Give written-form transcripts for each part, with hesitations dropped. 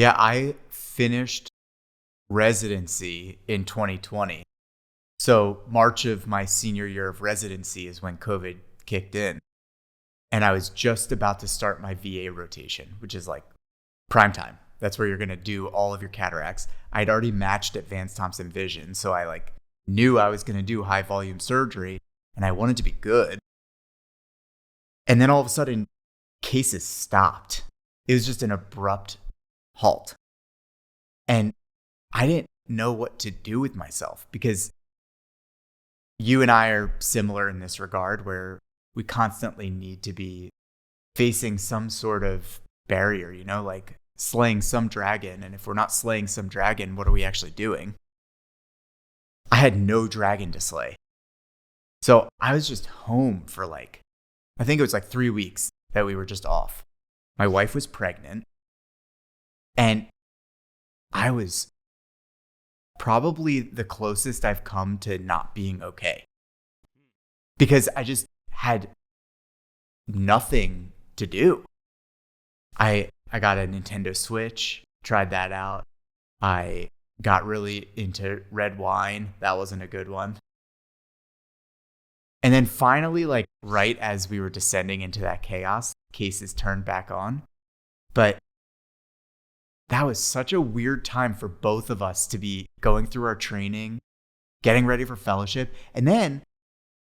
Yeah, I finished residency in 2020. So March of my senior year of residency is when COVID kicked in. And I was just about to start my VA rotation, which is like prime time. That's where you're going to do all of your cataracts. I'd already matched at Vance Thompson Vision. So I knew I was going to do high volume surgery and I wanted to be good. And then all of a sudden cases stopped. It was just an abrupt halt. And I didn't know what to do with myself because you and I are similar in this regard where we constantly need to be facing some sort of barrier, like slaying some dragon. And if we're not slaying some dragon, what are we actually doing? I had no dragon to slay. So I was just home for I think it was 3 weeks that we were just off. My wife was pregnant and I was probably the closest I've come to not being okay because I just had nothing to do. I got a Nintendo Switch, tried that out. I got really into red wine. That wasn't a good one. And then finally, right as we were descending into that chaos, cases turned back on. But that was such a weird time for both of us to be going through our training, getting ready for fellowship. And then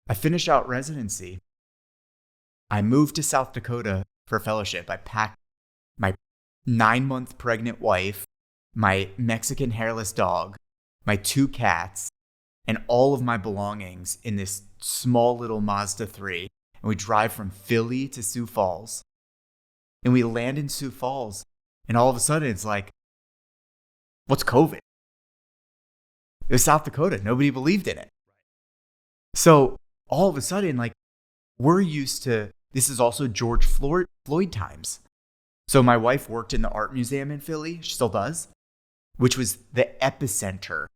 I finished out residency. I moved to South Dakota for fellowship. I packed my 9-month pregnant wife, my Mexican hairless dog, my 2 cats, and all of my belongings in this small little Mazda 3. And we drive from Philly to Sioux Falls. And we land in Sioux Falls. And all of a sudden, it's what's COVID? It was South Dakota. Nobody believed in it. So all of a sudden, we're used to, this is also George Floyd times. So my wife worked in the art museum in Philly. She still does, which was the epicenter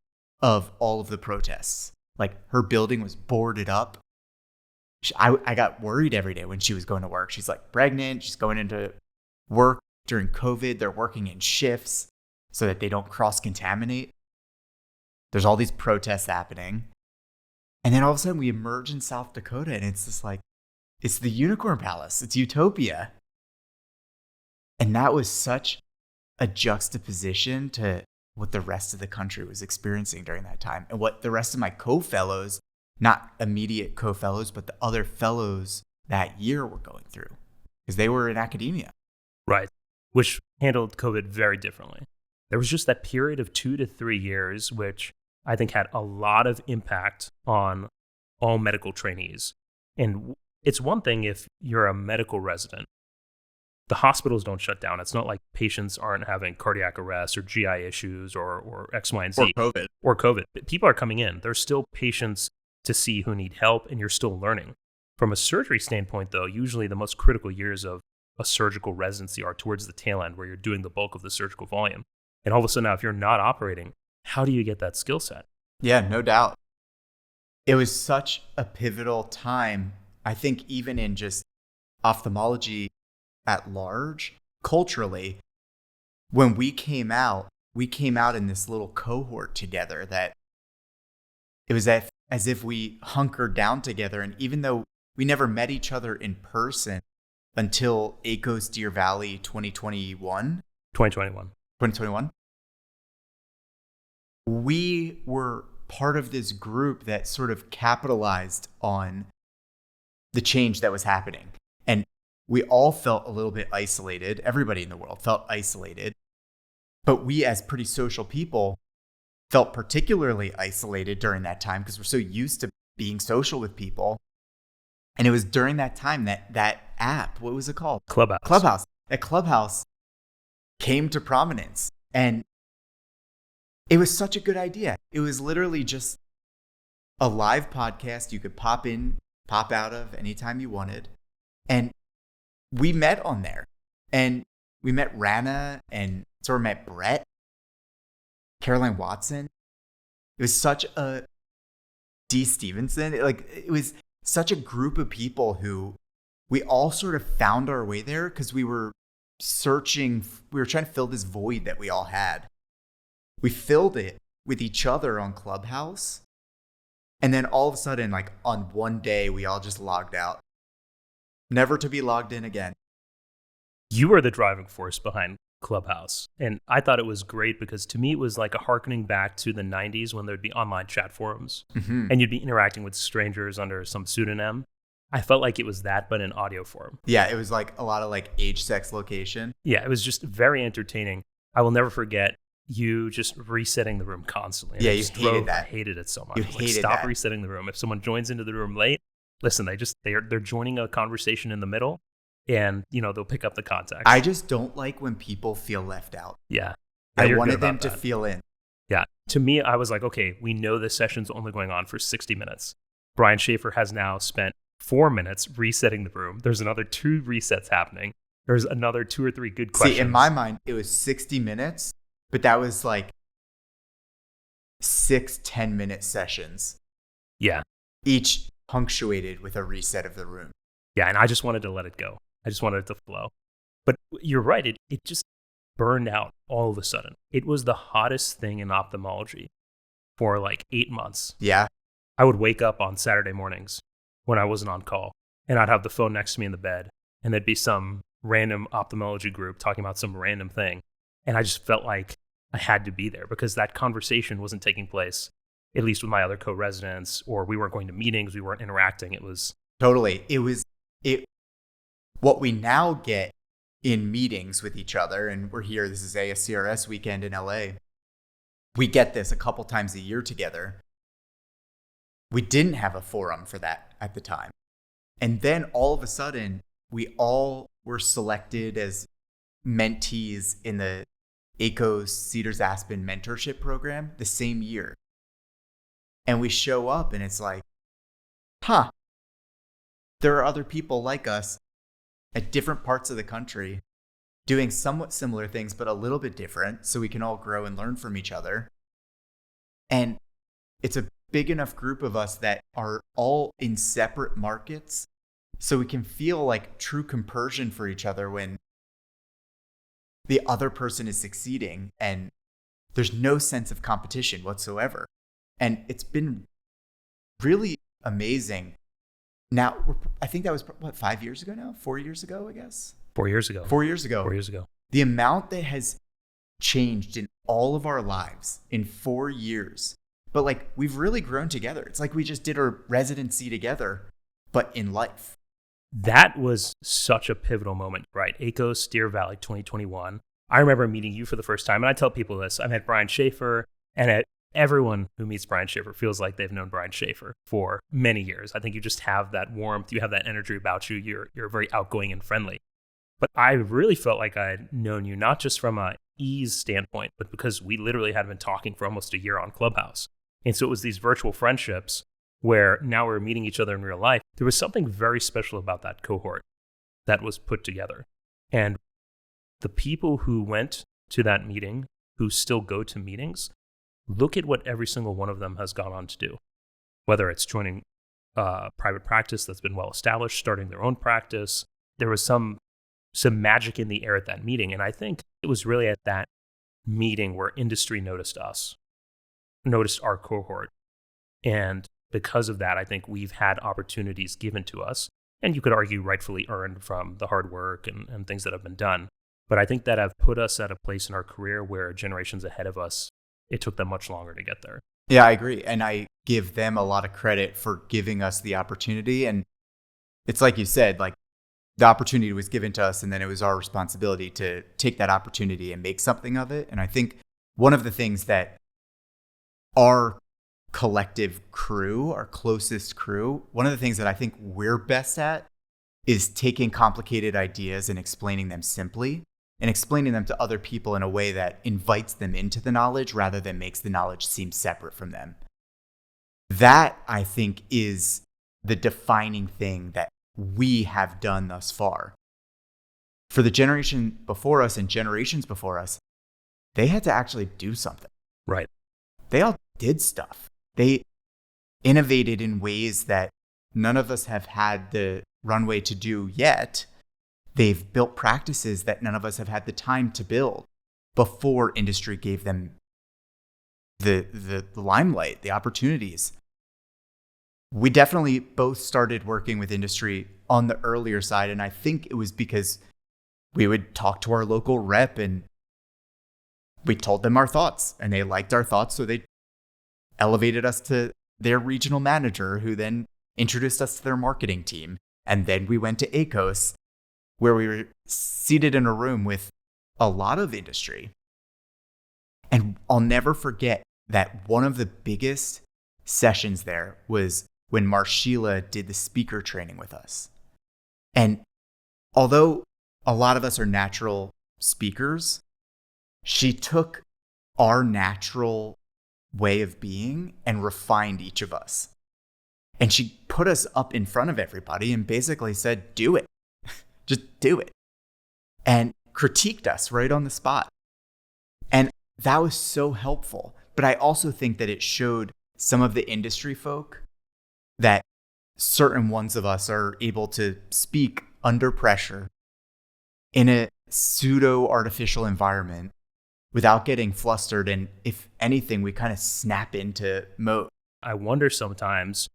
of all of the protests. Her building was boarded up. I got worried every day when she was going to work. She's pregnant. She's going into work. During COVID, they're working in shifts so that they don't cross-contaminate. There's all these protests happening. And then all of a sudden we emerge in South Dakota and it's just it's the unicorn palace. It's utopia. And that was such a juxtaposition to what the rest of the country was experiencing during that time and what the rest of my co-fellows, not immediate co-fellows, but the other fellows that year were going through because they were in academia. Right. Which handled COVID very differently. There was just that period of 2 to 3 years, which I think had a lot of impact on all medical trainees. And it's one thing if you're a medical resident, the hospitals don't shut down. It's not like patients aren't having cardiac arrest or GI issues or X, Y, and Z. Or COVID. People are coming in. There's still patients to see who need help, and you're still learning. From a surgery standpoint, though, usually the most critical years of a surgical residency are towards the tail end where you're doing the bulk of the surgical volume. And all of a sudden now, if you're not operating, how do you get that skill set? Yeah, no doubt. It was such a pivotal time, I think even in just ophthalmology at large, culturally. When we came out in this little cohort together that it was as if we hunkered down together. And even though we never met each other in person, until AECOS Deer Valley 2021. We were part of this group that sort of capitalized on the change that was happening. And we all felt a little bit isolated. Everybody in the world felt isolated. But we, as pretty social people, felt particularly isolated during that time because we're so used to being social with people. And it was during that time that app, what was it called? Clubhouse. That Clubhouse came to prominence. And it was such a good idea. It was literally just a live podcast you could pop in, pop out of anytime you wanted. And we met on there. And we met Rana and sort of met Brett, Caroline Watson. It was such a Dee Stevenson. It was such a group of people who we all sort of found our way there because we were we were trying to fill this void that we all had. We filled it with each other on Clubhouse. And then all of a sudden, like on one day, we all just logged out, never to be logged in again. You were the driving force behind Clubhouse. And I thought it was great because to me, it was like a hearkening back to the 90s when there'd be online chat forums and you'd be interacting with strangers under some pseudonym. I felt like it was that, but in audio form. Yeah, it was like a lot of like age, sex, location. Yeah, it was just very entertaining. I will never forget you just resetting the room constantly. Yeah, you hated that. I hated it so much. You hated Stop that. resetting the room. If someone joins into the room late, listen, they're joining a conversation in the middle, and they'll pick up the context. I just don't like when people feel left out. Yeah, I wanted them to feel in. Yeah, to me, I was like, okay, we know this session's only going on for 60 minutes. Brian Shafer has now spent 4 minutes resetting the room. There's another 2 resets happening. There's another 2 or 3 good questions. See, in my mind, it was 60 minutes, but that was like 6 10-minute sessions. Yeah. Each punctuated with a reset of the room. Yeah, and I just wanted to let it go. I just wanted it to flow. But you're right, it just burned out all of a sudden. It was the hottest thing in ophthalmology for like 8 months. Yeah. I would wake up on Saturday mornings when I wasn't on call, and I'd have the phone next to me in the bed, and there'd be some random ophthalmology group talking about some random thing. And I just felt like I had to be there because that conversation wasn't taking place, at least with my other co-residents, or we weren't going to meetings, we weren't interacting. It was... Totally. What we now get in meetings with each other, and we're here, this is ASCRS weekend in LA. We get this a couple times a year together. We didn't have a forum for that at the time. And then all of a sudden, we all were selected as mentees in the AECOS CEDARS-ASPEN Mentorship program the same year. And we show up and it's like, there are other people like us at different parts of the country doing somewhat similar things, but a little bit different, so we can all grow and learn from each other. And it's a big enough group of us that are all in separate markets, so we can feel like true compersion for each other when the other person is succeeding and there's no sense of competition whatsoever. And it's been really amazing. Now, I think that was, 5 years ago now? 4 years ago, I guess? 4 years ago. 4 years ago. 4 years ago. The amount that has changed in all of our lives in 4 years. But like, we've really grown together. It's like we just did our residency together, but in life. That was such a pivotal moment, right? AECOS Deer Valley 2021. I remember meeting you for the first time, and I tell people this. I met Brian Shafer, and everyone who meets Brian Shafer feels like they've known Brian Shafer for many years. I think you just have that warmth, you have that energy about you. You're very outgoing and friendly. But I really felt like I had known you not just from a ease standpoint, but because we literally had been talking for almost a year on Clubhouse. And so it was these virtual friendships where now we're meeting each other in real life. There was something very special about that cohort that was put together. And the people who went to that meeting, who still go to meetings, look at what every single one of them has gone on to do. Whether it's joining private practice that's been well established, starting their own practice. There was some magic in the air at that meeting. And I think it was really at that meeting where industry noticed us, noticed our cohort. And because of that, I think we've had opportunities given to us. And you could argue rightfully earned from the hard work and things that have been done. But I think that have put us at a place in our career where generations ahead of us, it took them much longer to get there. Yeah, I agree. And I give them a lot of credit for giving us the opportunity. And it's like you said, like the opportunity was given to us and then it was our responsibility to take that opportunity and make something of it. And I think one of the things that our collective crew, our closest crew, one of the things that I think we're best at is taking complicated ideas and explaining them simply and explaining them to other people in a way that invites them into the knowledge rather than makes the knowledge seem separate from them. That, I think, is the defining thing that we have done thus far. For the generation before us and generations before us, they had to actually do something. Right. They all did stuff. They innovated in ways that none of us have had the runway to do yet. They've built practices that none of us have had the time to build before industry gave them the limelight, the opportunities. We definitely both started working with industry on the earlier side. And I think it was because we would talk to our local rep and we told them our thoughts and they liked our thoughts. So they elevated us to their regional manager, who then introduced us to their marketing team. And then we went to AECOS, where we were seated in a room with a lot of industry. And I'll never forget that one of the biggest sessions there was when Marshila did the speaker training with us. And although a lot of us are natural speakers, she took our natural way of being and refined each of us. And she put us up in front of everybody and basically said, do it. Just do it. And critiqued us right on the spot. And that was so helpful. But I also think that it showed some of the industry folk that certain ones of us are able to speak under pressure in a pseudo artificial environment without getting flustered. And if anything, we kind of snap into mode. I wonder sometimes,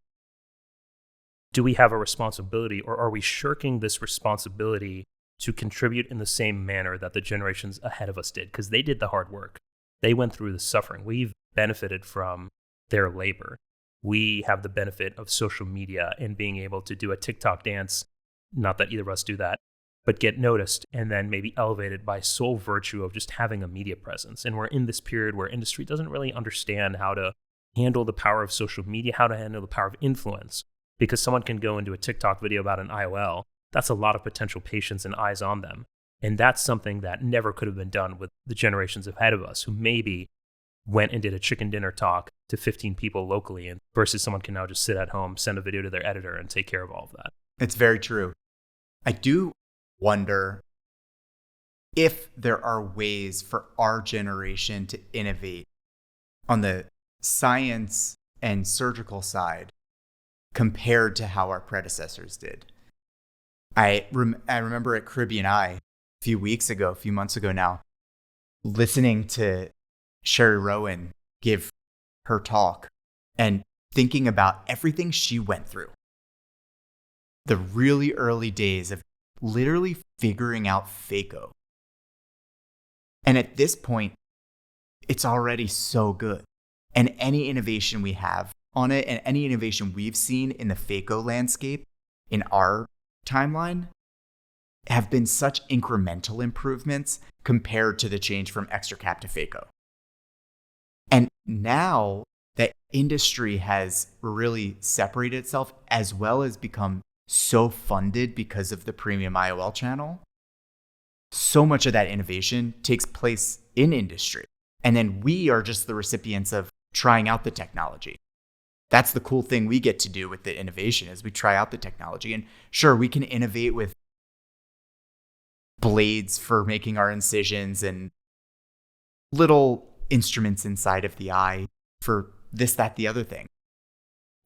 do we have a responsibility, or are we shirking this responsibility to contribute in the same manner that the generations ahead of us did? Because they did the hard work. They went through the suffering. We've benefited from their labor. We have the benefit of social media and being able to do a TikTok dance, not that either of us do that, but get noticed and then maybe elevated by sole virtue of just having a media presence. And we're in this period where industry doesn't really understand how to handle the power of social media, how to handle the power of influence, because someone can go into a TikTok video about an IOL. That's a lot of potential patients and eyes on them. And that's something that never could have been done with the generations ahead of us, who maybe went and did a chicken dinner talk to 15 people locally, and versus someone can now just sit at home, send a video to their editor, and take care of all of that. It's very true. I do wonder if there are ways for our generation to innovate on the science and surgical side compared to how our predecessors did. I remember at Caribbean Eye a few months ago now, listening to Sherry Rowan give her talk and thinking about everything she went through. The really early days of literally figuring out phaco. And at this point, it's already so good. And any innovation we have on it and any innovation we've seen in the phaco landscape in our timeline have been such incremental improvements compared to the change from extracap to phaco. And now that industry has really separated itself, as well as become so funded because of the premium IOL channel, so much of that innovation takes place in industry. And then we are just the recipients of trying out the technology. That's the cool thing we get to do with the innovation, is we try out the technology. And sure, we can innovate with blades for making our incisions and little instruments inside of the eye for this, that, the other thing.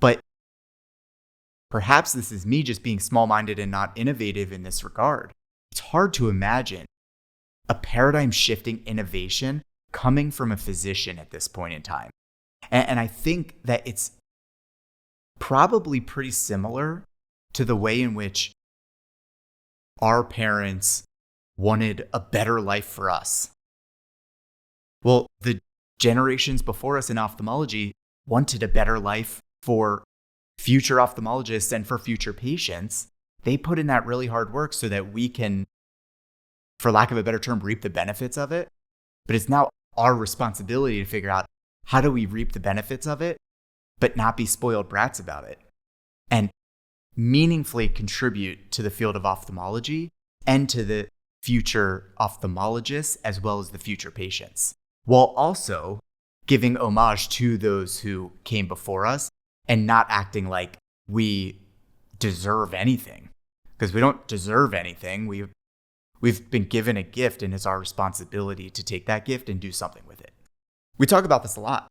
But perhaps this is me just being small-minded and not innovative in this regard. It's hard to imagine a paradigm-shifting innovation coming from a physician at this point in time. And I think that it's probably pretty similar to the way in which our parents wanted a better life for us. Well, the generations before us in ophthalmology wanted a better life for future ophthalmologists and for future patients. They put in that really hard work so that we can, for lack of a better term, reap the benefits of it. But it's now our responsibility to figure out, how do we reap the benefits of it, but not be spoiled brats about it, and meaningfully contribute to the field of ophthalmology and to the future ophthalmologists as well as the future patients, while also giving homage to those who came before us and not acting like we deserve anything, because we don't deserve anything. We've been given a gift, and it's our responsibility to take that gift and do something with it. We talk about this a lot.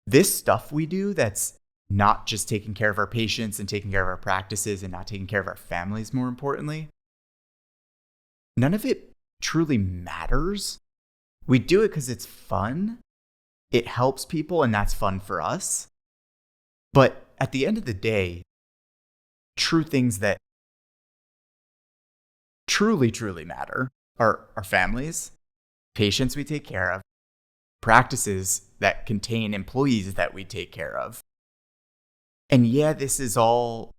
This stuff we do that's not just taking care of our patients and taking care of our practices and not taking care of our families, more importantly, none of it truly matters. We do it because it's fun. It helps people, and that's fun for us. But at the end of the day, true things that truly, truly matter are our families, patients we take care of, practices that contain employees that we take care of. And yeah, this is all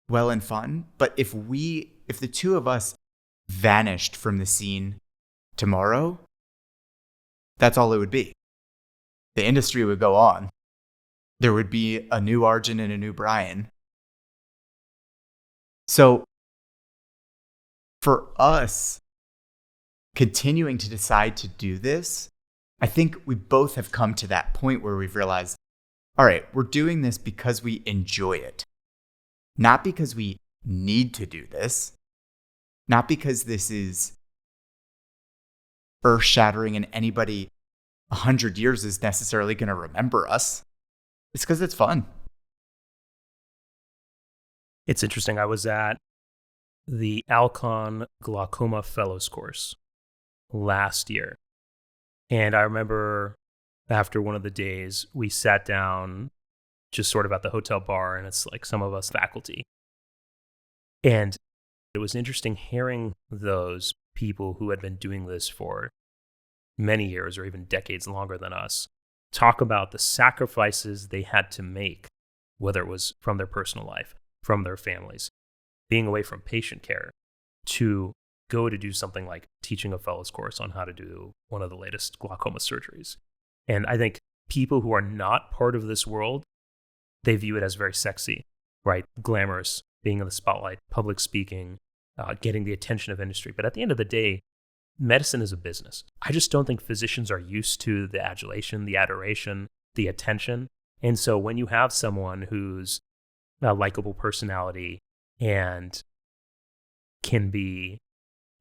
well and fun, but if the two of us vanished from the scene tomorrow, that's all it would be. The industry would go on. There would be a new Arjan and a new Brian. So for us, continuing to decide to do this, I think we both have come to that point where we've realized, all right, we're doing this because we enjoy it. Not because we need to do this. Not because this is earth-shattering and anybody 100 years is necessarily going to remember us. It's because it's fun. It's interesting. I was at the Alcon Glaucoma Fellows course last year. And I remember after one of the days, we sat down just sort of at the hotel bar, and it's like some of us faculty. And it was interesting hearing those people who had been doing this for many years or even decades longer than us talk about the sacrifices they had to make, whether it was from their personal life, from their families, being away from patient care, to go to do something like teaching a fellows course on how to do one of the latest glaucoma surgeries. And I think people who are not part of this world, they view it as very sexy, right? Glamorous, being in the spotlight, public speaking, getting the attention of industry. But at the end of the day, medicine is a business. I just don't think physicians are used to the adulation, the adoration, the attention. And so when you have someone who's a likable personality and can be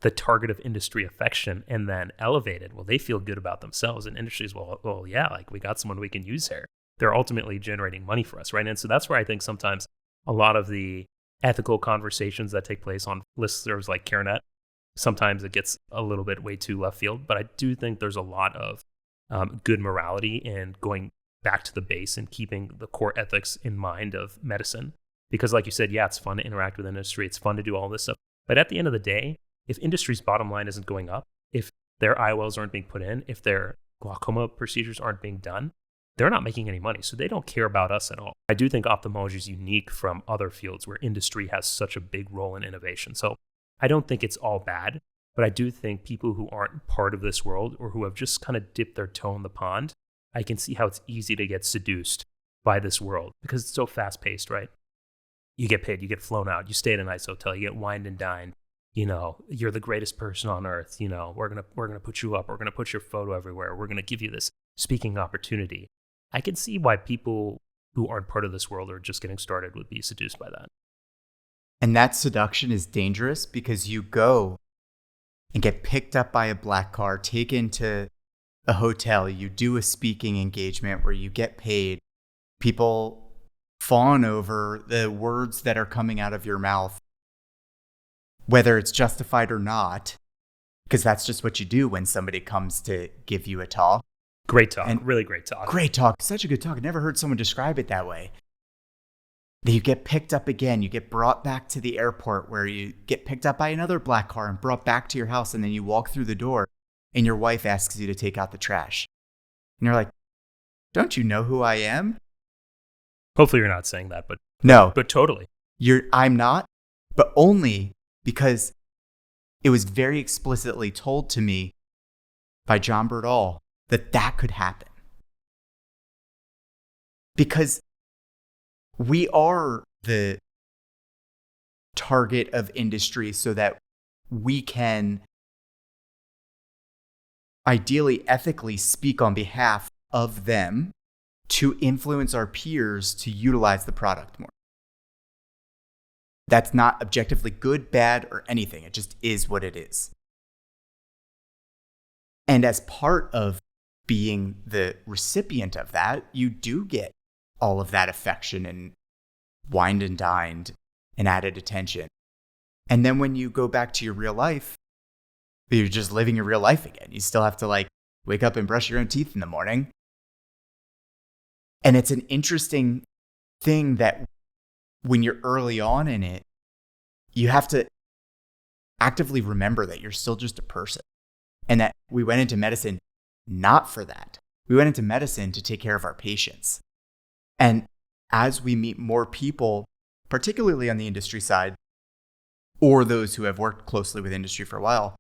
the target of industry affection and then elevated, well, they feel good about themselves. And industries, well, yeah, like we got someone we can use here. They're ultimately generating money for us, right? And so that's where I think sometimes a lot of the ethical conversations that take place on listservs like CareNet, sometimes it gets a little bit way too left field. But I do think there's a lot of good morality in going back to the base and keeping the core ethics in mind of medicine. Because like you said, yeah, it's fun to interact with industry. It's fun to do all this stuff. But at the end of the day, if industry's bottom line isn't going up, if their IOLs aren't being put in, if their glaucoma procedures aren't being done, they're not making any money. So they don't care about us at all. I do think ophthalmology is unique from other fields where industry has such a big role in innovation. So I don't think it's all bad, but I do think people who aren't part of this world or who have just kind of dipped their toe in the pond, I can see how it's easy to get seduced by this world because it's so fast paced, right? You get paid, you get flown out, you stay at a nice hotel, you get wined and dined. You know, you're the greatest person on earth. You know, we're gonna put you up. We're gonna put your photo everywhere. We're gonna give you this speaking opportunity. I can see why people who aren't part of this world or just getting started would be seduced by that. And that seduction is dangerous because you go and get picked up by a black car, taken to a hotel. You do a speaking engagement where you get paid. People fawn over the words that are coming out of your mouth, whether it's justified or not, because that's just what you do when somebody comes to give you a talk. Great talk, and really great talk. Great talk, such a good talk. I never heard someone describe it that way. Then you get picked up again. You get brought back to the airport where you get picked up by another black car and brought back to your house. And then you walk through the door and your wife asks you to take out the trash. And you're like, don't you know who I am? Hopefully you're not saying that, but no, but totally. I'm not, but only because it was very explicitly told to me by John Berdahl that could happen. Because we are the target of industry so that we can ideally, ethically speak on behalf of them to influence our peers to utilize the product more. That's not objectively good, bad, or anything. It just is what it is. And as part of being the recipient of that, you do get all of that affection and wined and dined and added attention. And then when you go back to your real life, you're just living your real life again. You still have to like wake up and brush your own teeth in the morning. And it's an interesting thing that when you're early on in it, you have to actively remember that you're still just a person, and that we went into medicine not for that. We went into medicine to take care of our patients. And as we meet more people, particularly on the industry side, or those who have worked closely with industry for a while,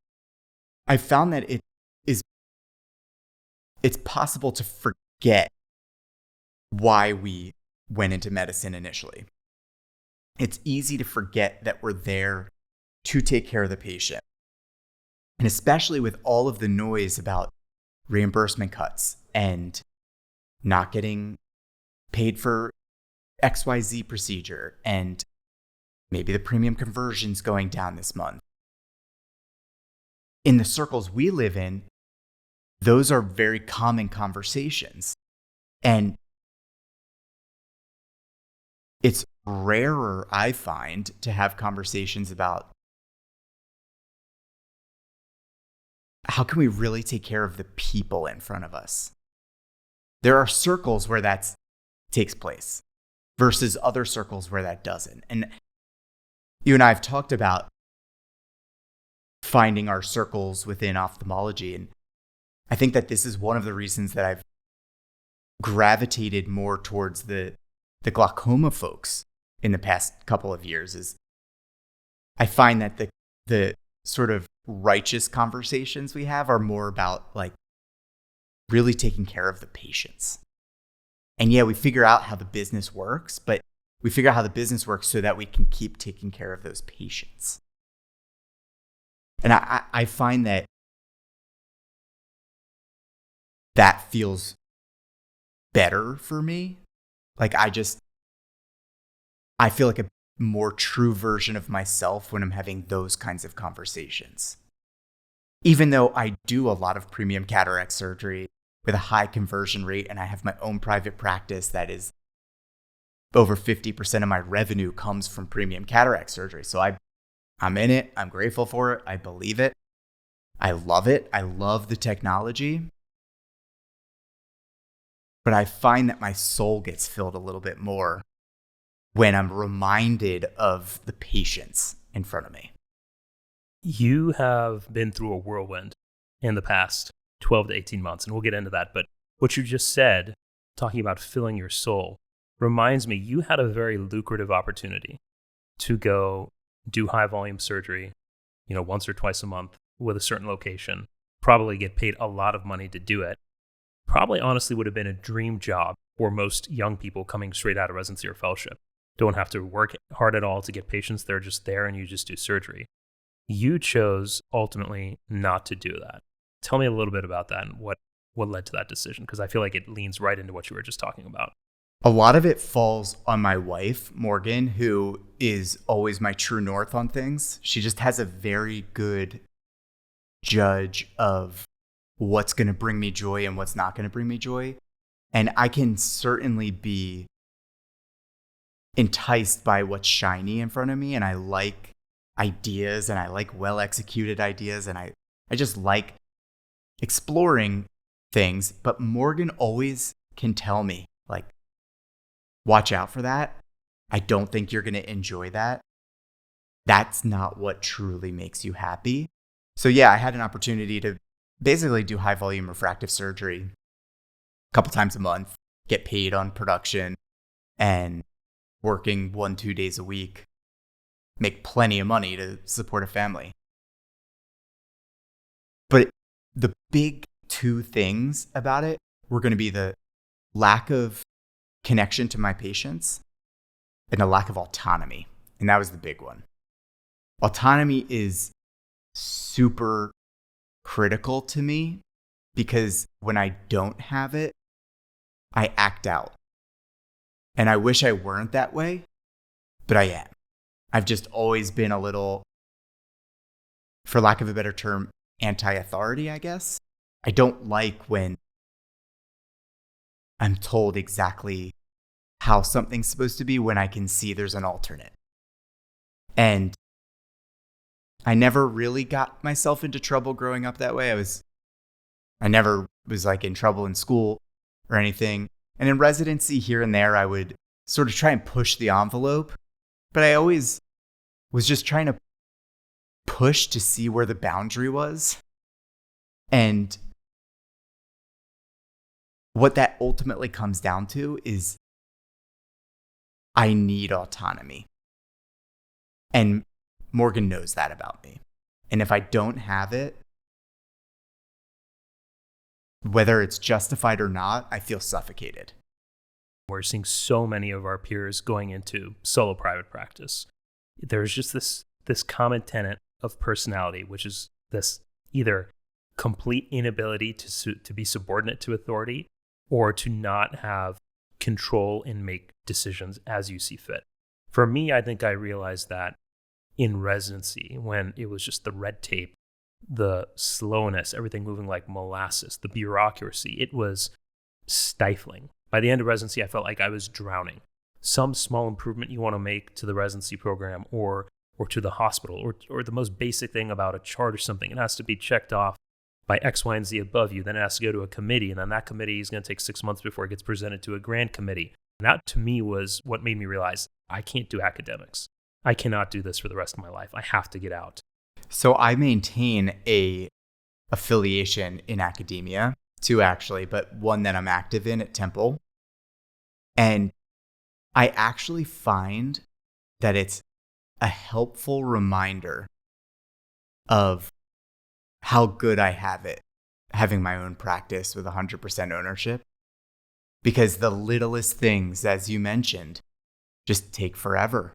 I found that it's possible to forget why we went into medicine initially. It's easy to forget that we're there to take care of the patient. And especially with all of the noise about reimbursement cuts and not getting paid for XYZ procedure, and maybe the premium conversion's going down this month. In the circles we live in, those are very common conversations. And it's rarer, I find, to have conversations about how can we really take care of the people in front of us. There are circles where that takes place versus other circles where that doesn't. And you and I have talked about finding our circles within ophthalmology. And I think that this is one of the reasons that I've gravitated more towards the glaucoma folks in the past couple of years. Is I find that the sort of righteous conversations we have are more about like really taking care of the patients. And yeah, we figure out how the business works, but we figure out how the business works so that we can keep taking care of those patients. And I find that feels better for me. Like I feel like a more true version of myself when I'm having those kinds of conversations. Even though I do a lot of premium cataract surgery with a high conversion rate, and I have my own private practice that is over 50% of my revenue comes from premium cataract surgery. So I'm in it. I'm grateful for it. I believe it. I love it. I love the technology. But I find that my soul gets filled a little bit more when I'm reminded of the patients in front of me. You have been through a whirlwind in the past 12 to 18 months, and we'll get into that. But what you just said, talking about filling your soul, reminds me you had a very lucrative opportunity to go do high volume surgery, once or twice a month with a certain location, probably get paid a lot of money to do it. Probably honestly would have been a dream job for most young people coming straight out of residency or fellowship. Don't have to work hard at all to get patients. They're just there and you just do surgery. You chose ultimately not to do that. Tell me a little bit about that and what led to that decision, because I feel like it leans right into what you were just talking about. A lot of it falls on my wife, Morgan, who is always my true north on things. She just has a very good judge of what's going to bring me joy and what's not going to bring me joy. And I can certainly be enticed by what's shiny in front of me. And I like ideas, and I like well-executed ideas. And I just like exploring things. But Morgan always can tell me, like, watch out for that. I don't think you're going to enjoy that. That's not what truly makes you happy. So yeah, I had an opportunity to basically do high volume refractive surgery a couple times a month, get paid on production, and working 1-2 days a week, make plenty of money to support a family. But the big two things about it were going to be the lack of connection to my patients and a lack of autonomy. And that was the big one. Autonomy is super critical to me because when I don't have it, I act out. And I wish I weren't that way, but I am. I've just always been a little, for lack of a better term, anti-authority, I guess. I don't like when I'm told exactly how something's supposed to be when I can see there's an alternate. And I never really got myself into trouble growing up that way. I never was like in trouble in school or anything. And in residency here and there, I would sort of try and push the envelope, but I always was just trying to push to see where the boundary was. And what that ultimately comes down to is I need autonomy. And Morgan knows that about me. And if I don't have it, whether it's justified or not, I feel suffocated. We're seeing so many of our peers going into solo private practice. There's just this common tenet of personality, which is this either complete inability to be subordinate to authority or to not have control and make decisions as you see fit. For me, I think I realized that in residency, when it was just the red tape, the slowness, everything moving like molasses, the bureaucracy, it was stifling. By the end of residency, I felt like I was drowning. Some small improvement you want to make to the residency program or to the hospital or the most basic thing about a chart or something, it has to be checked off by X, Y, and Z above you. Then it has to go to a committee, and then that committee is going to take 6 months before it gets presented to a grand committee. And that, to me, was what made me realize I can't do academics. I cannot do this for the rest of my life. I have to get out. So I maintain a affiliation in academia, two actually, but one that I'm active in at Temple. And I actually find that it's a helpful reminder of how good I have it having my own practice with 100% ownership. Because the littlest things, as you mentioned, just take forever.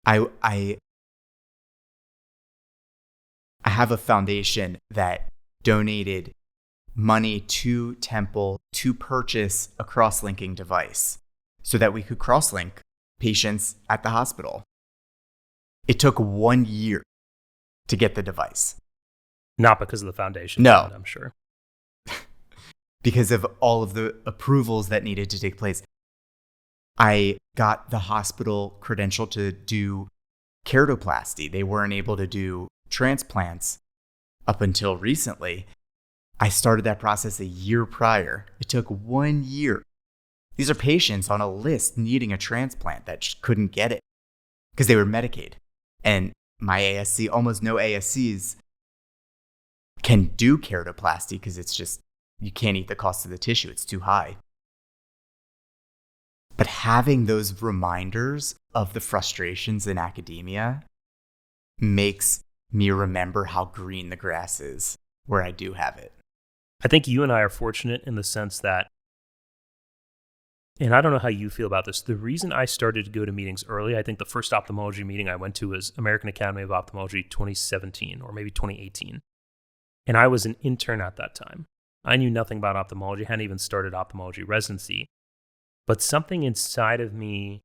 I have a foundation that donated money to Temple to purchase a cross-linking device so that we could cross-link patients at the hospital. It took 1 year to get the device. Not because of the foundation. No. I'm sure. Because of all of the approvals that needed to take place. I got the hospital credential to do keratoplasty. They weren't able to do transplants up until recently. I started that process a year prior. It took 1 year. These are patients on a list needing a transplant that just couldn't get it because they were Medicaid. And my ASC, almost no ASCs can do keratoplasty because it's just, you can't eat the cost of the tissue. It's too high. But having those reminders of the frustrations in academia makes me remember how green the grass is where I do have it. I think you and I are fortunate in the sense that, and I don't know how you feel about this, the reason I started to go to meetings early, I think the first ophthalmology meeting I went to was American Academy of Ophthalmology 2017 or maybe 2018. And I was an intern at that time. I knew nothing about ophthalmology, hadn't even started ophthalmology residency. But something inside of me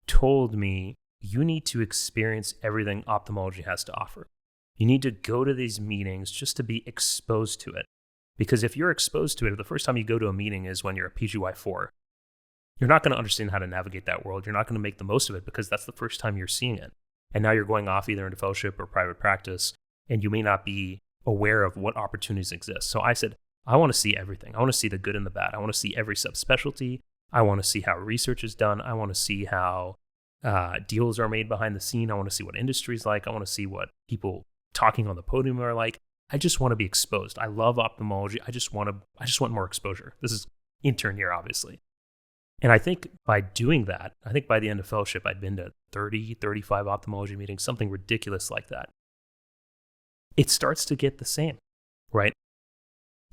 told me, you need to experience everything ophthalmology has to offer. You need to go to these meetings just to be exposed to it. Because if you're exposed to it, the first time you go to a meeting is when you're a PGY4. You're not going to understand how to navigate that world. You're not going to make the most of it because that's the first time you're seeing it. And now you're going off either into fellowship or private practice, and you may not be aware of what opportunities exist. So I said, I want to see everything. I want to see the good and the bad. I want to see every subspecialty. I want to see how research is done. I want to see how deals are made behind the scene. I want to see what industry's like. I want to see what people talking on the podium are like. I just want to be exposed. I love ophthalmology. I just want more exposure. This is intern year, obviously. And I think by doing that, I think by the end of fellowship, I'd been to 30, 35 ophthalmology meetings, something ridiculous like that. It starts to get the same, right?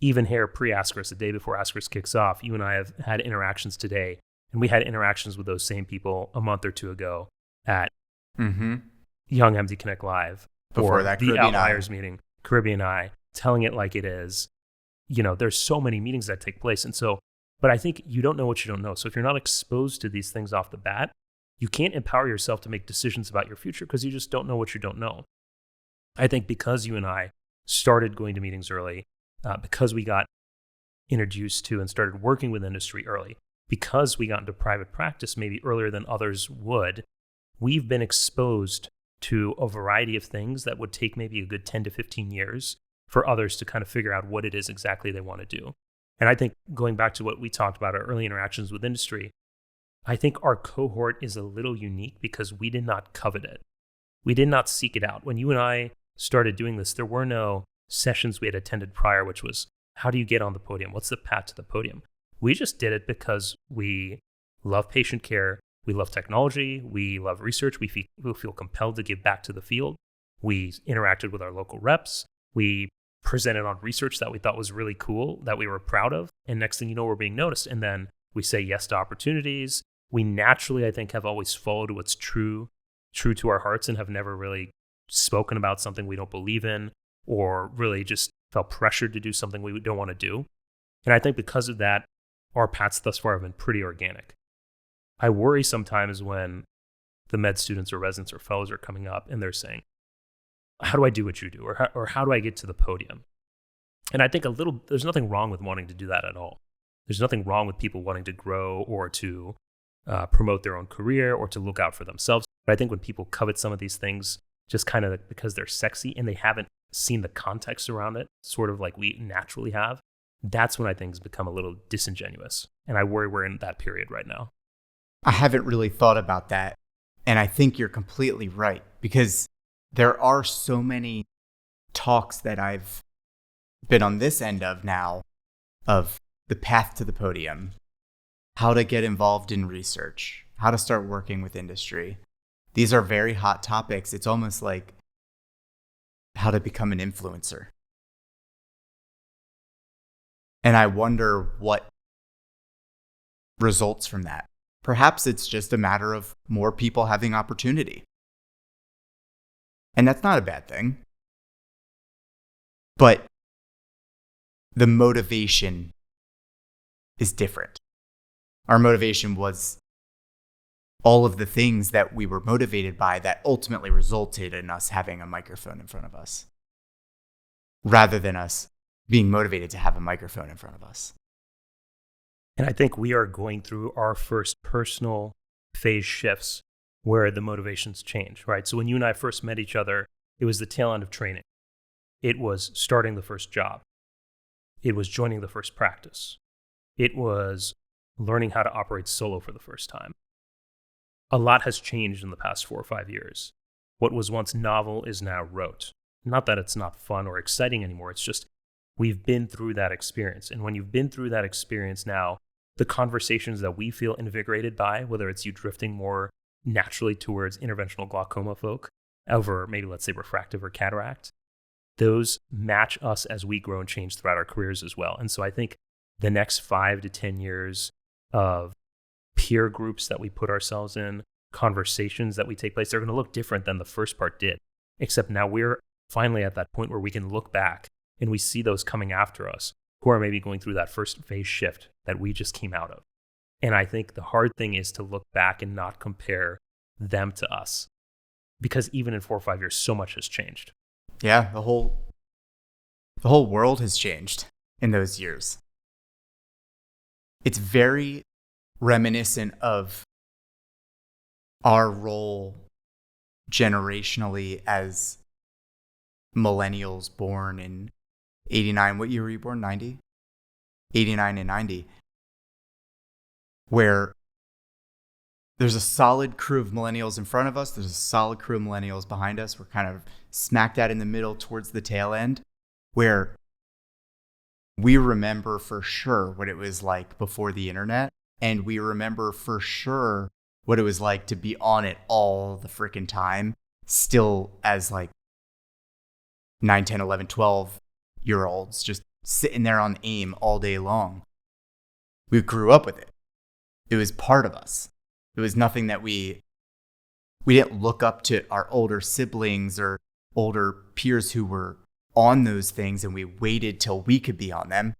Even here pre-Ascaris, the day before Ascaris kicks off, you and I have had interactions today, and we had interactions with those same people a month or two ago at Young MD Connect Live Before or that the Caribbean Outliers Eye. meeting, Caribbean Eye, telling it like it is. You know, there's so many meetings that take place. And so, but I think you don't know what you don't know. So if you're not exposed to these things off the bat, you can't empower yourself to make decisions about your future because you just don't know what you don't know. I think because you and I started going to meetings early, because we got introduced to and started working with industry early, because we got into private practice maybe earlier than others would, we've been exposed to a variety of things that would take maybe a good 10 to 15 years for others to kind of figure out what it is exactly they want to do. And I think going back to what we talked about, our early interactions with industry, I think our cohort is a little unique because we did not covet it. We did not seek it out. When you and I started doing this, there were no sessions we had attended prior, which was, how do you get on the podium? What's the path to the podium? We just did it because we love patient care. We love technology. We love research. We feel compelled to give back to the field. We interacted with our local reps. We presented on research that we thought was really cool, that we were proud of. And next thing you know, we're being noticed. And then we say yes to opportunities. We naturally, I think, have always followed what's true to our hearts and have never really spoken about something we don't believe in or really just felt pressured to do something we don't want to do. And I think because of that, our paths thus far have been pretty organic. I worry sometimes when the med students or residents or fellows are coming up and they're saying, how do I do what you do? Or how do I get to the podium? And I think there's nothing wrong with wanting to do that at all. There's nothing wrong with people wanting to grow or to promote their own career or to look out for themselves. But I think when people covet some of these things just kind of because they're sexy and they haven't seen the context around it, sort of like we naturally have, that's when I think it's become a little disingenuous. And I worry we're in that period right now. I haven't really thought about that. And I think you're completely right, because there are so many talks that I've been on this end of now of the path to the podium, how to get involved in research, how to start working with industry. These are very hot topics. It's almost like how to become an influencer. And I wonder what results from that. Perhaps it's just a matter of more people having opportunity. And that's not a bad thing. But the motivation is different. Our motivation was all of the things that we were motivated by that ultimately resulted in us having a microphone in front of us, rather than us being motivated to have a microphone in front of us. And I think we are going through our first personal phase shifts where the motivations change, right? So when you and I first met each other, it was the tail end of training. It was starting the first job. It was joining the first practice. It was learning how to operate solo for the first time. A lot has changed in the past 4 or 5 years. What was once novel is now rote. Not that it's not fun or exciting anymore. It's just we've been through that experience. And when you've been through that experience now, the conversations that we feel invigorated by, whether it's you drifting more naturally towards interventional glaucoma folk over maybe, let's say, refractive or cataract, those match us as we grow and change throughout our careers as well. And so I think the next 5 to 10 years of peer groups that we put ourselves in, conversations that we take place, they're going to look different than the first part did. Except now we're finally at that point where we can look back and we see those coming after us who are maybe going through that first phase shift that we just came out of. And I think the hard thing is to look back and not compare them to us, because even in 4 or 5 years, so much has changed. Yeah, the whole world has changed in those years. It's very reminiscent of our role generationally as millennials born in 89. What year were you born? 90? 89 and 90. Where there's a solid crew of millennials in front of us. There's a solid crew of millennials behind us. We're kind of smack dab in the middle towards the tail end, where we remember for sure what it was like before the internet. And we remember for sure what it was like to be on it all the freaking time, still as like 9, 10, 11, 12-year-olds, just sitting there on AIM all day long. We grew up with it. It was part of us. It was nothing that we didn't look up to our older siblings or older peers who were on those things and we waited till we could be on them.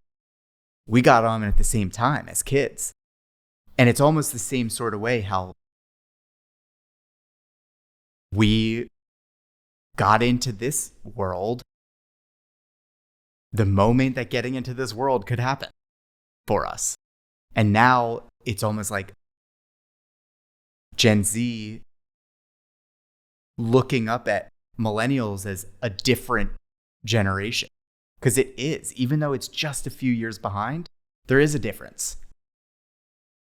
We got on at the same time as kids. And it's almost the same sort of way how we got into this world the moment that getting into this world could happen for us. And now it's almost like Gen Z looking up at millennials as a different generation. Because it is, even though it's just a few years behind, there is a difference.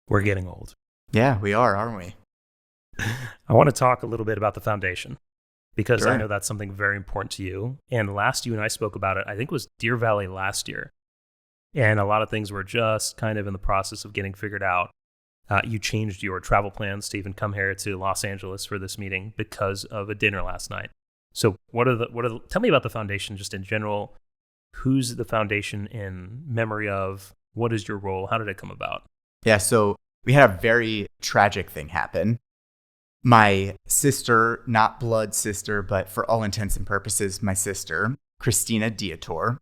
We're getting old. Yeah, we are, aren't we? I want to talk a little bit about the foundation, because Sure. I know that's something very important to you. And last you and I spoke about it, I think it was Deer Valley last year. And a lot of things were just kind of in the process of getting figured out. You changed your travel plans to even come here to Los Angeles for this meeting because of a dinner last night. So tell me about the foundation just in general. Who's the foundation in memory of? What is your role? How did it come about? Yeah, so we had a very tragic thing happen. My sister, not blood sister, but for all intents and purposes, my sister, Christina Dietor,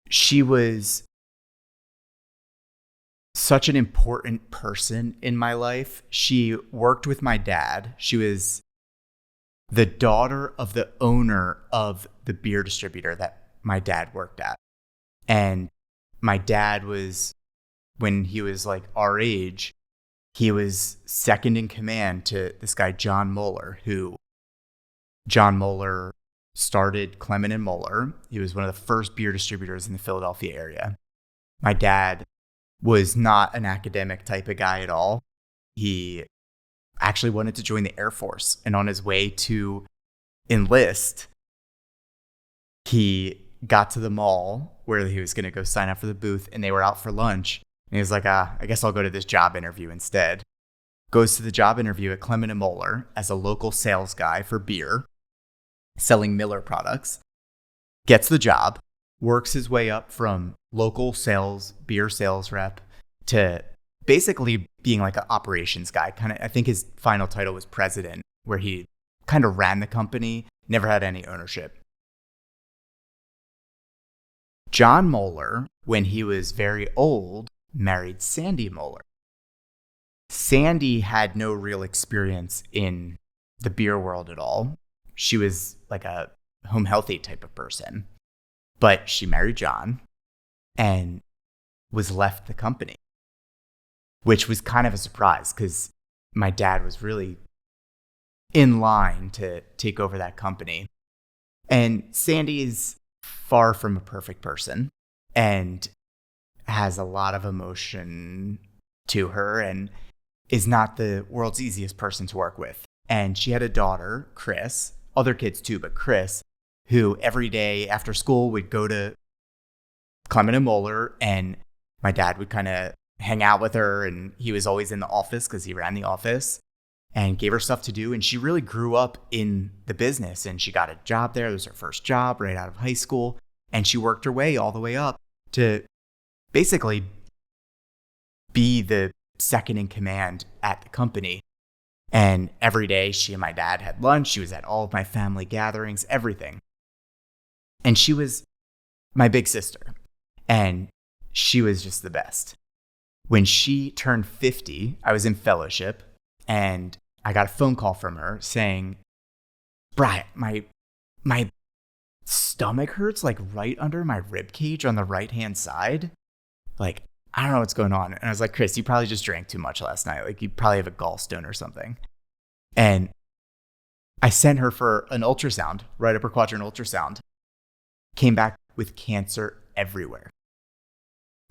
she was such an important person in my life. She worked with my dad. She was the daughter of the owner of the beer distributor that my dad worked at. And my dad was, when he was like our age, he was second in command to this guy, John Moeller, who John Moeller started Clement and Moeller. He was one of the first beer distributors in the Philadelphia area. My dad was not an academic type of guy at all. He actually wanted to join the Air Force. And on his way to enlist, he got to the mall where he was going to go sign up for the booth, and they were out for lunch. And he was like, I guess I'll go to this job interview instead. Goes to the job interview at Clement and Moeller as a local sales guy for beer, selling Miller products. Gets the job, works his way up from local sales, beer sales rep, to basically being like an operations guy. Kind of, I think his final title was president, where he kind of ran the company, never had any ownership. John Moeller, when he was very old, married Sandy Moeller. Sandy had no real experience in the beer world at all. She was like a home healthy type of person, but she married John and was left the company, which was kind of a surprise because my dad was really in line to take over that company. And Sandy is far from a perfect person and has a lot of emotion to her and is not the world's easiest person to work with. And she had a daughter, Chris, other kids too, but Chris, who every day after school would go to Clement and Moeller, and my dad would kind of hang out with her, and he was always in the office because he ran the office, and gave her stuff to do. And she really grew up in the business, and she got a job there. It was her first job right out of high school. And she worked her way all the way up to basically be the second in command at the company. And every day she and my dad had lunch. She was at all of my family gatherings, everything. And she was my big sister. And she was just the best. When she turned 50, I was in fellowship, and I got a phone call from her saying, Brian, my stomach hurts like right under my rib cage on the right-hand side. Like, I don't know what's going on. And I was like, Chris, you probably just drank too much last night. Like, you probably have a gallstone or something. And I sent her for an ultrasound, right upper quadrant ultrasound. Came back with cancer everywhere.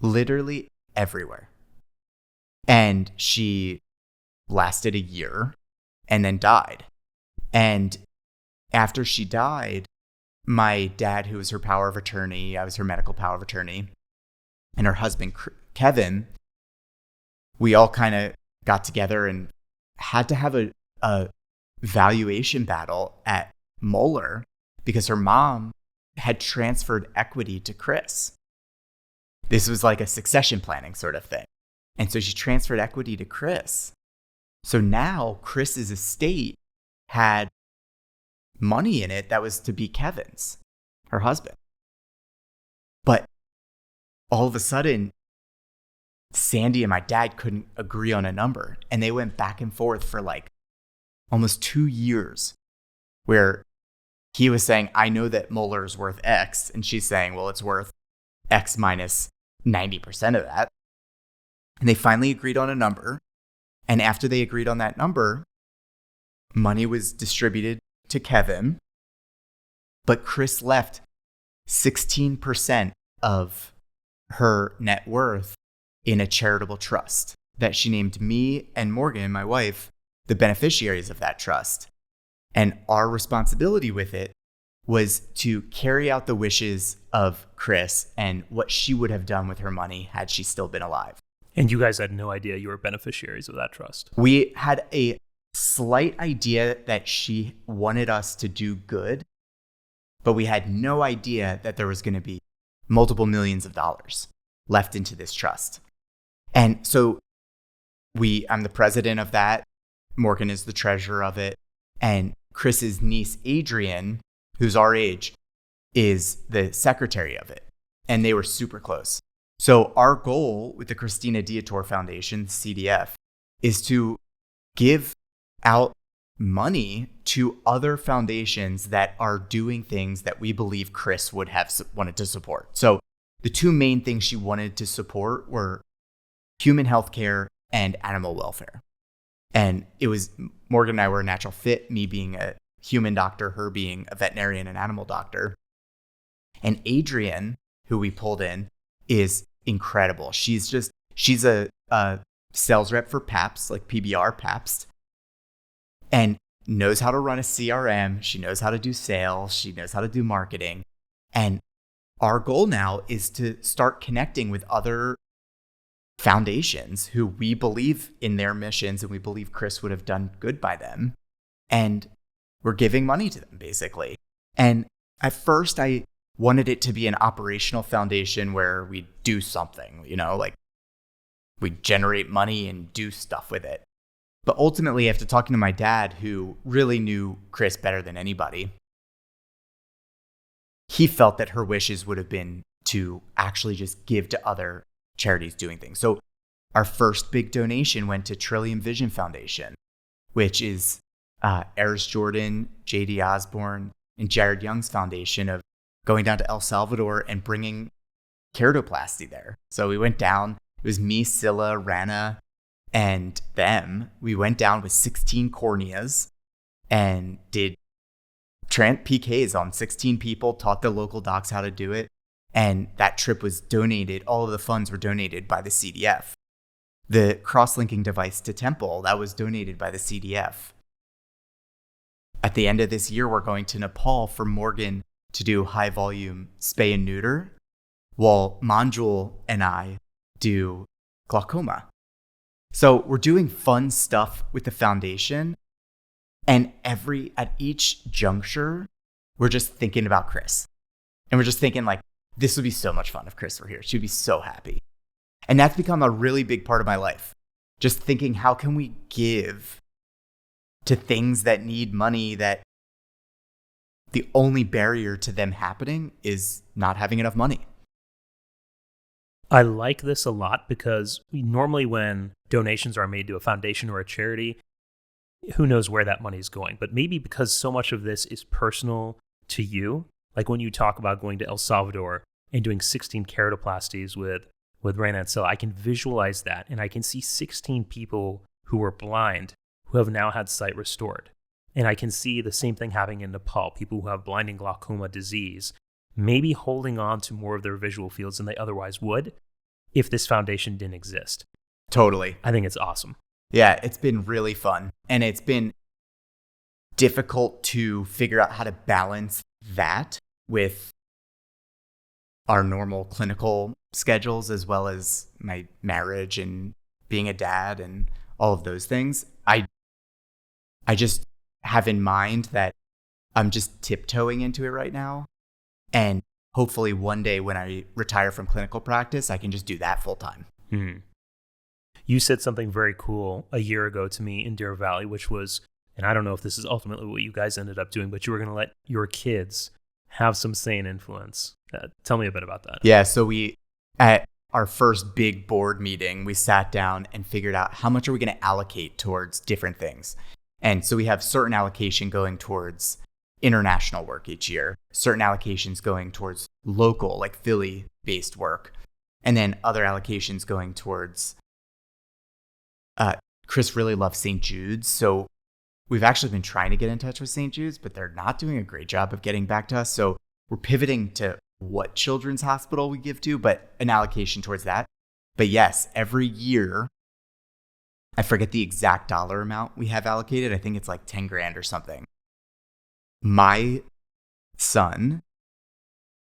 Literally everywhere. And she lasted a year and then died. And after she died, my dad, who was her power of attorney, I was her medical power of attorney, and her husband, Kevin, we all kind of got together and had to have a valuation battle at Moeller because her mom had transferred equity to Chris. This was like a succession planning sort of thing. And so she transferred equity to Chris. So now Chris's estate had money in it that was to be Kevin's, her husband. But all of a sudden, Sandy and my dad couldn't agree on a number. And they went back and forth for like almost 2 years where he was saying, I know that Moeller is worth X. And she's saying, well, it's worth X minus 90% of that. And they finally agreed on a number. And after they agreed on that number, money was distributed to Kevin, but Chris left 16% of her net worth in a charitable trust that she named me and Morgan, my wife, the beneficiaries of that trust. And our responsibility with it was to carry out the wishes of Chris and what she would have done with her money had she still been alive. And you guys had no idea you were beneficiaries of that trust? We had a slight idea that she wanted us to do good, but we had no idea that there was going to be multiple millions of dollars left into this trust. And so I'm the president of that. Morgan is the treasurer of it. And Chris's niece, Adrian, who's our age, is the secretary of it. And they were super close. So our goal with the Christina Dietor Foundation, CDF, is to give out money to other foundations that are doing things that we believe Chris would have wanted to support. So the two main things she wanted to support were human healthcare and animal welfare. And it was Morgan and I were a natural fit, me being a human doctor, her being a veterinarian and animal doctor. And Adrian, who we pulled in, is incredible. She's a sales rep for Pabst, like PBR Pabst, and knows how to run a CRM. She knows how to do sales. She knows how to do marketing. And our goal now is to start connecting with other foundations who we believe in their missions and we believe Chris would have done good by them. And we're giving money to them, basically. And at first, I wanted it to be an operational foundation where we do something, like we generate money and do stuff with it. But ultimately, after talking to my dad, who really knew Chris better than anybody, he felt that her wishes would have been to actually just give to other charities doing things. So our first big donation went to Trillium Vision Foundation, which is Eris Jordan, J.D. Osborne, and Jared Young's foundation of going down to El Salvador and bringing keratoplasty there. So we went down. It was me, Scylla, Rana, and them. We went down with 16 corneas and did PKs on 16 people, taught the local docs how to do it. And that trip was donated. All of the funds were donated by the CDF. The cross-linking device to Temple, that was donated by the CDF. At the end of this year, we're going to Nepal for Morgan to do high-volume spay and neuter, while Manjul and I do glaucoma. So we're doing fun stuff with the foundation. And at each juncture, we're just thinking about Chris. And we're just thinking this would be so much fun if Chris were here. She'd be so happy. And that's become a really big part of my life. Just thinking, how can we give to things that need money that the only barrier to them happening is not having enough money? I like this a lot because normally when donations are made to a foundation or a charity, who knows where that money is going? But maybe because so much of this is personal to you, like when you talk about going to El Salvador and doing 16 keratoplasties with Rana and Scylla, I can visualize that. And I can see 16 people who were blind who have now had sight restored. And I can see the same thing happening in Nepal, people who have blinding glaucoma disease, maybe holding on to more of their visual fields than they otherwise would if this foundation didn't exist. Totally. I think it's awesome. Yeah, it's been really fun. And it's been difficult to figure out how to balance that with our normal clinical schedules, as well as my marriage and being a dad and all of those things. I just have in mind that I'm just tiptoeing into it right now. And hopefully one day when I retire from clinical practice, I can just do that full time. Mm-hmm. You said something very cool a year ago to me in Deer Valley, which was, and I don't know if this is ultimately what you guys ended up doing, but you were going to let your kids have some say and influence. Tell me a bit about that. Yeah, so at our first big board meeting, we sat down and figured out how much are we going to allocate towards different things. And so we have certain allocation going towards international work each year, certain allocations going towards local, like Philly-based work, and then other allocations going towards Chris really loves St. Jude's, so we've actually been trying to get in touch with St. Jude's, but they're not doing a great job of getting back to us. So we're pivoting to what children's hospital we give to, but an allocation towards that. But yes, every year, I forget the exact dollar amount we have allocated. I think it's like 10 grand or something. My son,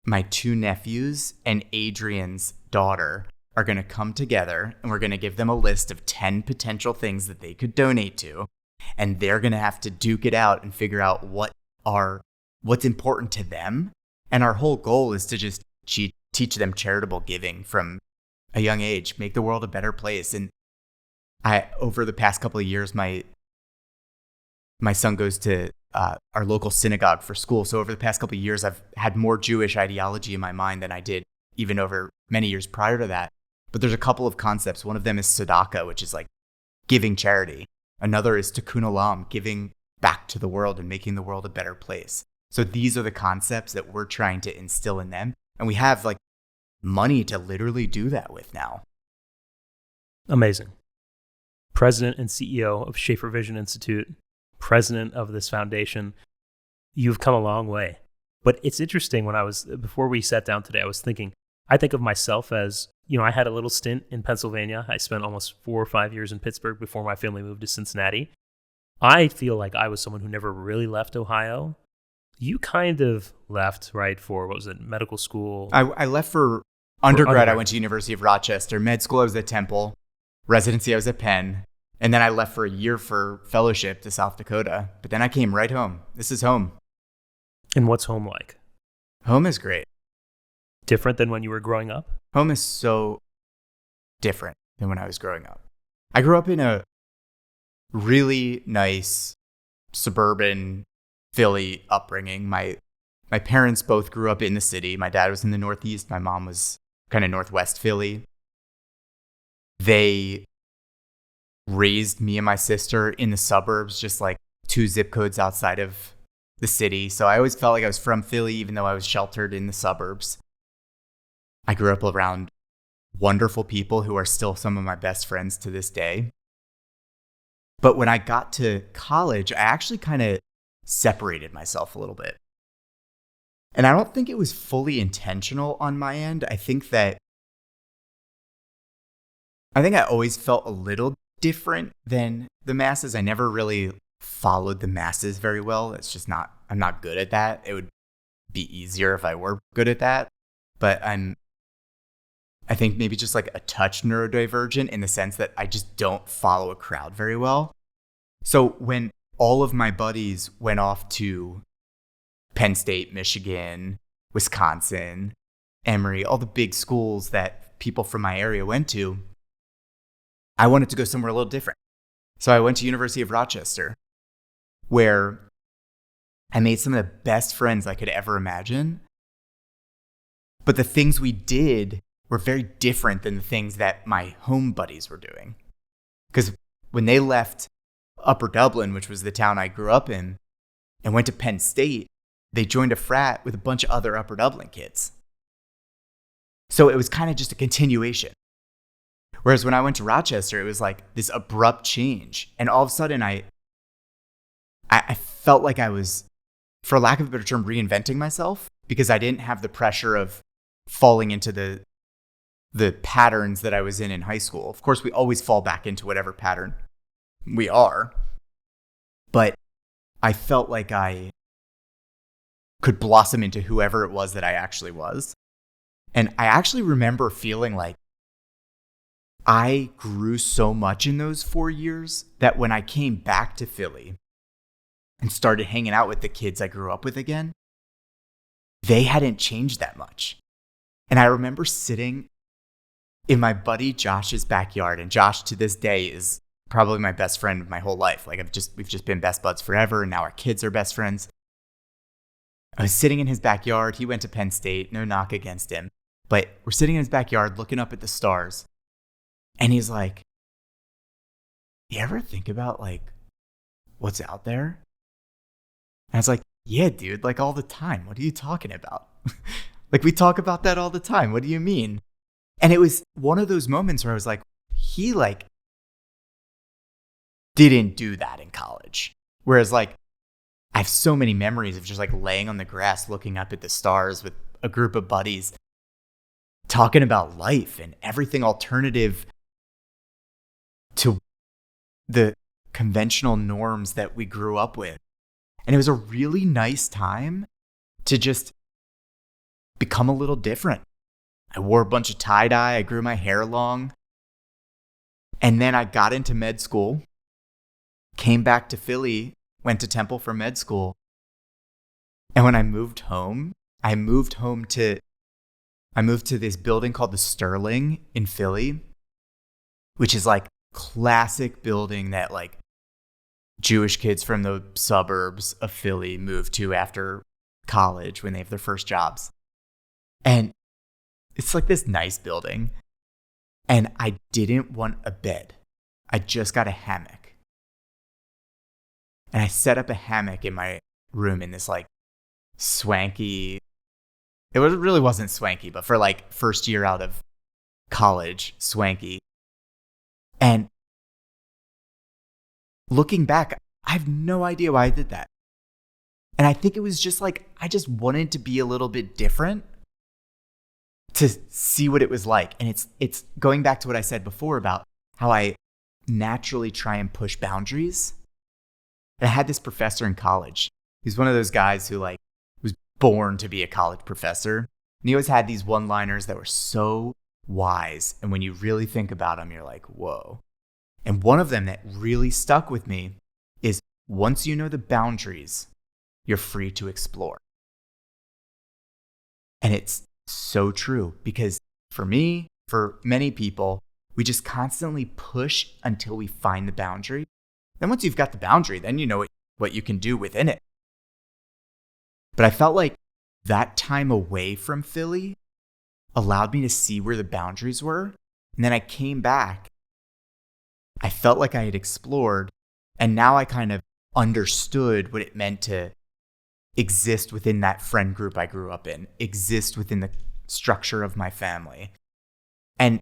my 2 nephews, and Adrian's daughter are going to come together, and we're going to give them a list of 10 potential things that they could donate to. And they're going to have to duke it out and figure out what's important to them. And our whole goal is to just teach them charitable giving from a young age, make the world a better place. And over the past couple of years, my son goes to our local synagogue for school. So over the past couple of years, I've had more Jewish ideology in my mind than I did even over many years prior to that. But there's a couple of concepts. One of them is tzedakah, which is like giving charity. Another is tikkun olam, giving back to the world and making the world a better place. So these are the concepts that we're trying to instill in them. And we have like money to literally do that with now. Amazing. President and CEO of Shafer Vision Institute, president of this foundation. You've come a long way. But it's interesting, before we sat down today, I think of myself as, I had a little stint in Pennsylvania. I spent almost 4 or 5 years in Pittsburgh before my family moved to Cincinnati. I feel like I was someone who never really left Ohio. You kind of left, right, for, medical school? I left for undergrad. I went to University of Rochester. Med school, I was at Temple. Residency, I was at Penn. And then I left for a year for fellowship to South Dakota. But then I came right home. This is home. And what's home like? Home is great. Different than when you were growing up? Home is so different than when I was growing up. I grew up in a really nice suburban Philly upbringing. My parents both grew up in the city. My dad was in the Northeast. My mom was kind of Northwest Philly. They raised me and my sister in the suburbs, just like 2 zip codes outside of the city. So I always felt like I was from Philly, even though I was sheltered in the suburbs. I grew up around wonderful people who are still some of my best friends to this day. But when I got to college, I actually kind of separated myself a little bit. And I don't think it was fully intentional on my end. I think I always felt a little different than the masses. I never really followed the masses very well. I'm not good at that. It would be easier if I were good at that. But I think maybe just like a touch neurodivergent in the sense that I just don't follow a crowd very well. So when all of my buddies went off to Penn State, Michigan, Wisconsin, Emory, all the big schools that people from my area went to, I wanted to go somewhere a little different. So I went to University of Rochester, where I made some of the best friends I could ever imagine. But the things we did were very different than the things that my home buddies were doing. Because when they left Upper Dublin, which was the town I grew up in, and went to Penn State, they joined a frat with a bunch of other Upper Dublin kids. So it was kind of just a continuation. Whereas when I went to Rochester, it was like this abrupt change. And all of a sudden, I felt like I was, for lack of a better term, reinventing myself, because I didn't have the pressure of falling into the patterns that I was in high school. Of course, we always fall back into whatever pattern we are. But I felt like I could blossom into whoever it was that I actually was. And I actually remember feeling like I grew so much in those 4 years that when I came back to Philly and started hanging out with the kids I grew up with again, they hadn't changed that much. And I remember sitting in my buddy Josh's backyard, and Josh to this day is probably my best friend of my whole life. Like we've just been best buds forever, and now our kids are best friends. I was sitting in his backyard. He went to Penn State, no knock against him, but we're sitting in his backyard looking up at the stars, and he's like, "You ever think about like what's out there?" And I was like, "Yeah, dude, like all the time. What are you talking about?" Like, we talk about that all the time. What do you mean? And it was one of those moments where I was like, he like didn't do that in college. Whereas like I have so many memories of just like laying on the grass, looking up at the stars with a group of buddies, talking about life and everything alternative to the conventional norms that we grew up with. And it was a really nice time to just become a little different. I wore a bunch of tie-dye. I grew my hair long. And then I got into med school, came back to Philly, went to Temple for med school. And when I moved home to this building called the Sterling in Philly, which is like classic building that like Jewish kids from the suburbs of Philly move to after college when they have their first jobs. And it's like this nice building. And I didn't want a bed. I just got a hammock. And I set up a hammock in my room in this like swanky, really wasn't swanky, but for like first year out of college, swanky. And looking back, I have no idea why I did that. And I think it was just like, I just wanted to be a little bit different to see what it was like. And it's going back to what I said before about how I naturally try and push boundaries. And I had this professor in college. He's one of those guys who like was born to be a college professor. And he always had these one-liners that were so wise. And when you really think about them, you're like, whoa. And one of them that really stuck with me is, once you know the boundaries, you're free to explore. And it's so true, because for me, for many people, we just constantly push until we find the boundary. Then once you've got the boundary, then you know what you can do within it. But I felt like that time away from Philly allowed me to see where the boundaries were. And then I came back. I felt like I had explored, and now I kind of understood what it meant to exist within that friend group I grew up in, exist within the structure of my family. And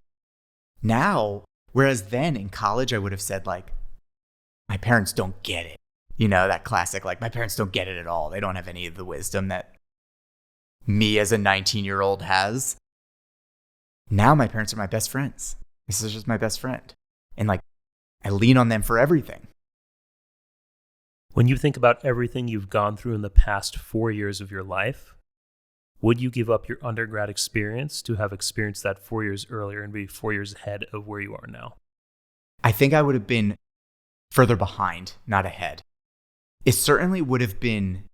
now, whereas then in college, I would have said like, my parents don't get it. You know, that classic, like, my parents don't get it at all. They don't have any of the wisdom that me as a 19-year-old has. Now my parents are my best friends. This is just my best friend. And like, I lean on them for everything. When you think about everything you've gone through in the past 4 years of your life, would you give up your undergrad experience to have experienced that 4 years earlier and be 4 years ahead of where you are now? I think I would have been further behind, not ahead. It certainly would have been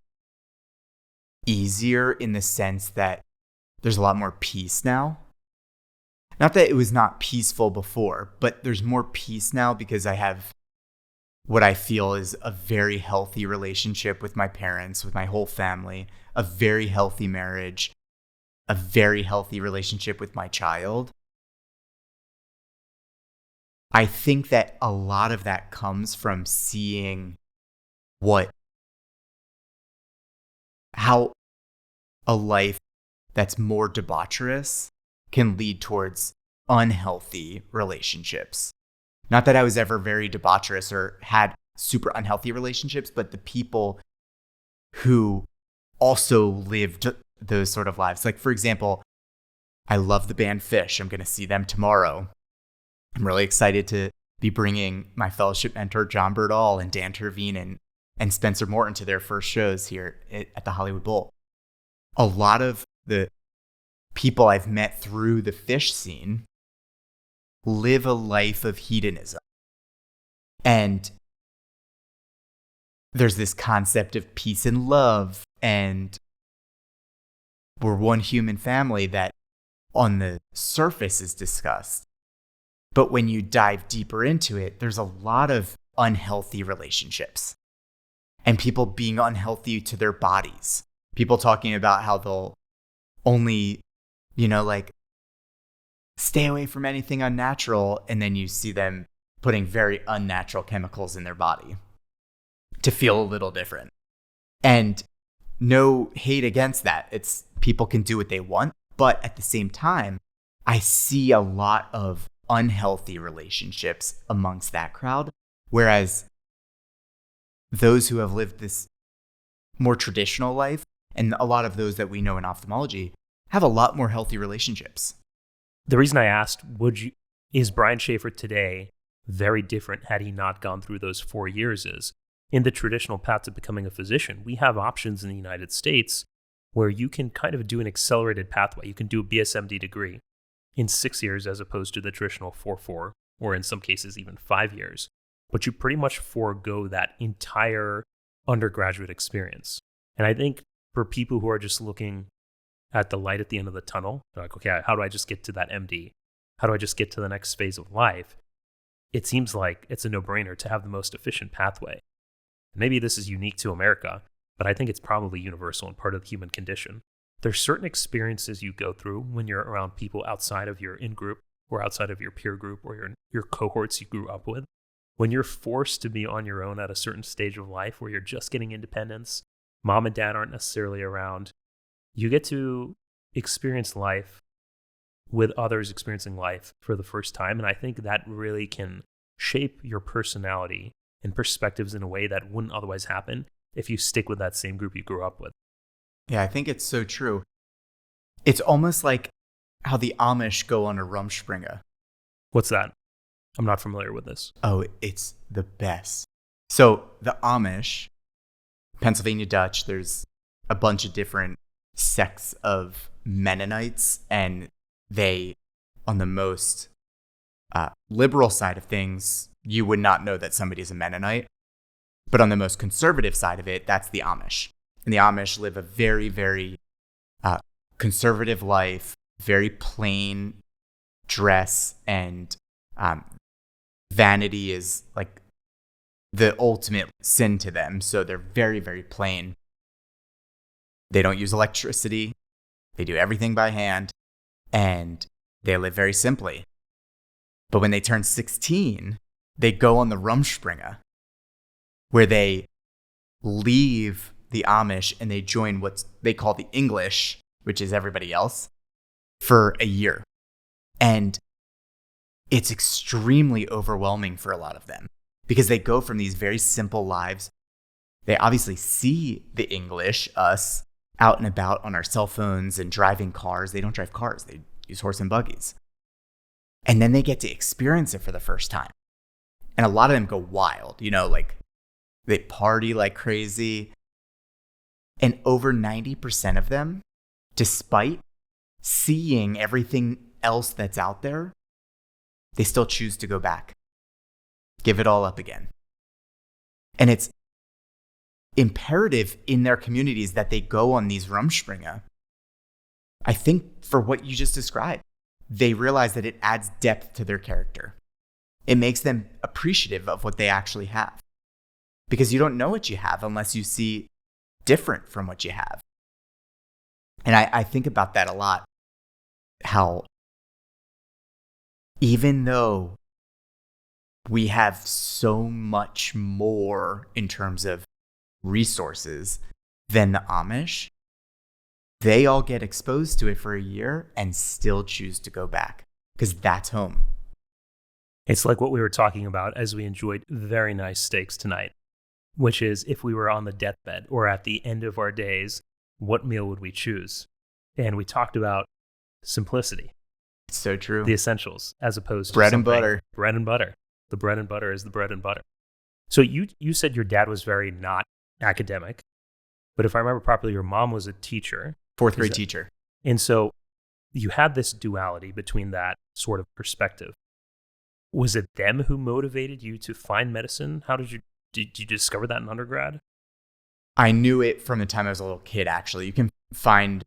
easier in the sense that there's a lot more peace now. Not that it was not peaceful before, but there's more peace now because I have what I feel is a very healthy relationship with my parents, with my whole family, a very healthy marriage, a very healthy relationship with my child. I think that a lot of that comes from seeing how a life that's more debaucherous can lead towards unhealthy relationships. Not that I was ever very debaucherous or had super unhealthy relationships, but the people who also lived those sort of lives. Like, for example, I love the band Fish. I'm going to see them tomorrow. I'm really excited to be bringing my fellowship mentor, John Berdahl and Dan Terveen and Spencer Morton to their first shows here at the Hollywood Bowl. A lot of the people I've met through the Fish scene live a life of hedonism. And there's this concept of peace and love, and we're one human family that on the surface is discussed. But when you dive deeper into it, there's a lot of unhealthy relationships and people being unhealthy to their bodies. People talking about how they'll only, like stay away from anything unnatural. And then you see them putting very unnatural chemicals in their body to feel a little different. And no hate against that. It's people can do what they want. But at the same time, I see a lot of unhealthy relationships amongst that crowd. Whereas those who have lived this more traditional life, and a lot of those that we know in ophthalmology, have a lot more healthy relationships. The reason I asked, is Brian Shafer today very different had he not gone through those 4 years is, in the traditional path to becoming a physician, we have options in the United States where you can kind of do an accelerated pathway. You can do a BSMD degree in 6 years as opposed to the traditional 4-4, or in some cases even 5 years. But you pretty much forego that entire undergraduate experience. And I think for people who are just looking at the light at the end of the tunnel, they're like, okay, how do I just get to that MD? How do I just get to the next phase of life? It seems like it's a no-brainer to have the most efficient pathway. Maybe this is unique to America, but I think it's probably universal and part of the human condition. There's certain experiences you go through when you're around people outside of your in-group or outside of your peer group or your cohorts you grew up with. When you're forced to be on your own at a certain stage of life where you're just getting independence, mom and dad aren't necessarily around, you get to experience life with others experiencing life for the first time. And I think that really can shape your personality and perspectives in a way that wouldn't otherwise happen if you stick with that same group you grew up with. Yeah, I think it's so true. It's almost like how the Amish go on a Rumspringa. What's that? I'm not familiar with this. Oh, it's the best. So the Amish, Pennsylvania Dutch, there's a bunch of different sects of Mennonites, and they, on the most liberal side of things, you would not know that somebody is a Mennonite. But on the most conservative side of it, that's the Amish. And the Amish live a very, very conservative life, very plain dress, and vanity is like the ultimate sin to them. So they're very, very plain. They don't use electricity. They do everything by hand, and they live very simply. But when they turn 16, they go on the Rumspringa, where they leave the Amish and they join what they call the English, which is everybody else, for a year. And it's extremely overwhelming for a lot of them because they go from these very simple lives. They obviously see the English, us, out and about on our cell phones and driving cars. They don't drive cars. They use horse and buggies. And then they get to experience it for the first time. And a lot of them go wild, like they party like crazy. And over 90% of them, despite seeing everything else that's out there, they still choose to go back, give it all up again. And it's imperative in their communities that they go on these Rumspringa. I think for what you just described, they realize that it adds depth to their character. It makes them appreciative of what they actually have. Because you don't know what you have unless you see different from what you have. And I think about that a lot, how even though we have so much more in terms of resources than the Amish, they all get exposed to it for a year and still choose to go back because that's home. It's like what we were talking about as we enjoyed very nice steaks tonight, which is if we were on the deathbed or at the end of our days, what meal would we choose? And we talked about simplicity. It's so true. The essentials, as opposed to bread and butter. Bread and butter. The bread and butter is the bread and butter. So you said your dad was very not academic, but if I remember properly, your mom was a teacher. Fourth grade teacher. And so you had this duality between that sort of perspective. Was it them who motivated you to find medicine? How did you discover that in undergrad? I knew it from the time I was a little kid, actually. You can find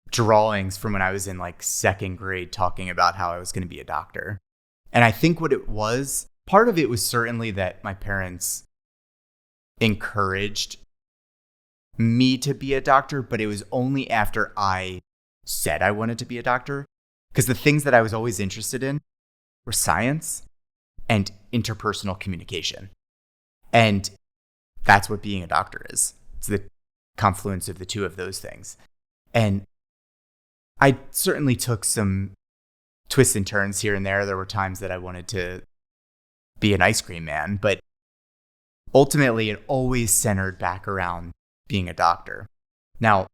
drawings from when I was in like second grade talking about how I was going to be a doctor. And I think what it was, part of it was certainly that my parents encouraged me to be a doctor, but it was only after I said I wanted to be a doctor. Because the things that I was always interested in were science and interpersonal communication. And that's what being a doctor is. It's the confluence of the two of those things. And I certainly took some twists and turns here and there. There were times that I wanted to be an ice cream man, but ultimately it always centered back around being a doctor. Now,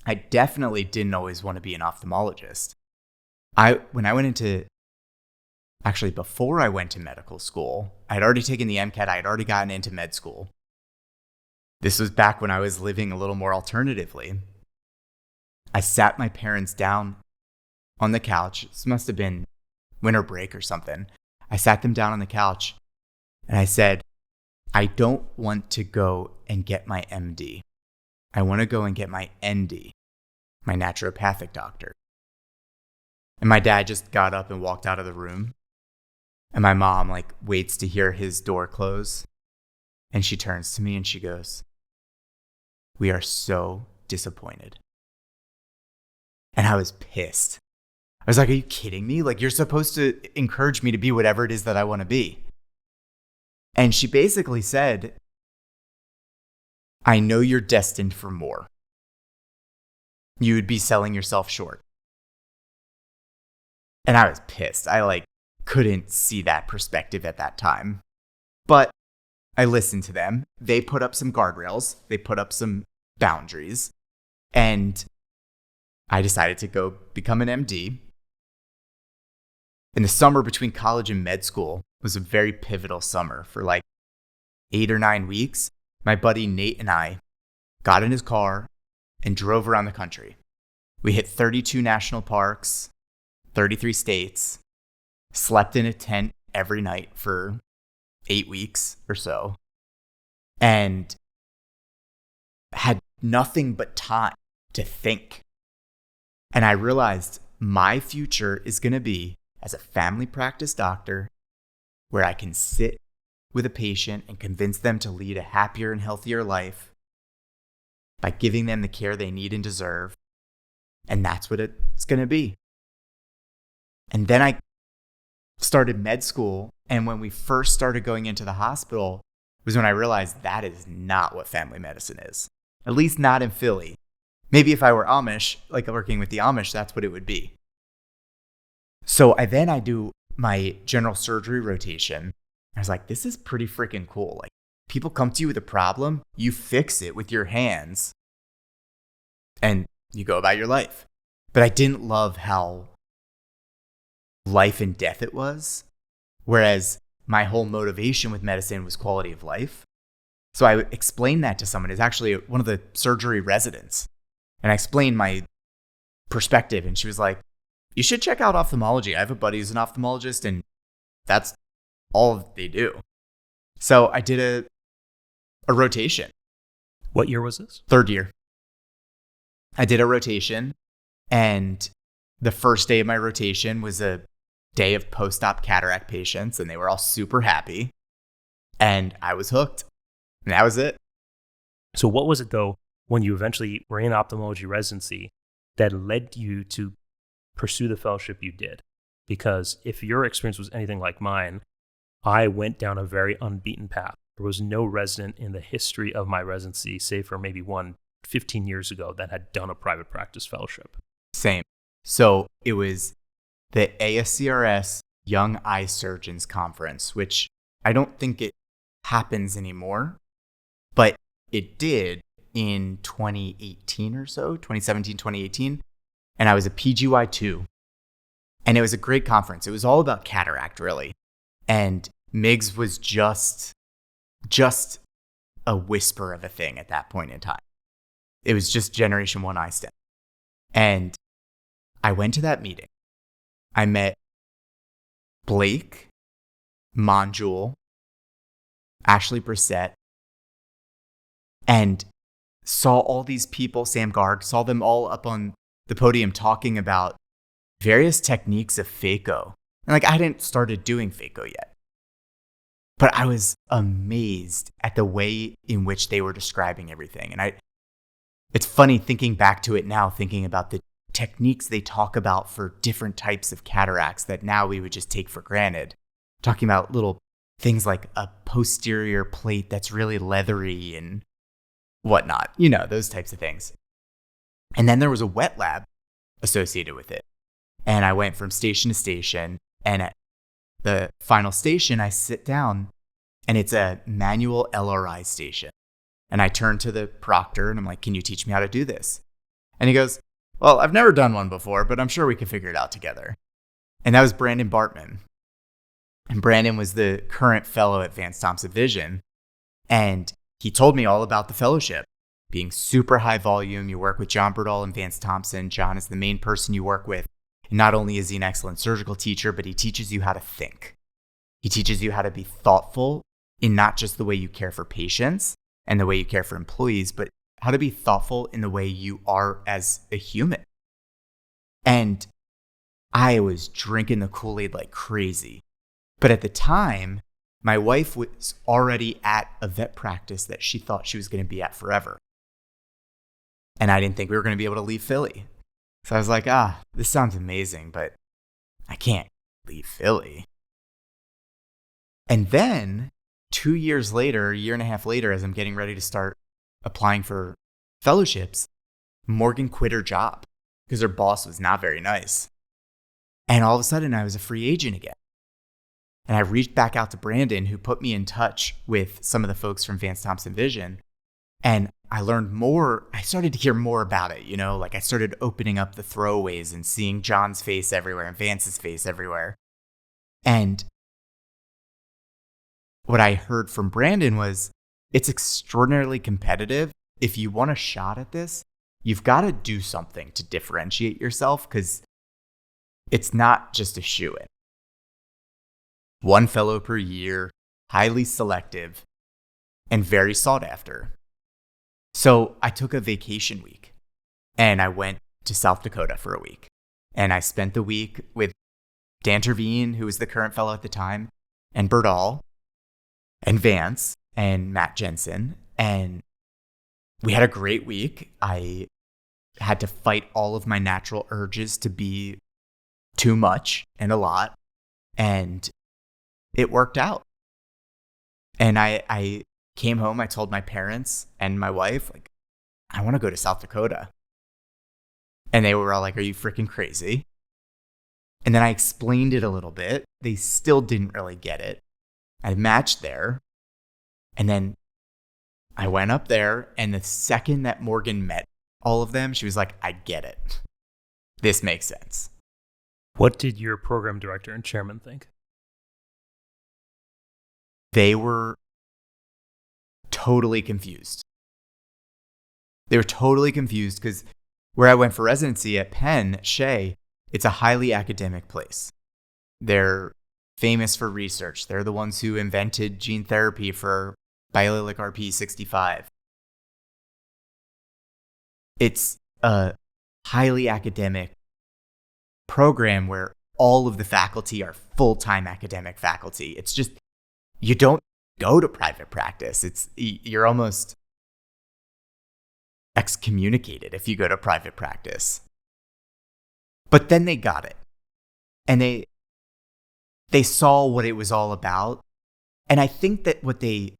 I definitely didn't always want to be an ophthalmologist. Before I went to medical school, I had already taken the MCAT, I had already gotten into med school. This was back when I was living a little more alternatively. I sat my parents down on the couch. This must have been winter break or something. I sat them down on the couch and I said, I don't want to go and get my MD. I want to go and get my ND, my naturopathic doctor. And my dad just got up and walked out of the room. And my mom waits to hear his door close. And she turns to me and she goes, we are so disappointed. And I was pissed. I was like, are you kidding me? You're supposed to encourage me to be whatever it is that I want to be. And she basically said, I know you're destined for more. You would be selling yourself short. And I was pissed. I couldn't see that perspective at that time. But I listened to them. They put up some guardrails. They put up some boundaries. And I decided to go become an MD. And the summer between college and med school was a very pivotal summer. For 8 or 9 weeks, my buddy Nate and I got in his car and drove around the country. We hit 32 national parks, 33 states, slept in a tent every night for 8 weeks or so, and had nothing but time to think. And I realized my future is going to be as a family practice doctor, where I can sit with a patient and convince them to lead a happier and healthier life by giving them the care they need and deserve. And that's what it's going to be. And then I started med school. And when we first started going into the hospital was when I realized that is not what family medicine is, at least not in Philly. Maybe if I were Amish, working with the Amish, that's what it would be. So I do my general surgery rotation. I was like, this is pretty freaking cool. People come to you with a problem, you fix it with your hands, and you go about your life. But I didn't love how life and death it was, whereas my whole motivation with medicine was quality of life. So I explained that to someone. It's actually one of the surgery residents. And I explained my perspective, and she was like, you should check out ophthalmology. I have a buddy who's an ophthalmologist, and that's all they do. So I did a rotation. What year was this? 3rd year. I did a rotation, and the first day of my rotation was a day of post-op cataract patients, and they were all super happy. And I was hooked. And that was it. So what was it, though, when you eventually were in ophthalmology residency that led you to pursue the fellowship you did? Because if your experience was anything like mine, I went down a very unbeaten path. There was no resident in the history of my residency, save for maybe one 15 years ago, that had done a private practice fellowship. Same. So it was the ASCRS Young Eye Surgeons Conference, which I don't think it happens anymore, but it did in 2018 or so, 2017, 2018. And I was a PGY2. And it was a great conference. It was all about cataract, really. And MIGS was just a whisper of a thing at that point in time. It was just Generation 1 iStent. And I went to that meeting. I met Blake, Monjul, Ashley Brissett, and saw all these people, Sam Garg, saw them all up on the podium talking about various techniques of phaco. And I hadn't started doing phaco yet. But I was amazed at the way in which they were describing everything. And it's funny thinking back to it now, thinking about the techniques they talk about for different types of cataracts that now we would just take for granted. Talking about little things like a posterior plate that's really leathery and whatnot, those types of things. And then there was a wet lab associated with it. And I went from station to station, and at the final station, I sit down and it's a manual LRI station. And I turned to the proctor and I'm like, can you teach me how to do this? And he goes, well, I've never done one before, but I'm sure we can figure it out together. And that was Brandon Bartman. And Brandon was the current fellow at Vance Thompson Vision. And he told me all about the fellowship being super high volume. You work with John Berdahl and Vance Thompson. John is the main person you work with. And not only is he an excellent surgical teacher, but he teaches you how to think. He teaches you how to be thoughtful in not just the way you care for patients and the way you care for employees, but how to be thoughtful in the way you are as a human. And I was drinking the Kool-Aid like crazy. But at the time, my wife was already at a vet practice that she thought she was going to be at forever. And I didn't think we were going to be able to leave Philly. So I was like, this sounds amazing, but I can't leave Philly. And then 2 years later, a year and a half later, as I'm getting ready to start applying for fellowships, Morgan quit her job because her boss was not very nice. And all of a sudden, I was a free agent again. And I reached back out to Brandon, who put me in touch with some of the folks from Vance Thompson Vision. And I learned more. I started to hear more about it, like I started opening up the throwaways and seeing John's face everywhere and Vance's face everywhere. And what I heard from Brandon was it's extraordinarily competitive. If you want a shot at this, you've got to do something to differentiate yourself because it's not just a shoo-in. One fellow per year, highly selective, and very sought after. So I took a vacation week and I went to South Dakota for a week. And I spent the week with Dan Terveen, who was the current fellow at the time, and Berdahl, and Vance, and Matt Jensen. And we had a great week. I had to fight all of my natural urges to be too much and a lot. And it worked out. And I came home, I told my parents and my wife, like, I want to go to South Dakota. And they were all like, are you freaking crazy? And then I explained it a little bit. They still didn't really get it. I matched there. And then I went up there. And the second that Morgan met all of them, she was like, I get it. This makes sense. What did your program director and chairman think? They were totally confused. They were totally confused because where I went for residency at Penn, Shea, it's a highly academic place. They're famous for research. They're the ones who invented gene therapy for biallelic RP65. It's a highly academic program where all of the faculty are full-time academic faculty. It's just, you don't go to private practice. You're almost excommunicated if you go to private practice. But then they got it. And they saw what it was all about. And I think that what they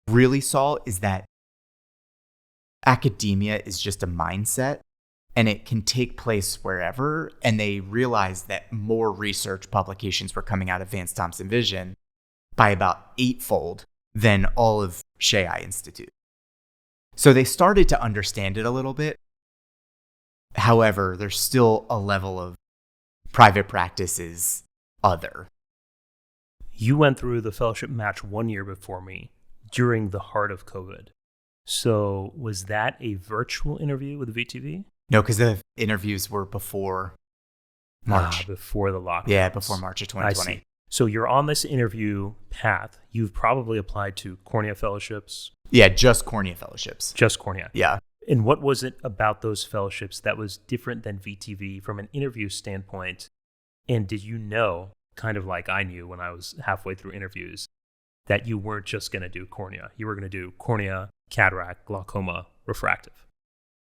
really saw is that academia is just a mindset and it can take place wherever. And they realized that more research publications were coming out of Vance Thompson Vision by about 8-fold than all of Shea Eye Institute. So they started to understand it a little bit. However, there's still a level of private practice is other. You went through the fellowship match 1 year before me during the heart of COVID. So was that a virtual interview with VTV? No, because the interviews were before March. Before the lockdown. Yeah, before March of 2020. I see. So you're on this interview path. You've probably applied to cornea fellowships. Yeah, just cornea fellowships. Just cornea. Yeah. And what was it about those fellowships that was different than VTV from an interview standpoint? And did you know, kind of like I knew when I was halfway through interviews, that you weren't just going to do cornea? You were going to do cornea, cataract, glaucoma, refractive.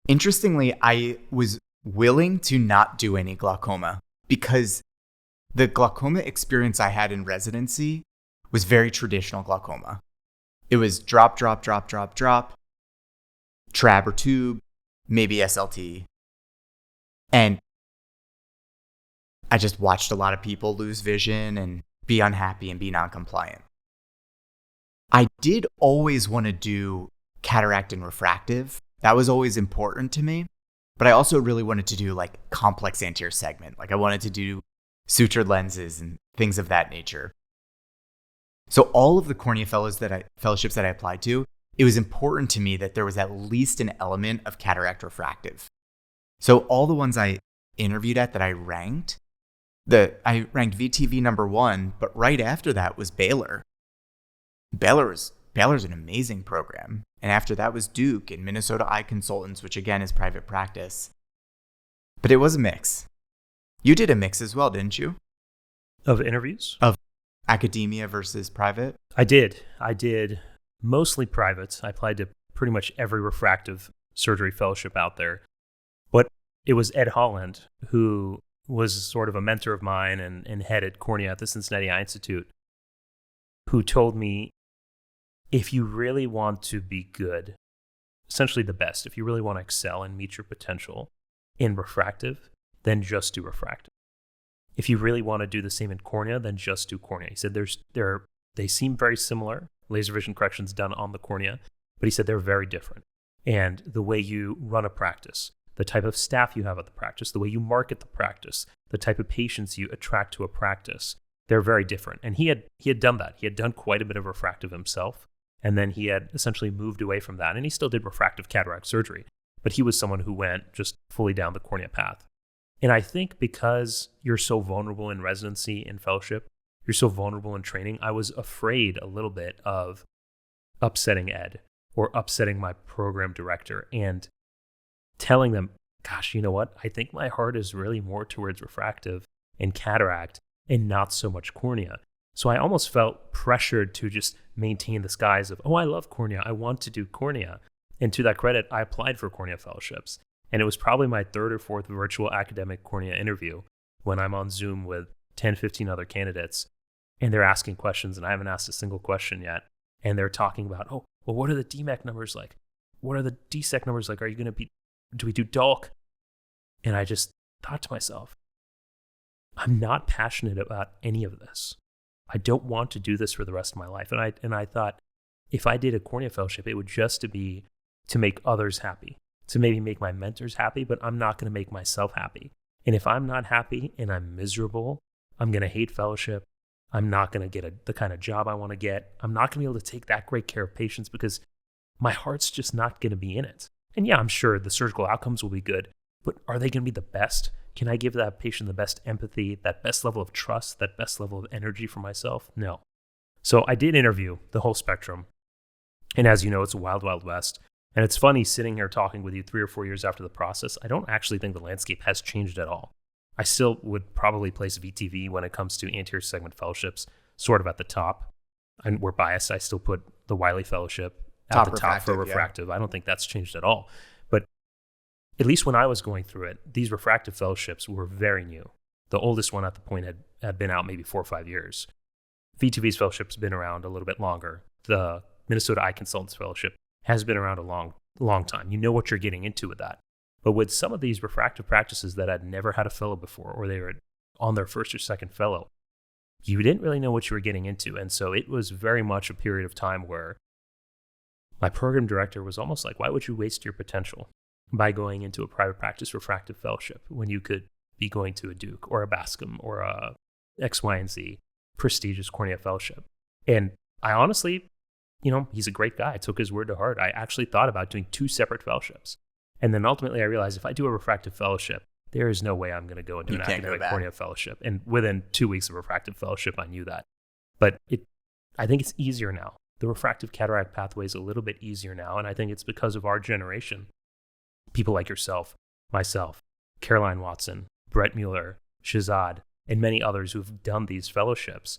Interestingly, I was willing to not do any glaucoma because the glaucoma experience I had in residency was very traditional glaucoma. It was drop, drop, drop, drop, drop, trab or tube, maybe SLT. And I just watched a lot of people lose vision and be unhappy and be non-compliant. I did always want to do cataract and refractive. That was always important to me. But I also really wanted to do like complex anterior segment. Like I wanted to do sutured lenses and things of that nature. So all of the cornea fellowships that I applied to, it was important to me that there was at least an element of cataract refractive. So all the ones I interviewed at that I ranked VTV number 1, but right after that was Baylor. Baylor's an amazing program. And after that was Duke and Minnesota Eye Consultants, which again is private practice. But it was a mix. You did a mix as well, didn't you? Of interviews? Of academia versus private? I did mostly private. I applied to pretty much every refractive surgery fellowship out there. But it was Ed Holland, who was sort of a mentor of mine and headed cornea at the Cincinnati Eye Institute, who told me, if you really want to be good, essentially the best, if you really want to excel and meet your potential in refractive, then just do refractive. If you really want to do the same in cornea, then just do cornea. He said they seem very similar, laser vision corrections done on the cornea, but he said they're very different. And the way you run a practice, the type of staff you have at the practice, the way you market the practice, the type of patients you attract to a practice, they're very different. And he had done that. He had done quite a bit of refractive himself. And then he had essentially moved away from that. And he still did refractive cataract surgery, but he was someone who went just fully down the cornea path. And I think because you're so vulnerable in residency and fellowship, you're so vulnerable in training, I was afraid a little bit of upsetting Ed or upsetting my program director and telling them, gosh, you know what? I think my heart is really more towards refractive and cataract and not so much cornea. So I almost felt pressured to just maintain the guise of, oh, I love cornea. I want to do cornea. And to that credit, I applied for cornea fellowships. And it was probably my third or fourth virtual academic cornea interview when I'm on Zoom with 10, 15 other candidates. And they're asking questions, and I haven't asked a single question yet. And they're talking about, oh, well, what are the DMAC numbers like? What are the DSEC numbers like? Are you going to be, do we do DULC? And I just thought to myself, I'm not passionate about any of this. I don't want to do this for the rest of my life. And I thought, if I did a cornea fellowship, it would just be to make others happy, to maybe make my mentors happy, but I'm not going to make myself happy. And if I'm not happy and I'm miserable, I'm going to hate fellowship. I'm not going to get the kind of job I want to get. I'm not going to be able to take that great care of patients because my heart's just not going to be in it. And yeah, I'm sure the surgical outcomes will be good, but are they going to be the best? Can I give that patient the best empathy, that best level of trust, that best level of energy for myself? No. So I did interview the whole spectrum. And as you know, it's a wild, wild west. And it's funny sitting here talking with you 3 or 4 years after the process. I don't actually think the landscape has changed at all. I still would probably place VTV when it comes to anterior segment fellowships sort of at the top. And we're biased. I still put the Wiley Fellowship at the top for refractive. Yeah. I don't think that's changed at all. But at least when I was going through it, these refractive fellowships were very new. The oldest one at the point had been out maybe 4 or 5 years. VTV's fellowship's been around a little bit longer. The Minnesota Eye Consultants Fellowship has been around a long time. You know what you're getting into with that. But with some of these refractive practices that had never had a fellow before, or they were on their first or second fellow, you didn't really know what you were getting into. And so it was very much a period of time where my program director was almost like, why would you waste your potential by going into a private practice refractive fellowship when you could be going to a Duke or a Bascom or a X, Y, and Z prestigious cornea fellowship? And I honestly, he's a great guy. I took his word to heart. I actually thought about doing 2 separate fellowships. And then ultimately I realized if I do a refractive fellowship, there is no way I'm going to go and do an academic cornea fellowship. And within 2 weeks of refractive fellowship, I knew that. But I think it's easier now. The refractive cataract pathway is a little bit easier now. And I think it's because of our generation. People like yourself, myself, Caroline Watson, Brett Mueller, Shazad, and many others who've done these fellowships.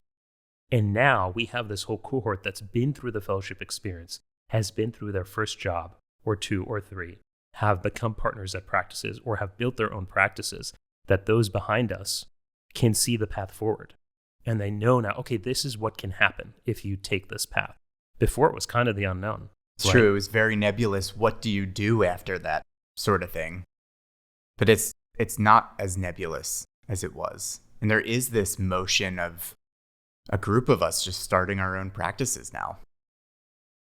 And now we have this whole cohort that's been through the fellowship experience, has been through their first job or 2 or 3, have become partners at practices or have built their own practices, that those behind us can see the path forward. And they know now, okay, this is what can happen if you take this path. Before it was kind of the unknown. It's true. It was very nebulous. What do you do after that sort of thing? But it's not as nebulous as it was. And there is this motion of a group of us just starting our own practices now.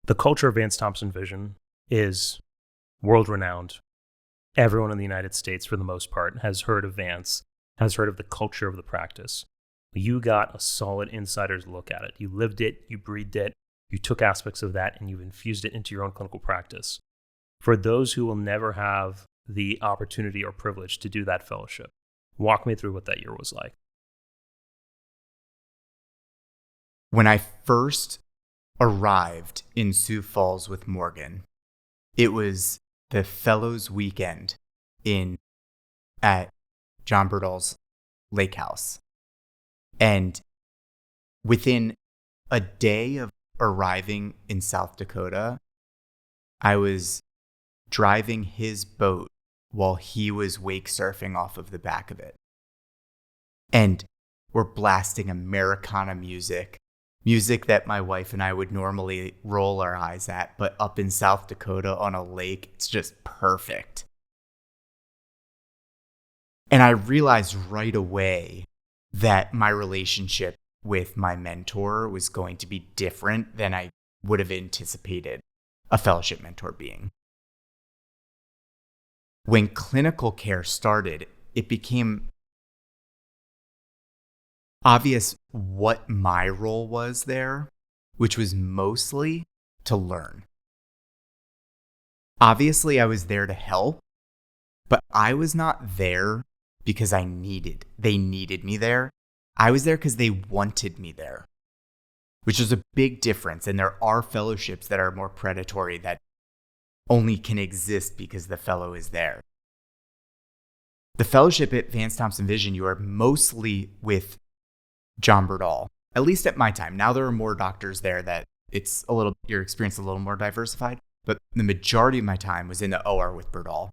The culture of Vance Thompson Vision is world-renowned. Everyone in the United States, for the most part, has heard of Vance, has heard of the culture of the practice. You got a solid insider's look at it. You lived it, you breathed it, you took aspects of that, and you've infused it into your own clinical practice. For those who will never have the opportunity or privilege to do that fellowship, walk me through what that year was like. When I first arrived in Sioux Falls with Morgan, it was the Fellows Weekend at John Berdahl's lake house. And within a day of arriving in South Dakota, I was driving his boat while he was wake surfing off of the back of it. And we're blasting Americana music that my wife and I would normally roll our eyes at, but up in South Dakota on a lake, it's just perfect. And I realized right away that my relationship with my mentor was going to be different than I would have anticipated a fellowship mentor being. When clinical care started, it became obvious what my role was there, which was mostly to learn. Obviously, I was there to help, but I was not there because they needed me there. I was there because they wanted me there, which is a big difference. And there are fellowships that are more predatory that only can exist because the fellow is there. The fellowship at Vance Thompson Vision, you are mostly with John Berdahl, at least at my time. Now there are more doctors there that your experience is a little more diversified, but the majority of my time was in the OR with Berdahl.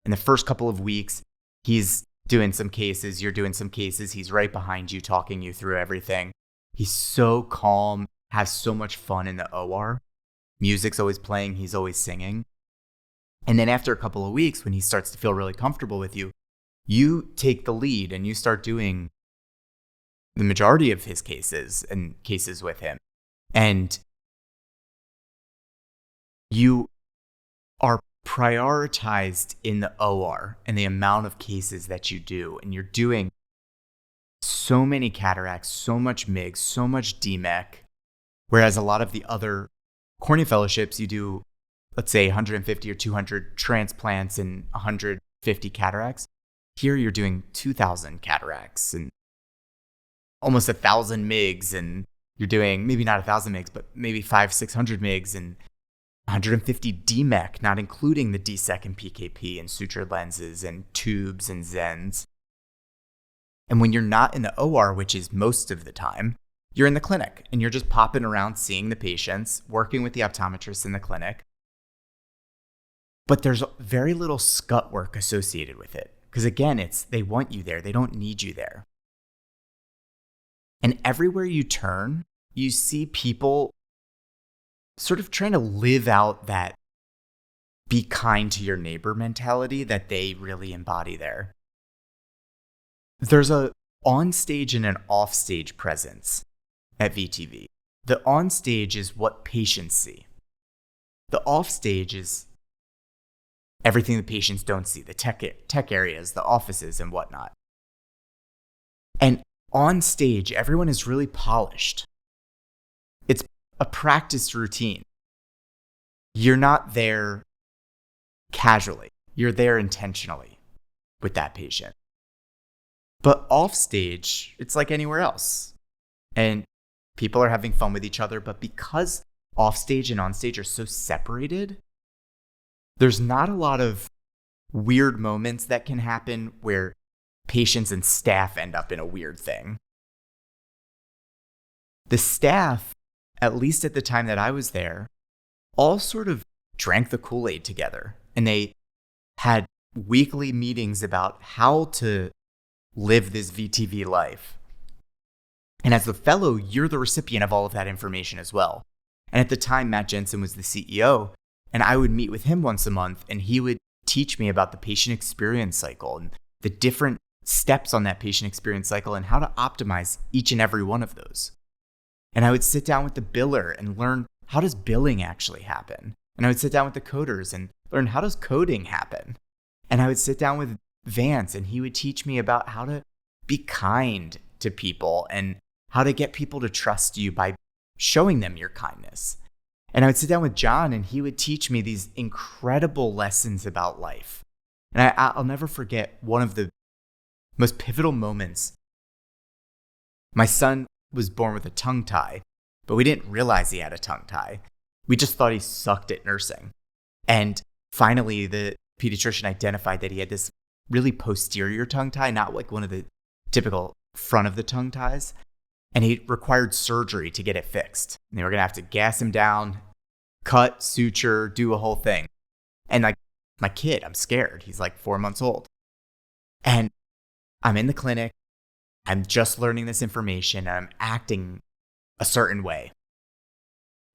In the first couple of weeks, he's doing some cases, you're doing some cases, he's right behind you, talking you through everything. He's so calm, has so much fun in the OR. Music's always playing, he's always singing. And then after a couple of weeks, when he starts to feel really comfortable with you, you take the lead and you start doing the majority of his cases and cases with him. And you are prioritized in the OR and the amount of cases that you do. And you're doing so many cataracts, so much MIGS, so much DMEC. Whereas a lot of the other cornea fellowships, you do, let's say, 150 or 200 transplants and 150 cataracts. Here you're doing 2,000 cataracts and almost 1,000 MIGs, and you're doing maybe not 1,000 MIGs, but maybe 500-600 MIGs and 150 DMEC, not including the DSEC and PKP and sutured lenses and tubes and Zens. And when you're not in the OR, which is most of the time, you're in the clinic and you're just popping around seeing the patients, working with the optometrists in the clinic. But there's very little scut work associated with it. Because again, they want you there. They don't need you there. And everywhere you turn, you see people sort of trying to live out that be kind to your neighbor mentality that they really embody there. There's a on-stage and an off-stage presence at VTV. The on-stage is what patients see. The off-stage is everything the patients don't see, the tech areas, the offices and whatnot. And on stage, everyone is really polished. It's a practice routine. You're not there casually. You're there intentionally with that patient. But off stage, it's like anywhere else. And people are having fun with each other. But because off stage and on stage are so separated, there's not a lot of weird moments that can happen where patients and staff end up in a weird thing. The staff, at least at the time that I was there, all sort of drank the Kool-Aid together. And they had weekly meetings about how to live this VTV life. And as the fellow, you're the recipient of all of that information as well. And at the time, Matt Jensen was the CEO, and I would meet with him once a month, and he would teach me about the patient experience cycle and the different steps on that patient experience cycle and how to optimize each and every one of those. And I would sit down with the biller and learn how does billing actually happen? And I would sit down with the coders and learn, how does coding happen? And I would sit down with Vance and he would teach me about how to be kind to people and how to get people to trust you by showing them your kindness. And I would sit down with John and he would teach me these incredible lessons about life. And I'll never forget one of the most pivotal moments. My son was born with a tongue tie, but we didn't realize he had a tongue tie. We just thought he sucked at nursing. And finally, the pediatrician identified that he had this really posterior tongue tie, not like one of the typical front of the tongue ties. And he required surgery to get it fixed. And they were going to have to gas him down, cut, suture, do a whole thing. And like my kid, I'm scared. He's like 4 months old. And I'm in the clinic. I'm just learning this information and I'm acting a certain way.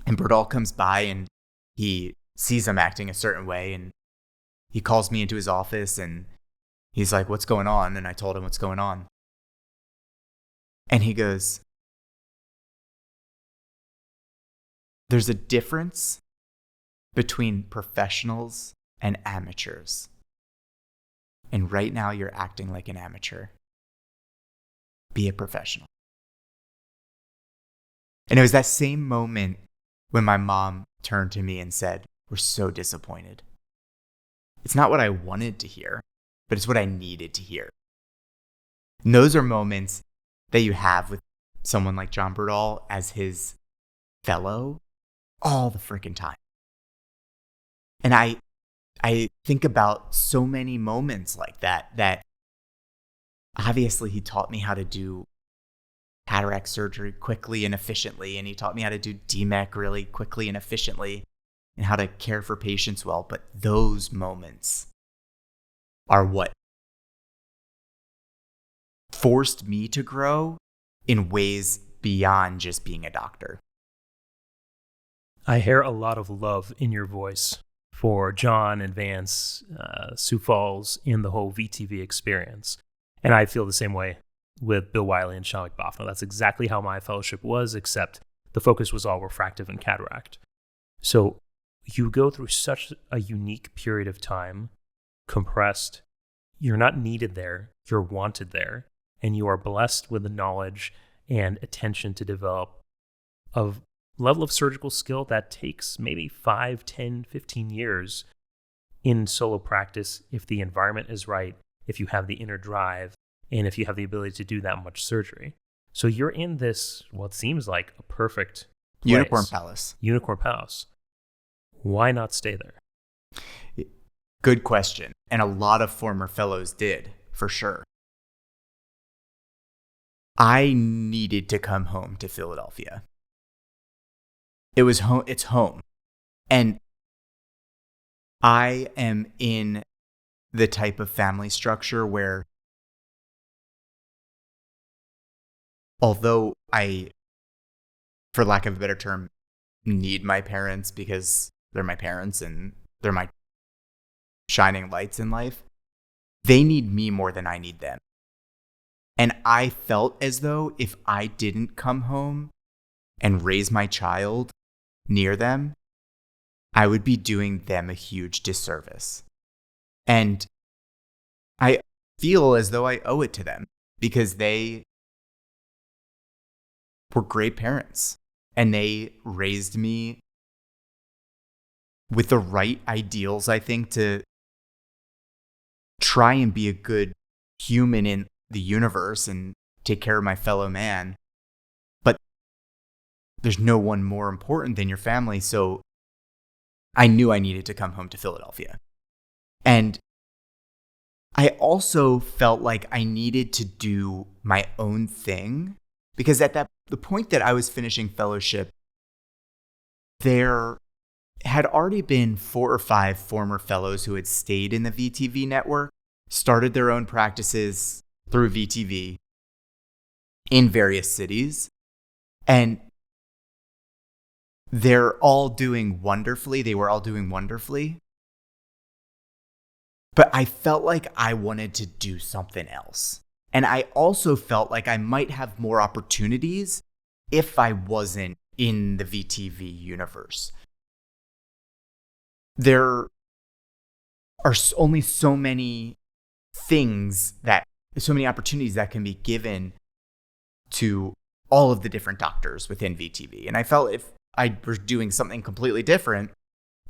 And Berdal comes by and he sees I'm acting a certain way and he calls me into his office and he's like, "What's going on?" And I told him what's going on. And he goes, "There's a difference between professionals and amateurs. And right now you're acting like an amateur. Be a professional." And it was that same moment when my mom turned to me and said, "We're so disappointed." It's not what I wanted to hear, but it's what I needed to hear. And those are moments that you have with someone like John Berdal as his fellow all the freaking time. And I think about so many moments like that obviously he taught me how to do cataract surgery quickly and efficiently, and he taught me how to do DMEC really quickly and efficiently and how to care for patients well. But those moments are what forced me to grow in ways beyond just being a doctor. I hear a lot of love in your voice for John and Vance, Sioux Falls, and the whole VTV experience. And I feel the same way with Bill Wiley and Shamik Bafna. That's exactly how my fellowship was, except the focus was all refractive and cataract. So you go through such a unique period of time, compressed. You're not needed there, you're wanted there, and you are blessed with the knowledge and attention to develop a level of surgical skill that takes maybe 5, 10, 15 years in solo practice if the environment is right, if you have the inner drive, and if you have the ability to do that much surgery. So you're in this, what seems like a perfect place. Unicorn Palace. Unicorn Palace. Why not stay there? Good question. And a lot of former fellows did, for sure. I needed to come home to Philadelphia. It was home. It's home. And I am in the type of family structure where, although I, for lack of a better term, need my parents because they're my parents and they're my shining lights in life, they need me more than I need them. And I felt as though if I didn't come home and raise my child near them, I would be doing them a huge disservice. And I feel as though I owe it to them because they were great parents and they raised me with the right ideals, I think, to try and be a good human in the universe and take care of my fellow man. But there's no one more important than your family. So I knew I needed to come home to Philadelphia. And I also felt like I needed to do my own thing because at the point that I was finishing fellowship, there had already been 4 or 5 former fellows who had stayed in the VTV network, started their own practices through VTV in various cities. And they're all doing wonderfully. They were all doing wonderfully. But I felt like I wanted to do something else. And I also felt like I might have more opportunities if I wasn't in the VTV universe. There are only so many opportunities that can be given to all of the different doctors within VTV. And I felt if I were doing something completely different,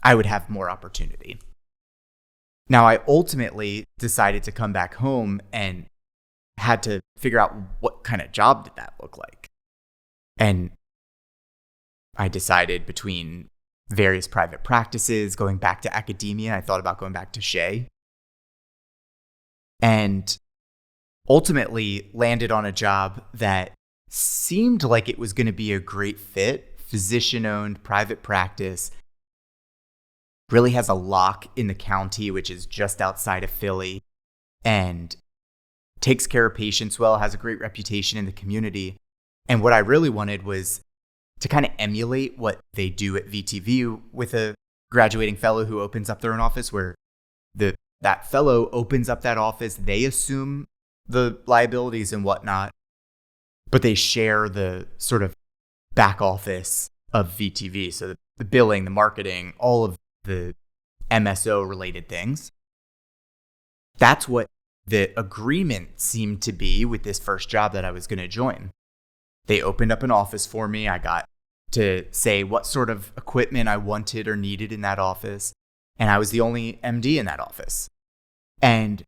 I would have more opportunity. Now, I ultimately decided to come back home and had to figure out what kind of job did that look like. And I decided between various private practices, going back to academia. I thought about going back to Shea. And ultimately landed on a job that seemed like it was going to be a great fit. Physician-owned private practice. Really has a lock in the county, which is just outside of Philly, and takes care of patients well, has a great reputation in the community. And what I really wanted was to kind of emulate what they do at VTV with a graduating fellow who opens up their own office, where that fellow opens up that office, they assume the liabilities and whatnot, but they share the sort of back office of VTV. So the billing, the marketing, all of the MSO related things. That's what the agreement seemed to be with this first job that I was going to join. They opened up an office for me. I got to say what sort of equipment I wanted or needed in that office. And I was the only MD in that office. And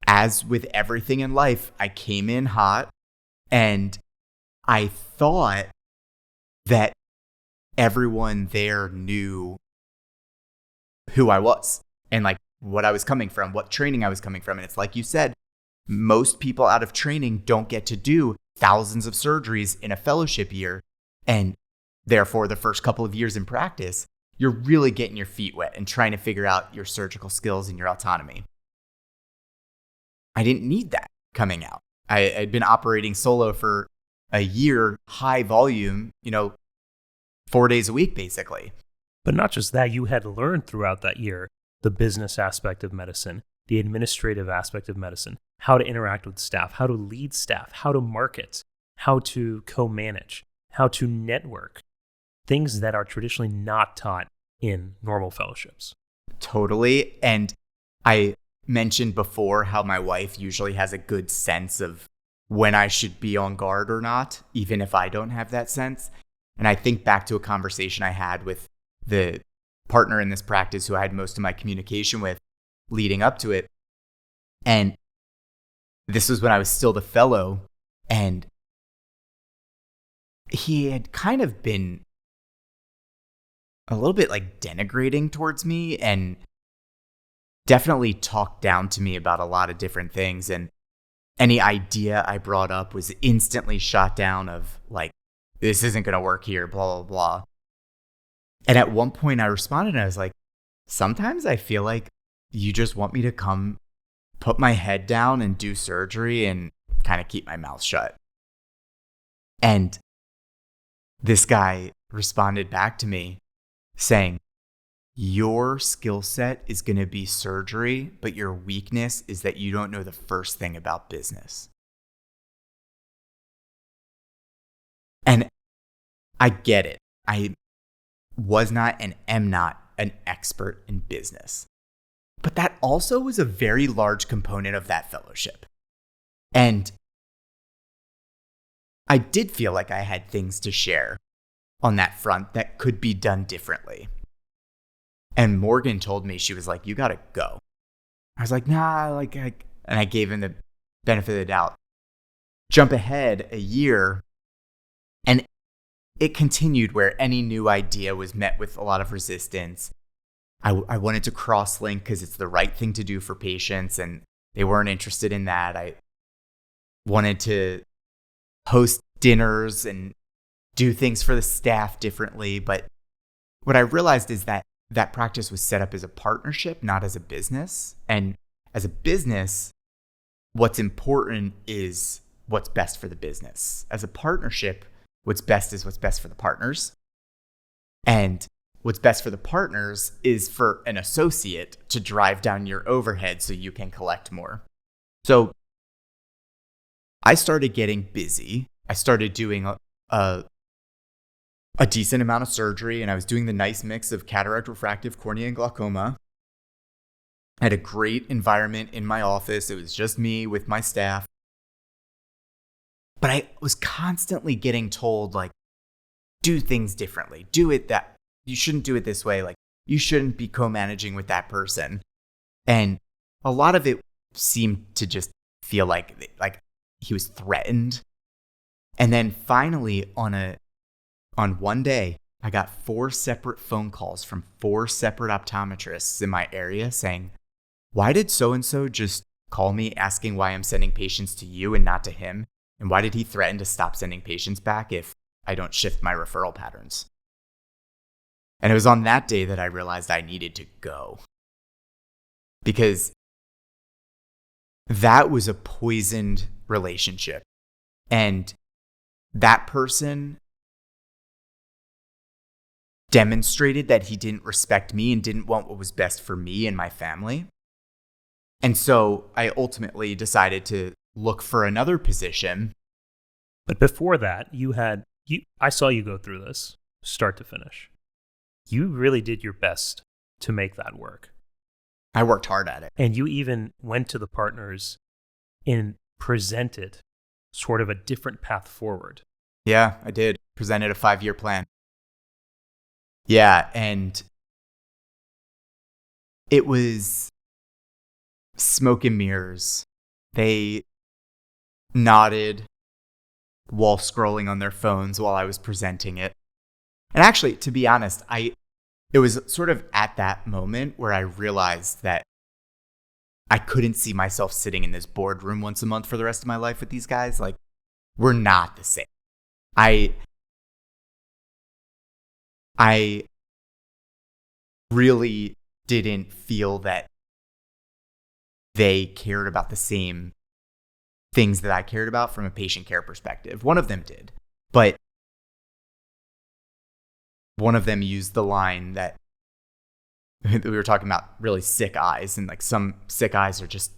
as with everything in life, I came in hot, and I thought that everyone there knew who I was and like what I was coming from, what training I was coming from. And it's like you said, most people out of training don't get to do thousands of surgeries in a fellowship year. And therefore, the first couple of years in practice, you're really getting your feet wet and trying to figure out your surgical skills and your autonomy. I didn't need that coming out. I'd been operating solo for a year, high volume, 4 days a week, basically. But not just that, you had learned throughout that year the business aspect of medicine, the administrative aspect of medicine, how to interact with staff, how to lead staff, how to market, how to co-manage, how to network, things that are traditionally not taught in normal fellowships. Totally. And I mentioned before how my wife usually has a good sense of when I should be on guard or not, even if I don't have that sense. And I think back to a conversation I had with the partner in this practice who I had most of my communication with leading up to it. And this was when I was still the fellow, and he had kind of been a little bit like denigrating towards me and definitely talked down to me about a lot of different things. And any idea I brought up was instantly shot down of like, this isn't going to work here, blah, blah, blah. And at one point I responded and I was like, sometimes I feel like you just want me to come put my head down and do surgery and kind of keep my mouth shut. And this guy responded back to me saying, your skill set is going to be surgery, but your weakness is that you don't know the first thing about business. And I get it. I was not and am not an expert in business. But that also was a very large component of that fellowship. And I did feel like I had things to share on that front that could be done differently. And Morgan told me, she was like, you got to go. I was like, nah, and I gave him the benefit of the doubt. Jump ahead a year, and it continued where any new idea was met with a lot of resistance. I wanted to cross-link because it's the right thing to do for patients, and they weren't interested in that. I wanted to host dinners and do things for the staff differently. But what I realized is that practice was set up as a partnership, not as a business. And as a business, what's important is what's best for the business. As a partnership, what's best is what's best for the partners. And what's best for the partners is for an associate to drive down your overhead so you can collect more. So I started getting busy. I started doing a a decent amount of surgery, and I was doing the nice mix of cataract, refractive, cornea, and glaucoma. I had a great environment in my office. It was just me with my staff. But I was constantly getting told, like, do things differently. Do it that. You shouldn't do it this way. Like, you shouldn't be co-managing with that person. And a lot of it seemed to just feel like he was threatened. And then finally, on one day, I got 4 separate phone calls from 4 separate optometrists in my area saying, why did so-and-so just call me asking why I'm sending patients to you and not to him? And why did he threaten to stop sending patients back if I don't shift my referral patterns? And it was on that day that I realized I needed to go. Because that was a poisoned relationship. And that person demonstrated that he didn't respect me and didn't want what was best for me and my family. And so I ultimately decided to look for another position. But before that, I saw you go through this start to finish. You really did your best to make that work. I worked hard at it. And you even went to the partners and presented sort of a different path forward. Yeah, I did. Presented a 5-year plan. Yeah, and it was smoke and mirrors. They nodded while scrolling on their phones while I was presenting it. And actually, to be honest, it was sort of at that moment where I realized that I couldn't see myself sitting in this boardroom once a month for the rest of my life with these guys. Like, we're not the same. I really didn't feel that they cared about the same things that I cared about from a patient care perspective. One of them did, but one of them used the line that we were talking about, really sick eyes, and like some sick eyes are just,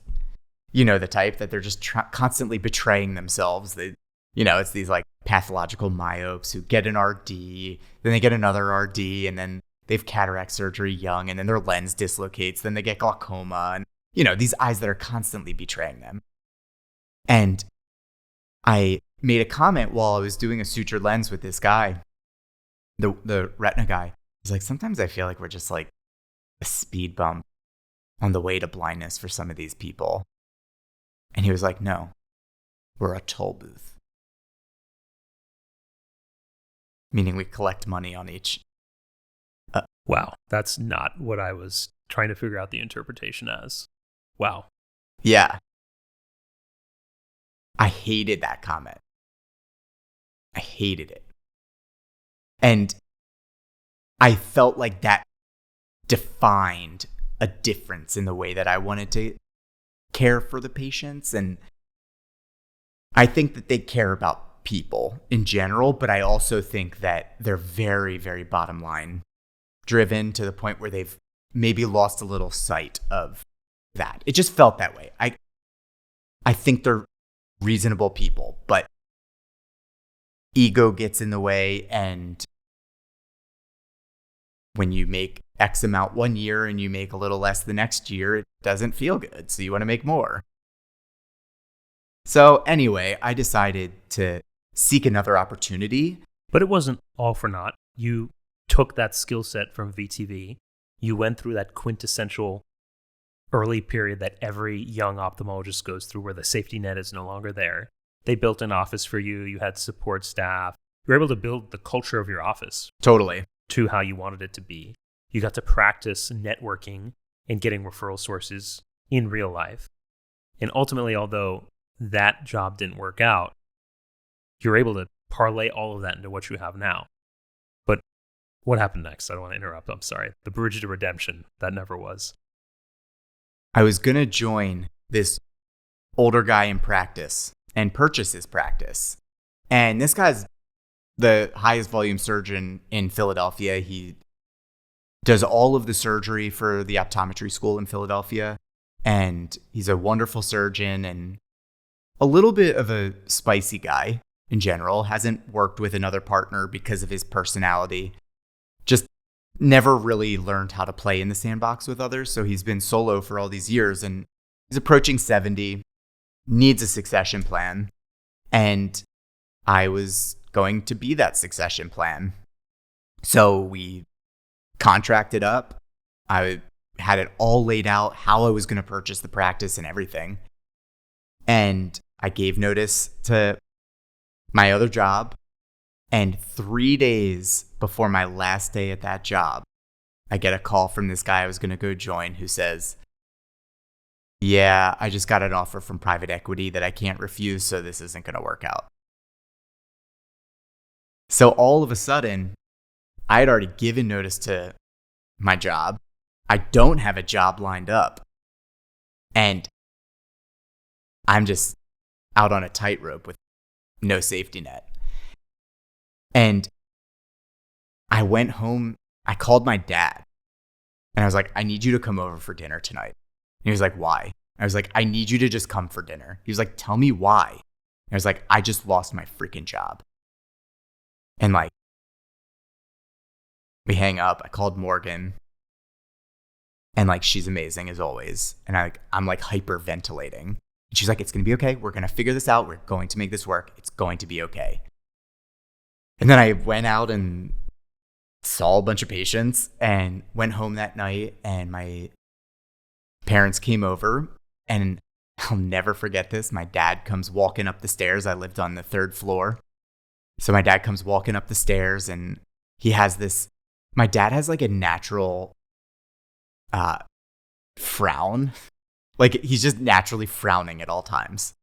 the type that they're just constantly betraying themselves. It's these like pathological myopes who get an RD, then they get another RD, and then they have cataract surgery young, and then their lens dislocates, then they get glaucoma, and these eyes that are constantly betraying them. And I made a comment while I was doing a sutured lens with this guy, the retina guy. He's like, sometimes I feel like we're just like a speed bump on the way to blindness for some of these people. And he was like, no, we're a toll booth. Meaning we collect money on each. Wow, that's not what I was trying to figure out the interpretation as. Wow. Yeah. I hated that comment. I hated it. And I felt like that defined a difference in the way that I wanted to care for the patients. And I think that they care about people in general, but I also think that they're very, very bottom line driven to the point where they've maybe lost a little sight of that. It just felt that way. I think they're reasonable people, but ego gets in the way, and when you make X amount one year and you make a little less the next year, it doesn't feel good, so you want to make more. So anyway, I decided to seek another opportunity. But it wasn't all for naught. You took that skill set from VTV. You went through that quintessential early period that every young ophthalmologist goes through where the safety net is no longer there. They built an office for you. You had support staff. You were able to build the culture of your office. Totally. To how you wanted it to be. You got to practice networking and getting referral sources in real life. And ultimately, although that job didn't work out, you're able to parlay all of that into what you have now. But what happened next? I don't want to interrupt. I'm sorry. The bridge to redemption, that never was. I was going to join this older guy in practice and purchase his practice. And this guy's the highest volume surgeon in Philadelphia. He does all of the surgery for the optometry school in Philadelphia. And he's a wonderful surgeon and a little bit of a spicy guy. in general, hasn't worked with another partner because of his personality, just never really learned how to play in the sandbox with others. So he's been solo for all these years, and he's approaching 70, needs a succession plan. And I was going to be that succession plan. So we contracted up. I had it all laid out, how I was going to purchase the practice and everything. And I gave notice to my other job. And 3 days before my last day at that job, I get a call from this guy I was going to go join who says, yeah, I just got an offer from private equity that I can't refuse, so this isn't going to work out. So all of a sudden, I had already given notice to my job. I don't have a job lined up. And I'm just out on a tightrope with no safety net. And I went home, I called my dad, and I was like, I need you to come over for dinner tonight. And he was like, why? I was like, I need you to just come for dinner. He was like, tell me why. And I was like, I just lost my freaking job. And like, we hang up. I called Morgan. And like, she's amazing as always. And I'm like hyperventilating. And she's like, it's going to be okay. We're going to figure this out. We're going to make this work. It's going to be okay. And then I went out and saw a bunch of patients and went home that night, and my parents came over, and I'll never forget this. My dad comes walking up the stairs. I lived on the 3rd floor. So my dad comes walking up the stairs, and he has this, my dad has like a natural frown. Like he's just naturally frowning at all times.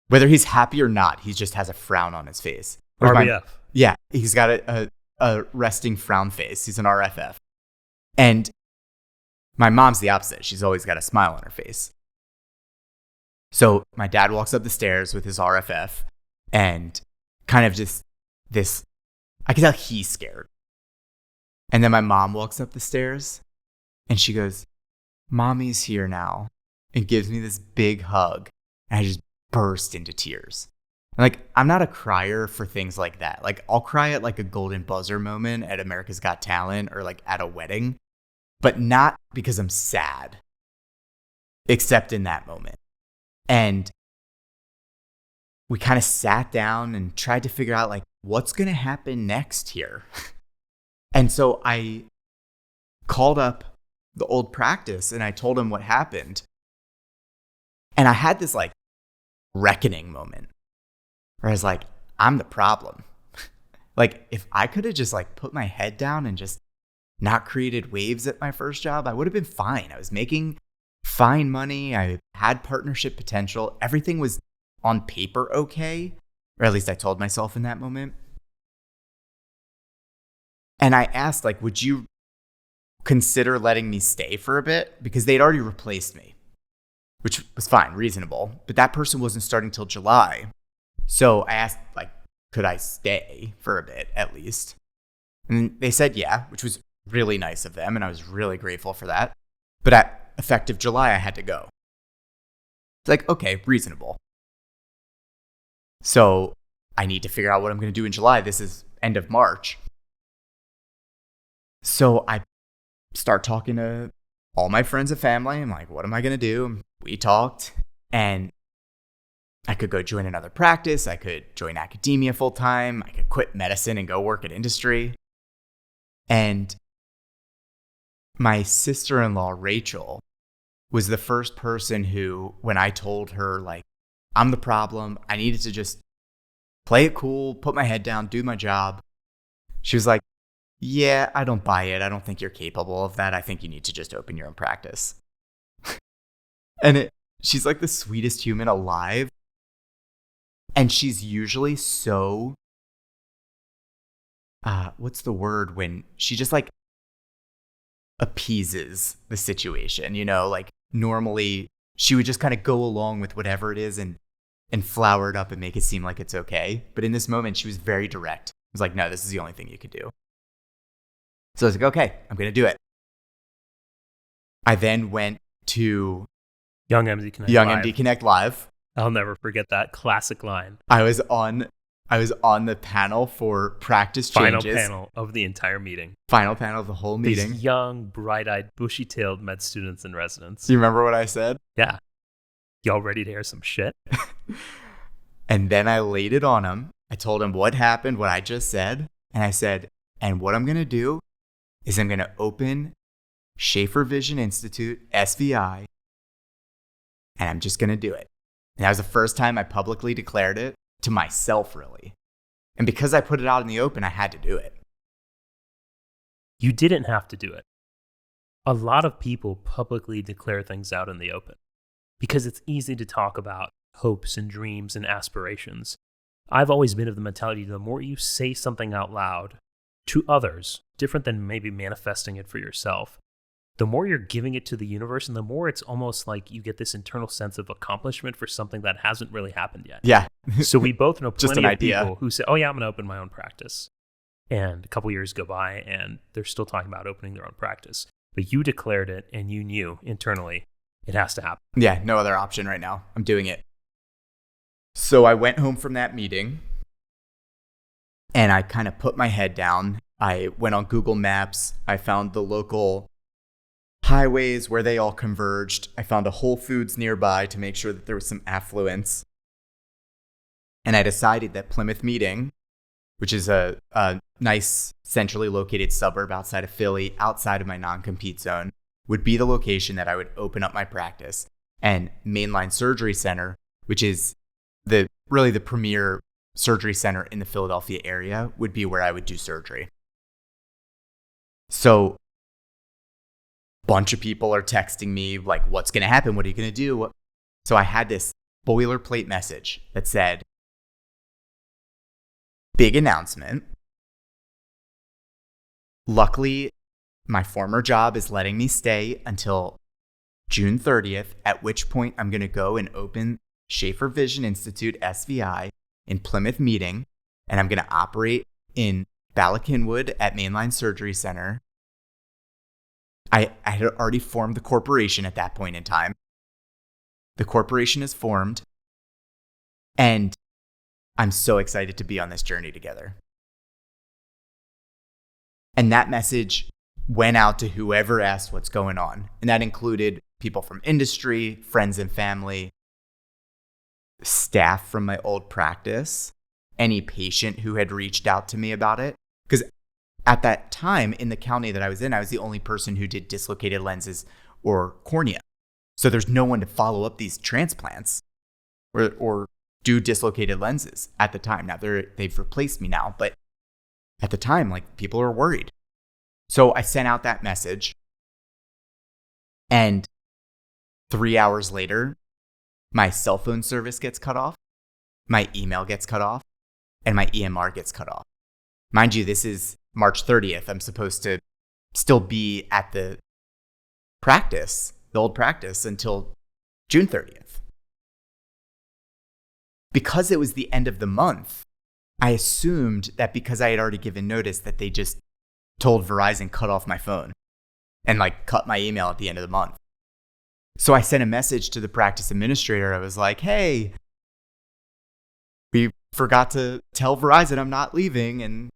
Whether he's happy or not, he just has a frown on his face. RBF. Yeah, he's got a resting frown face. He's an RFF. And my mom's the opposite. She's always got a smile on her face. So my dad walks up the stairs with his RFF and kind of just this, I can tell he's scared. And then my mom walks up the stairs and she goes, Mommy's here now, and gives me this big hug. And I just burst into tears. Like, I'm not a crier for things like that. Like, I'll cry at like a golden buzzer moment at America's Got Talent or like at a wedding, but not because I'm sad, except in that moment. And we kind of sat down and tried to figure out like, what's going to happen next here? And so I called up the old practice and I told him what happened. And I had this like reckoning moment where I was like, I'm the problem. Like, if I could have just like put my head down and just not created waves at my first job, I would have been fine. I was making fine money. I had partnership potential. Everything was on paper okay, or at least I told myself in that moment. And I asked, like, would you consider letting me stay for a bit? Because they'd already replaced me, which was fine, reasonable. But that person wasn't starting till July. So I asked, like, could I stay for a bit at least? And they said yeah, which was really nice of them. And I was really grateful for that. But at effective July, I had to go. It's like, okay, reasonable. So I need to figure out what I'm going to do in July. This is end of March. So I start talking to all my friends and family. I'm like, what am I going to do? We talked, and I could go join another practice. I could join academia full time. I could quit medicine and go work at industry. And my sister-in-law, Rachel, was the first person who, when I told her, like, I'm the problem, I needed to just play it cool, put my head down, do my job. She was like, yeah, I don't buy it. I don't think you're capable of that. I think you need to just open your own practice. And she's like the sweetest human alive. And she's usually so, what's the word when she just like appeases the situation, you know, like normally she would just kind of go along with whatever it is and flower it up and make it seem like it's okay. But in this moment, she was very direct. It was like, no, this is the only thing you could do. So I was like, okay, I'm going to do it. I then went to Young MD Connect Live. Connect Live. I'll never forget that classic line. I was on I was on the panel for practice Final changes. panel of the entire meeting. Final panel of the whole meeting. These young, bright-eyed, bushy-tailed med students and residents. Do you remember what I said? Yeah. Y'all ready to hear some shit? And then I laid it on him. I told him what happened, what I just said. And I said, and what I'm going to do is I'm going to open Shafer Vision Institute, SVI, and I'm just going to do it. And that was the first time I publicly declared it to myself, really. And because I put it out in the open, I had to do it. You didn't have to do it. A lot of people publicly declare things out in the open because it's easy to talk about hopes and dreams and aspirations. I've always been of the mentality, the more you say something out loud to others, different than maybe manifesting it for yourself, the more you're giving it to the universe, and the more it's almost like you get this internal sense of accomplishment for something that hasn't really happened yet. Yeah. So we both know Just plenty an of idea. people who say, oh yeah, I'm going to open my own practice. And a couple years go by and they're still talking about opening their own practice. But you declared it and you knew internally it has to happen. Yeah, no other option right now. I'm doing it. So I went home from that meeting and I kind of put my head down. I went on Google Maps. I found the local highways where they all converged. I found a Whole Foods nearby to make sure that there was some affluence. And I decided that Plymouth Meeting, which is a nice centrally located suburb outside of Philly, outside of my non-compete zone, would be the location that I would open up my practice. And Mainline Surgery Center, which is really the premier surgery center in the Philadelphia area, would be where I would do surgery. So a bunch of people are texting me like, what's going to happen? What are you going to do? So I had this boilerplate message that said, big announcement. Luckily, my former job is letting me stay until June 30th, at which point I'm going to go and open Shafer Vision Institute, SVI, in Plymouth Meeting, and I'm going to operate in Ballackinwood at Mainline Surgery Center. I had already formed the corporation at that point in time. The corporation is formed, and I'm so excited to be on this journey together. And that message went out to whoever asked what's going on. And that included people from industry, friends and family, staff from my old practice, any patient who had reached out to me about it. Because at that time in the county that I was in, I was the only person who did dislocated lenses or cornea. So there's no one to follow up these transplants or do dislocated lenses at the time. Now they've replaced me now, but at the time, like, people are worried. So I sent out that message, and 3 hours later, my cell phone service gets cut off, my email gets cut off, and my EMR gets cut off. Mind you, this is March 30th. I'm supposed to still be at the practice, the old practice, until June 30th. Because it was the end of the month, I assumed that because I had already given notice that they just told Verizon cut off my phone and like cut my email at the end of the month. So I sent a message to the practice administrator. I was like, hey, we forgot to tell Verizon I'm not leaving and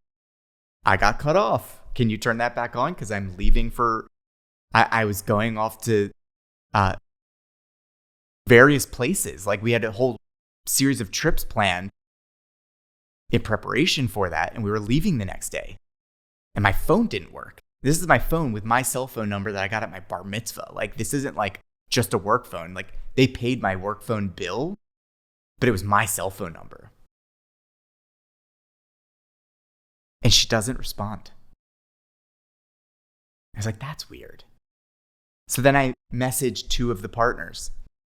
I got cut off. Can you turn that back on? Because I'm leaving I was going off to various places. Like, we had a whole series of trips planned in preparation for that, and we were leaving the next day. And my phone didn't work. This is my phone with my cell phone number that I got at my bar mitzvah. Like, this isn't like just a work phone. Like, they paid my work phone bill, but it was my cell phone number. And she doesn't respond. I was like, that's weird. So then I messaged 2 of the partners,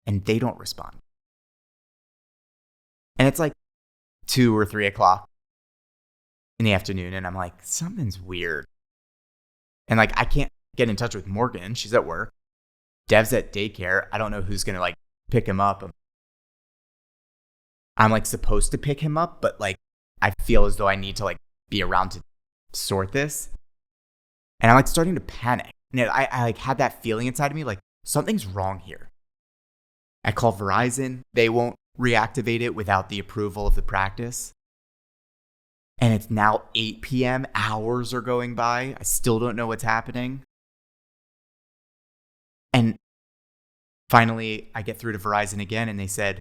and they don't respond. And it's like 2 or 3 o'clock in the afternoon, and I'm like, something's weird. And like, I can't get in touch with Morgan. She's at work. Dev's at daycare. I don't know who's gonna like pick him up. I'm like supposed to pick him up, but like, I feel as though I need to like be around to sort this. And I'm like starting to panic. And I like had that feeling inside of me, like something's wrong here. I call Verizon. They won't reactivate it without the approval of the practice. And it's now 8 p.m. Hours are going by. I still don't know what's happening. And finally, I get through to Verizon again, and they said,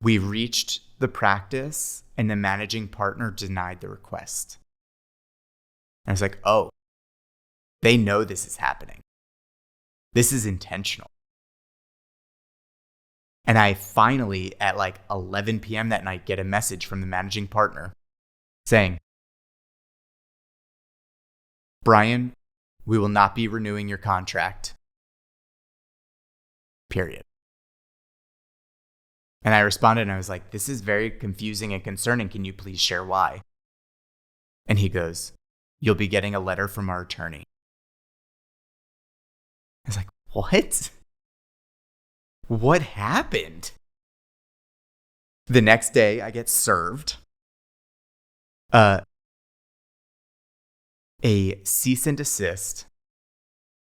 we reached the practice, and the managing partner denied the request. And I was like, oh, they know this is happening. This is intentional. And I finally, at like 11 p.m. that night, get a message from the managing partner saying, Brian, we will not be renewing your contract. Period. And I responded and I was like, this is very confusing and concerning. Can you please share why? And he goes, you'll be getting a letter from our attorney. I was like, what? What happened? The next day, I get served a cease and desist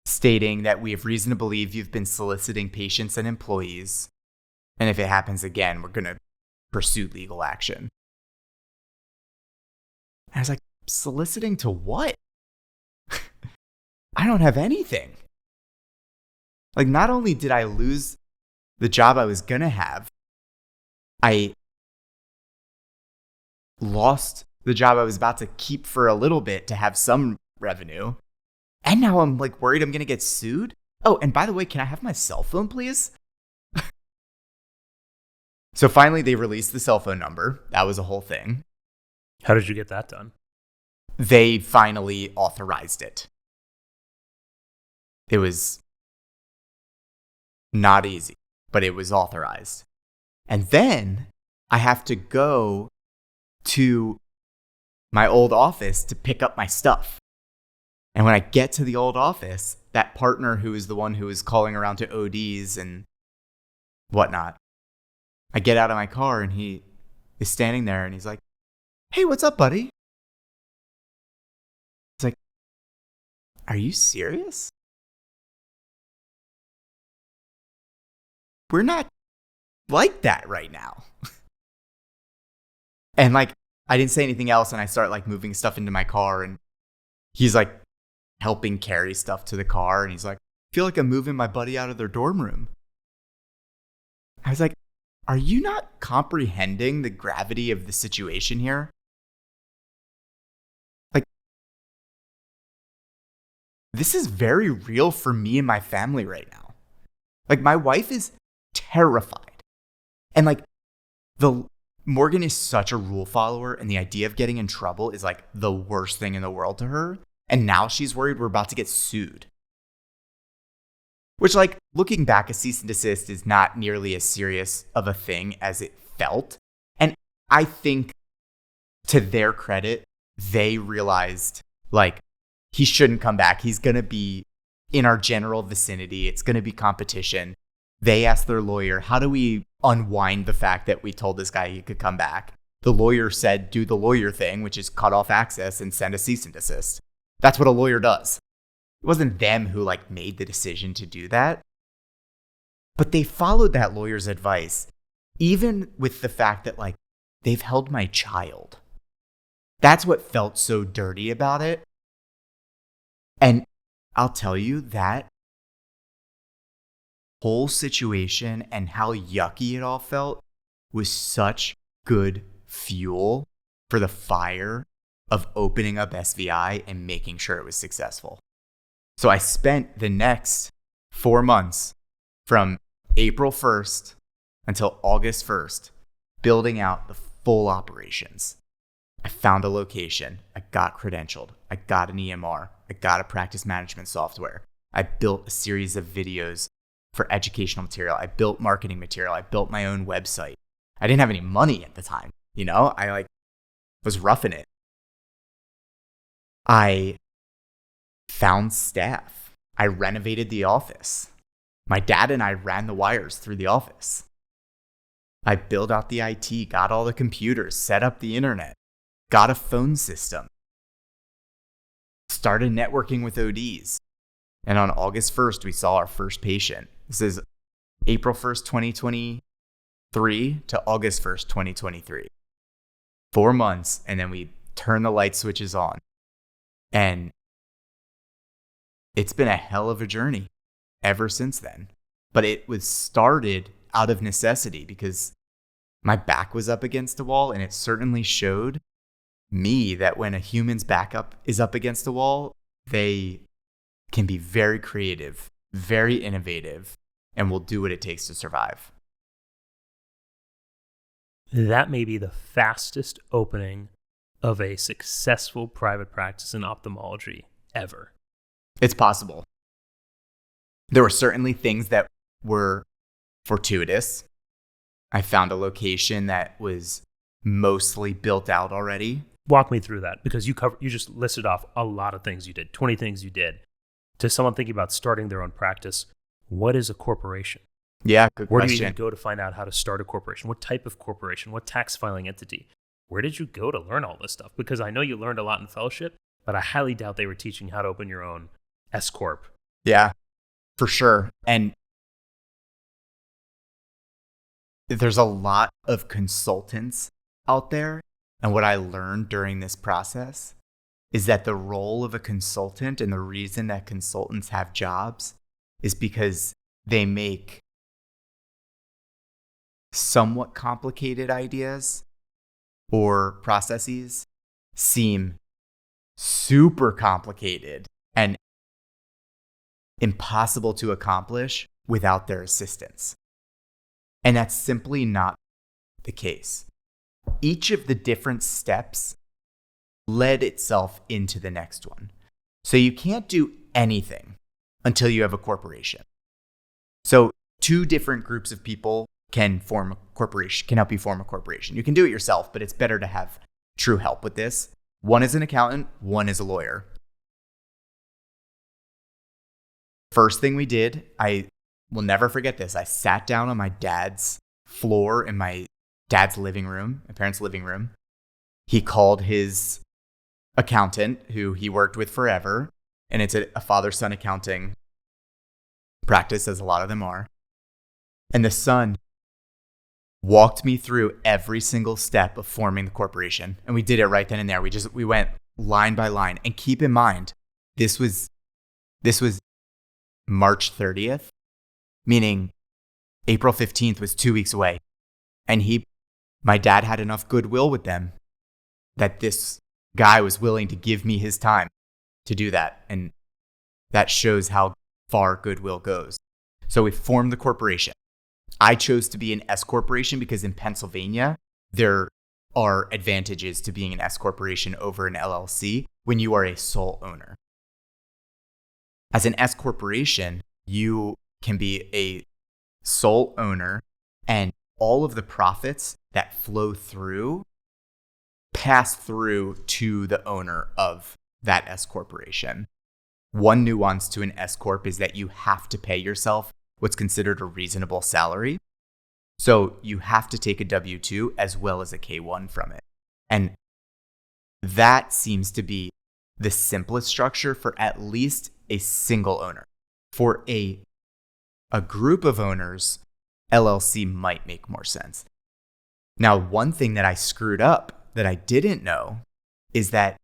stating that we have reason to believe you've been soliciting patients and employees, and if it happens again, we're going to pursue legal action. And I was like, soliciting to what? I don't have anything. Like, not only did I lose the job I was going to have, I lost the job I was about to keep for a little bit to have some revenue. And now I'm like worried I'm going to get sued. Oh, and by the way, can I have my cell phone, please? So finally, they released the cell phone number. That was a whole thing. How did you get that done? They finally authorized it. It was not easy, but it was authorized. And then I have to go to my old office to pick up my stuff. And when I get to the old office, that partner who is the one who is calling around to ODs and whatnot, I get out of my car and he is standing there and he's like, hey, what's up, buddy? It's like, are you serious? We're not like that right now. And like, I didn't say anything else. And I start like moving stuff into my car and he's like helping carry stuff to the car. And he's like, I feel like I'm moving my buddy out of their dorm room. I was like, are you not comprehending the gravity of the situation here? Like, this is very real for me and my family right now. Like, my wife is terrified. And like, Morgan is such a rule follower, and the idea of getting in trouble is like the worst thing in the world to her. And now she's worried we're about to get sued. Which, like, looking back, a cease and desist is not nearly as serious of a thing as it felt. And I think, to their credit, they realized, like, he shouldn't come back. He's going to be in our general vicinity. It's going to be competition. They asked their lawyer, how do we unwind the fact that we told this guy he could come back? The lawyer said, do the lawyer thing, which is cut off access and send a cease and desist. That's what a lawyer does. It wasn't them who like made the decision to do that. But they followed that lawyer's advice, even with the fact that like they've held my child. That's what felt so dirty about it. And I'll tell you, that whole situation and how yucky it all felt was such good fuel for the fire of opening up SVI and making sure it was successful. So I spent the next 4 months from April 1st until August 1st building out the full operations. I found a location. I got credentialed. I got an EMR. I got a practice management software. I built a series of videos for educational material. I built marketing material. I built my own website. I didn't have any money at the time. You know, I like was roughing it. I found staff. I renovated the office. My dad and I ran the wires through the office. I built out the IT, got all the computers, set up the internet, got a phone system, started networking with ODs. And on August 1st, we saw our first patient. This is April 1st, 2023 to August 1st, 2023. 4 months, and then we turn the light switches on. And it's been a hell of a journey ever since then. But it was started out of necessity because my back was up against a wall, and it certainly showed me that when a human's back is up against a wall, they can be very creative, very innovative, and will do what it takes to survive. That may be the fastest opening of a successful private practice in ophthalmology ever. It's possible. There were certainly things that were fortuitous. I found a location that was mostly built out already. Walk me through that, because you just listed off a lot of things you did, 20 things you did. To someone thinking about starting their own practice, what is a corporation? Yeah, good Where question. do you even go to find out how to start a corporation? What type of corporation? What tax filing entity? Where did you go to learn all this stuff? Because I know you learned a lot in fellowship, but I highly doubt they were teaching you how to open your own S Corp. Yeah, for sure. And there's a lot of consultants out there. And what I learned during this process is that the role of a consultant, and the reason that consultants have jobs, is because they make somewhat complicated ideas or processes seem super complicated and impossible to accomplish without their assistance. And that's simply not the case. Each of the different steps led itself into the next one. So you can't do anything until you have a corporation. So 2 different groups of people can form a corporation, can help you form a corporation. You can do it yourself, but it's better to have true help with this. One is an accountant, one is a lawyer. First thing we did, I will never forget this. I sat down on my dad's floor in my dad's living room, my parents' living room. He called his accountant, who he worked with forever, and it's a father-son accounting practice, as a lot of them are. And the son walked me through every single step of forming the corporation. And we did it right then and there. We went line by line. And keep in mind, this was March 30th, meaning April 15th was 2 weeks away. And my dad had enough goodwill with them that this guy was willing to give me his time to do that. And that shows how far goodwill goes. So we formed the corporation. I chose to be an S corporation because in Pennsylvania, there are advantages to being an S corporation over an LLC when you are a sole owner. As an S corporation, you can be a sole owner, and all of the profits that flow through pass through to the owner of that S corporation. One nuance to an S corp is that you have to pay yourself what's considered a reasonable salary. So you have to take a W-2 as well as a K-1 from it. And that seems to be the simplest structure for at least a single owner. For a group of owners, LLC might make more sense. Now, one thing that I screwed up that I didn't know is that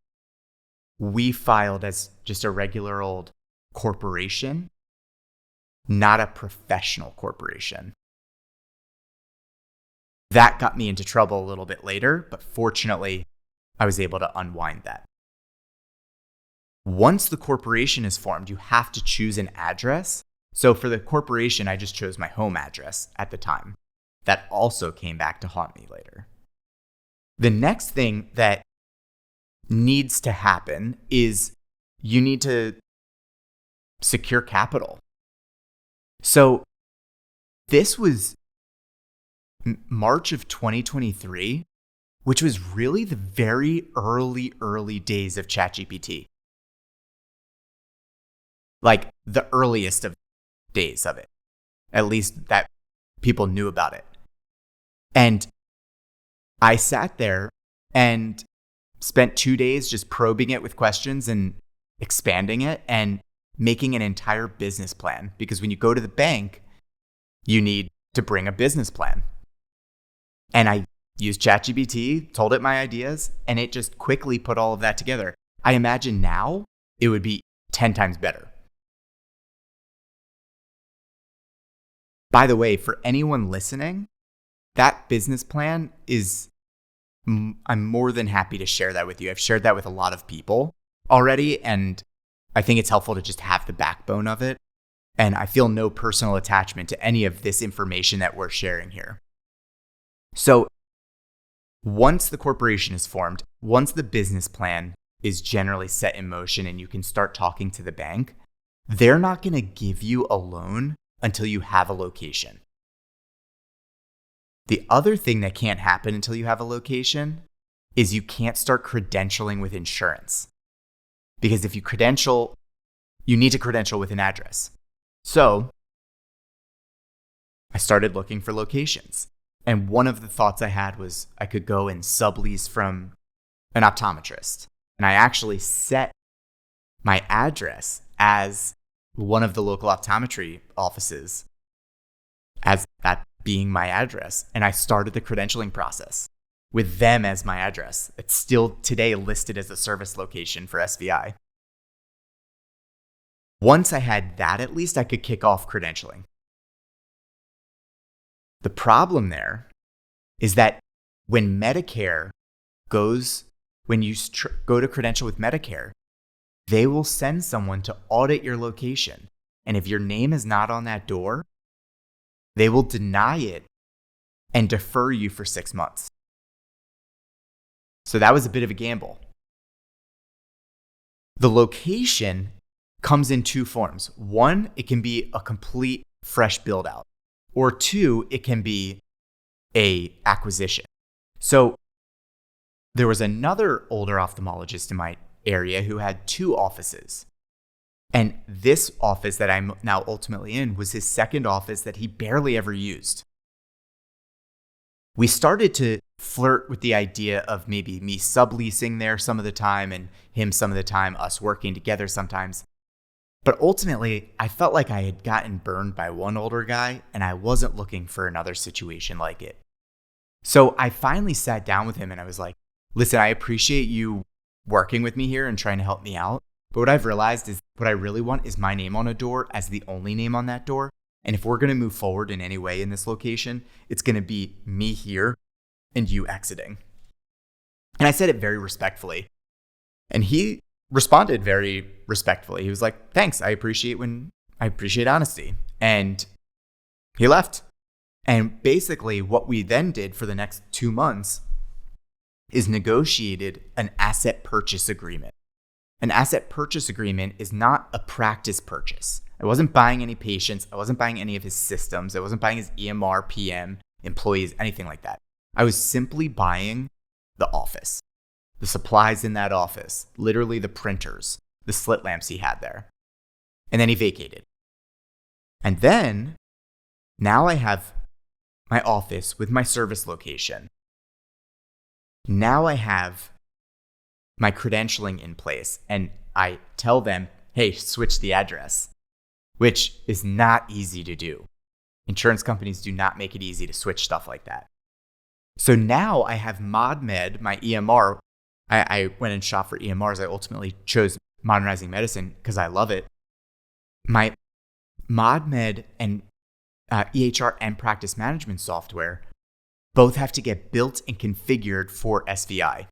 we filed as just a regular old corporation, not a professional corporation. That got me into trouble a little bit later, but fortunately, I was able to unwind that. Once the corporation is formed, you have to choose an address. So for the corporation, I just chose my home address at the time. That also came back to haunt me later. The next thing that needs to happen is you need to secure capital. So this was March of 2023, which was really the very early days of ChatGPT. Like the earliest of days of it, at least that people knew about it. And I sat there and spent 2 days just probing it with questions and expanding it and making an entire business plan. Because when you go to the bank, you need to bring a business plan. And I used ChatGPT, told it my ideas, and it just quickly put all of that together. I imagine now it would be 10 times better. By the way, for anyone listening, that business plan I'm more than happy to share that with you. I've shared that with a lot of people already, and I think it's helpful to just have the backbone of it. And I feel no personal attachment to any of this information that we're sharing here. So once the corporation is formed, once the business plan is generally set in motion and you can start talking to the bank, they're not going to give you a loan until you have a location. The other thing that can't happen until you have a location is you can't start credentialing with insurance. Because if you credential, you need to credential with an address. So I started looking for locations. And one of the thoughts I had was I could go and sublease from an optometrist. And I actually set my address as one of the local optometry offices, as that being my address. And I started the credentialing process with them as my address. It's still today listed as a service location for SVI. Once I had that, at least I could kick off credentialing. The problem there is that when Medicare when you go to credential with Medicare, they will send someone to audit your location. And if your name is not on that door, they will deny it and defer you for 6 months. So that was a bit of a gamble. The location comes in two forms. One, it can be a complete fresh build out. Or two, it can be a acquisition. So there was another older ophthalmologist in my area who had 2 offices. And this office that I'm now ultimately in was his second office that he barely ever used. We started to flirt with the idea of maybe me subleasing there some of the time and him some of the time, us working together sometimes. But ultimately, I felt like I had gotten burned by one older guy and I wasn't looking for another situation like it. So I finally sat down with him and I was like, listen, I appreciate you working with me here and trying to help me out. But what I've realized is what I really want is my name on a door as the only name on that door. And if we're going to move forward in any way in this location, it's going to be me here and you exiting. And I said it very respectfully. And he responded very respectfully. He was like, thanks, I appreciate honesty. And he left. And basically what we then did for the next 2 months is negotiated an asset purchase agreement. An asset purchase agreement is not a practice purchase. I wasn't buying any patients. I wasn't buying any of his systems. I wasn't buying his EMR, PM, employees, anything like that. I was simply buying the office, the supplies in that office, literally the printers, the slit lamps he had there. And then he vacated. And then now I have my office with my service location. Now I have my credentialing in place and I tell them, hey, switch the address, which is not easy to do. Insurance companies do not make it easy to switch stuff like that. So now I have ModMed, my EMR. I went and shopped for EMRs. I ultimately chose Modernizing Medicine because I love it. My ModMed and EHR and practice management software both have to get built and configured for SVI.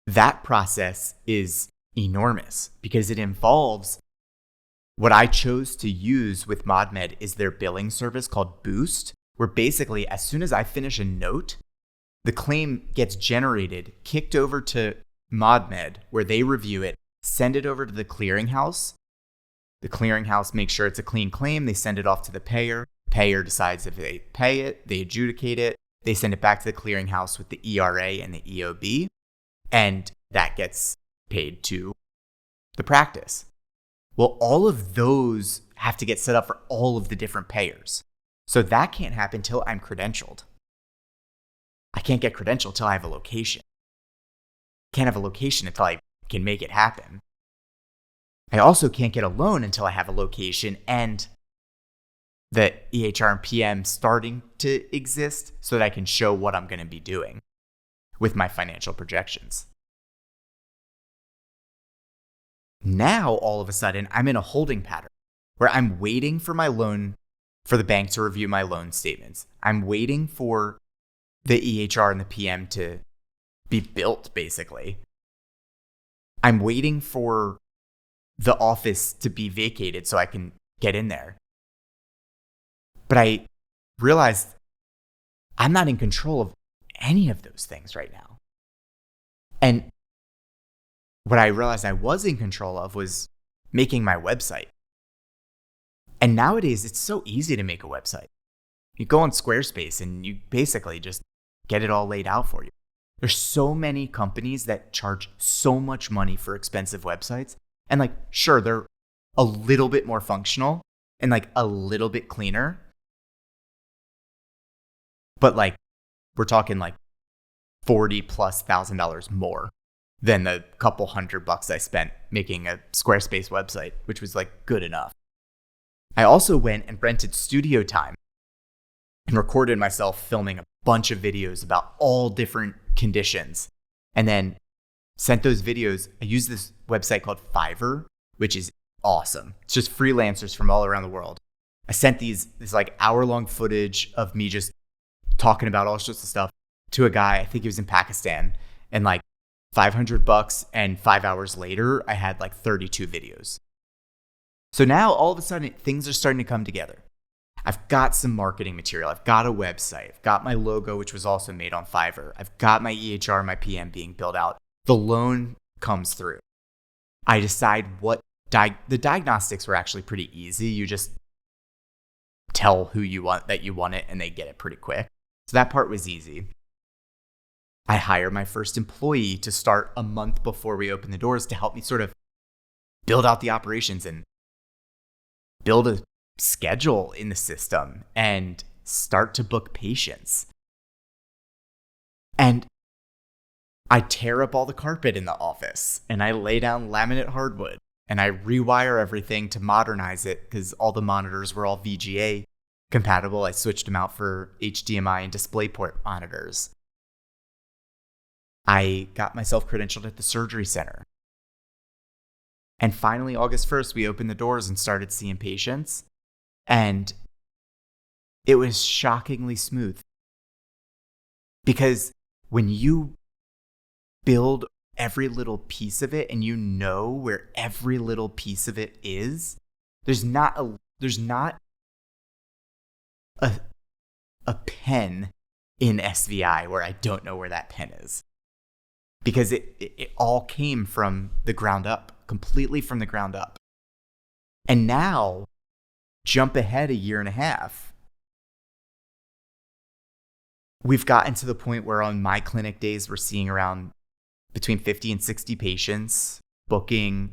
That process is enormous because it involves what I chose to use with ModMed is their billing service called Boost, where basically as soon as I finish a note, the claim gets generated, kicked over to ModMed, where they review it, send it over to the clearinghouse. The clearinghouse makes sure it's a clean claim. They send it off to the payer. Payer decides if they pay it, they adjudicate it. They send it back to the clearinghouse with the ERA and the EOB. And that gets paid to the practice. Well, all of those have to get set up for all of the different payers. So that can't happen till I'm credentialed. I can't get credentialed till I have a location. Can't have a location until I can make it happen. I also can't get a loan until I have a location and the EHR and PM starting to exist so that I can show what I'm going to be doing with my financial projections. Now, all of a sudden, I'm in a holding pattern where I'm waiting for the bank to review my loan statements. I'm waiting for the EHR and the PM to be built, basically. I'm waiting for the office to be vacated so I can get in there. But I realized I'm not in control of any of those things right now. And what I realized I was in control of was making my website. And nowadays, it's so easy to make a website. You go on Squarespace and you basically just get it all laid out for you. There's so many companies that charge so much money for expensive websites. And sure, they're a little bit more functional and a little bit cleaner. But we're talking $40,000+ more than the couple $100 I spent making a Squarespace website, which was good enough. I also went and rented studio time and recorded myself filming a bunch of videos about all different conditions, and then sent those videos. I use this website called Fiverr, which is awesome. It's just freelancers from all around the world. I sent this hour-long footage of me just talking about all sorts of stuff to a guy. I think he was in Pakistan, and $500, and 5 hours later, I had 32 videos. So now all of a sudden things are starting to come together. I've got some marketing material. I've got a website. I've got my logo, which was also made on Fiverr. I've got my EHR and my PM being built out. The loan comes through. I decide the diagnostics were actually pretty easy. You just tell who you want that you want it, and they get it pretty quick. So that part was easy. I hire my first employee to start a month before we open the doors to help me sort of build out the operations and build a schedule in the system and start to book patients. And I tear up all the carpet in the office and I lay down laminate hardwood and I rewire everything to modernize it because all the monitors were all VGA compatible. I switched them out for HDMI and DisplayPort monitors. I got myself credentialed at the surgery center. And finally, August 1st, we opened the doors and started seeing patients. And it was shockingly smooth. Because when you build every little piece of it and you know where every little piece of it is, there's not a pen in SVI where I don't know where that pen is. Because it all came from the ground up, completely from the ground up. And now, jump ahead a year and a half. We've gotten to the point where on my clinic days, we're seeing around between 50 and 60 patients, booking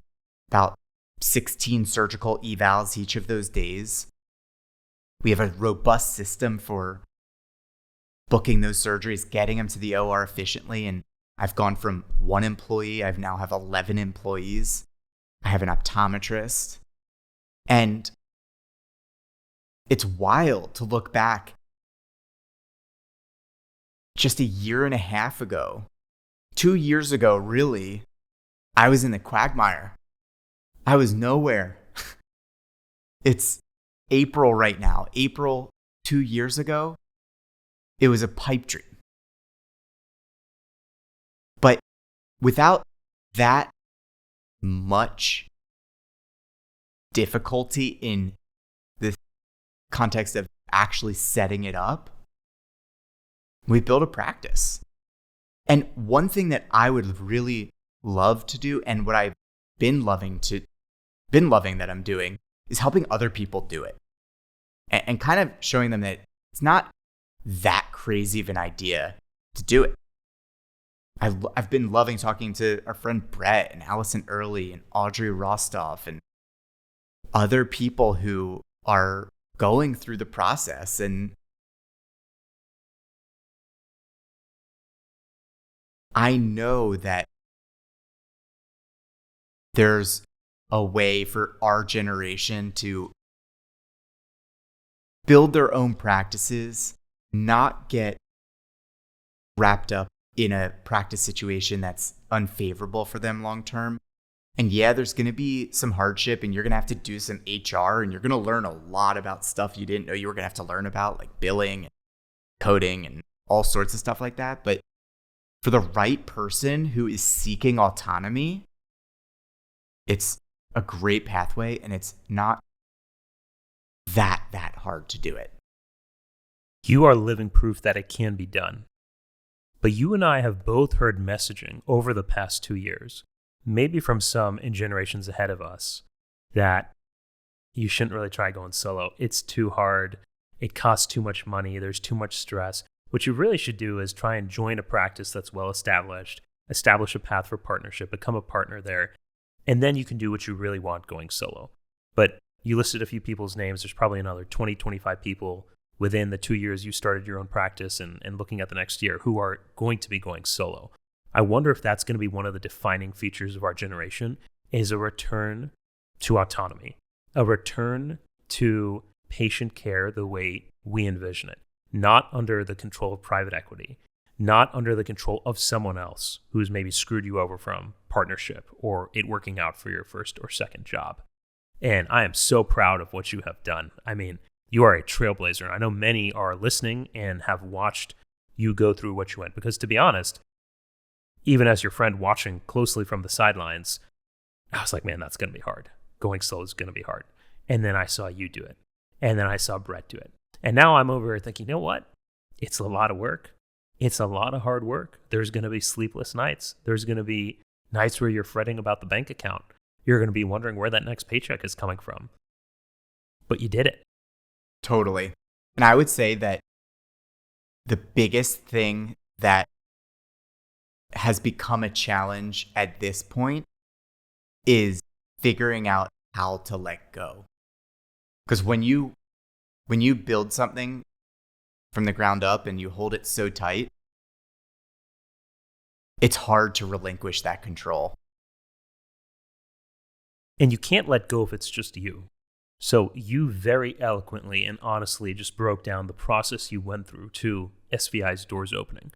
about 16 surgical evals each of those days. We have a robust system for booking those surgeries, getting them to the OR efficiently. And I've gone from 1 employee, I now have 11 employees. I have an optometrist. And it's wild to look back just a year and a half ago, 2 years ago, really, I was in the quagmire. I was nowhere. It's April right now. April 2 years ago, it was a pipe dream. But without that much difficulty in the context of actually setting it up, we built a practice. And one thing that I would really love to do, and what I've been loving that I'm doing, is helping other people do it. And kind of showing them that it's not that crazy of an idea to do it. I've been loving talking to our friend Brett and Allison Early and Audrey Rostov and other people who are going through the process. And I know that there's a way for our generation to build their own practices, not get wrapped up in a practice situation that's unfavorable for them long term. And yeah, there's going to be some hardship, and you're going to have to do some HR, and you're going to learn a lot about stuff you didn't know you were going to have to learn about, like billing and coding and all sorts of stuff like that. But for the right person who is seeking autonomy, it's a great pathway, and it's not that hard to do it. You are living proof that it can be done. But you and I have both heard messaging over the past 2 years, maybe from some in generations ahead of us, that you shouldn't really try going solo. It's too hard. It costs too much money. There's too much stress. What you really should do is try and join a practice that's well established, establish a path for partnership, become a partner there, and then you can do what you really want going solo. But you listed a few people's names. There's probably another 20, 25 people within the 2 years you started your own practice and looking at the next year who are going to be going solo. I wonder if that's going to be one of the defining features of our generation, is a return to autonomy, a return to patient care the way we envision it, not under the control of private equity, not under the control of someone else who's maybe screwed you over from partnership or it working out for your first or second job. And I am so proud of what you have done. I mean, you are a trailblazer. I know many are listening and have watched you go through what you went, because to be honest, even as your friend watching closely from the sidelines, I was like, man, that's going to be hard. Going slow is going to be hard. And then I saw you do it. And then I saw Brett do it. And now I'm over here thinking, you know what? It's a lot of work. It's a lot of hard work. There's going to be sleepless nights. There's going to be nights where you're fretting about the bank account. You're going to be wondering where that next paycheck is coming from. But you did it. Totally. And I would say that the biggest thing that has become a challenge at this point is figuring out how to let go. Because when you build something from the ground up and you hold it so tight, it's hard to relinquish that control. And you can't let go if it's just you. So you very eloquently and honestly just broke down the process you went through to SVI's doors opening.